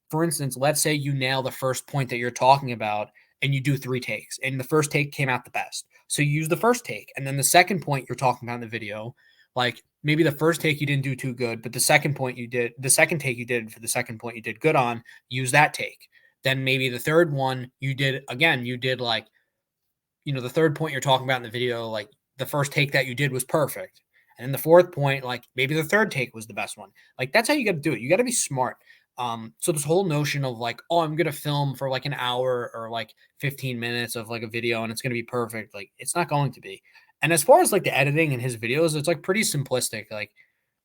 for instance, let's say you nail the first point that you're talking about and you do 3 takes, and the first take came out the best. So you use the first take, and then the second point you're talking about in the video, like maybe the first take you didn't do too good, but the second take you did for the second point you did good on, use that take. Then maybe the third one you did like, the third point you're talking about in the video, like the first take that you did was perfect. And then the fourth point, like maybe the third take was the best one. Like that's how you got to do it. You got to be smart. So this whole notion of like, oh, I'm going to film for like an hour or like 15 minutes of like a video and it's going to be perfect. Like it's not going to be. And as far as like the editing in his videos, it's like pretty simplistic. Like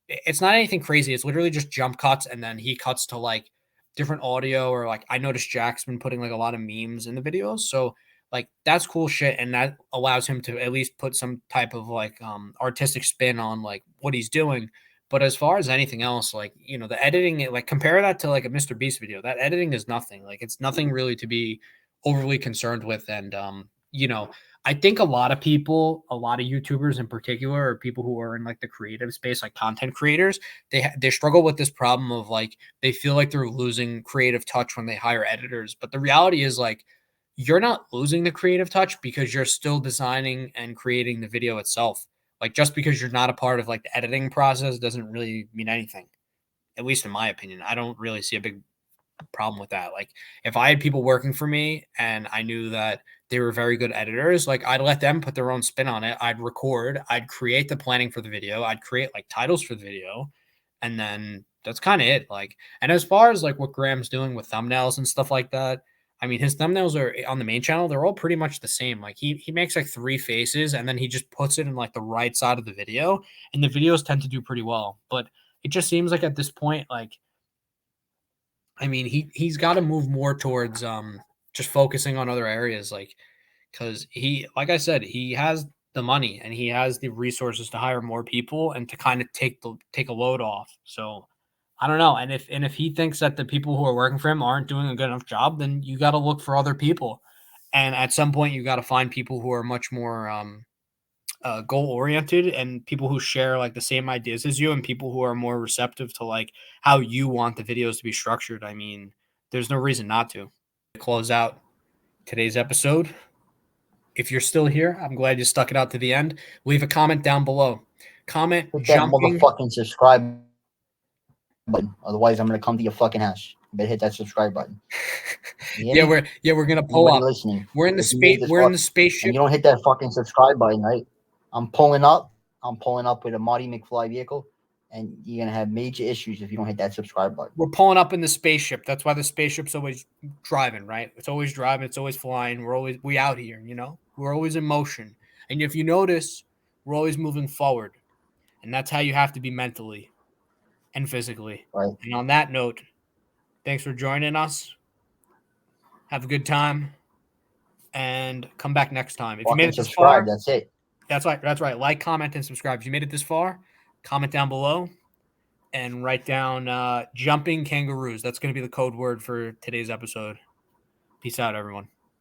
it's not anything crazy. It's literally just jump cuts. And then he cuts to like different audio, or like I noticed Jack's been putting like a lot of memes in the videos. So like that's cool shit. And that allows him to at least put some type of like artistic spin on like what he's doing. But as far as anything else, like, you know, the editing, like compare that to like a Mr. Beast video. That editing is nothing. Like it's nothing really to be overly concerned with. And you know, I think a lot of people, a lot of YouTubers in particular, or people who are in like the creative space, like content creators, they struggle with this problem of like they feel like they're losing creative touch when they hire editors. But the reality is like you're not losing the creative touch because you're still designing and creating the video itself. Like just because you're not a part of like the editing process doesn't really mean anything. At least in my opinion, I don't really see a big problem with that. Like if I had people working for me and I knew that they were very good editors, like I'd let them put their own spin on it. I'd record, I'd create the planning for the video, I'd create like titles for the video, and then that's kind of it. Like, and as far as like what Graham's doing with thumbnails and stuff like that, I mean, his thumbnails are on the main channel, they're all pretty much the same. Like he makes like 3 faces and then he just puts it in like the right side of the video, and the videos tend to do pretty well. But it just seems like at this point, like I mean, he's got to move more towards just focusing on other areas, like because he, like I said, he has the money and he has the resources to hire more people and to kind of take a load off. So I don't know. And if he thinks that the people who are working for him aren't doing a good enough job, then you got to look for other people. And at some point, you got to find people who are much more goal oriented and people who share like the same ideas as you and people who are more receptive to like how you want the videos to be structured. I mean, there's no reason not to. Close out today's episode. If you're still here, I'm glad you stuck it out to the end. Leave a comment down below. Comment Hit that jumping. motherfucking subscribe button. Otherwise, I'm gonna come to your fucking house. You better hit that subscribe button. Yeah, we're gonna pull Anybody up. listening? We're in the If you made space. this We're in far the spaceship. and you don't hit that fucking subscribe button, right? I'm pulling up with a Marty McFly vehicle, and you're gonna have major issues if you don't hit that subscribe button. We're pulling up in the spaceship. That's why the spaceship's always driving, right? It's always driving. It's always flying. We out here, you know? We're always in motion. And if you notice, we're always moving forward. And that's how you have to be mentally and physically. Right. And on that note, thanks for joining us. Have a good time. And come back next time. If you made it this far, That's it. That's right. Like, comment, and subscribe. If you made it this far, comment down below and write down jumping kangaroos. That's going to be the code word for today's episode. Peace out, everyone.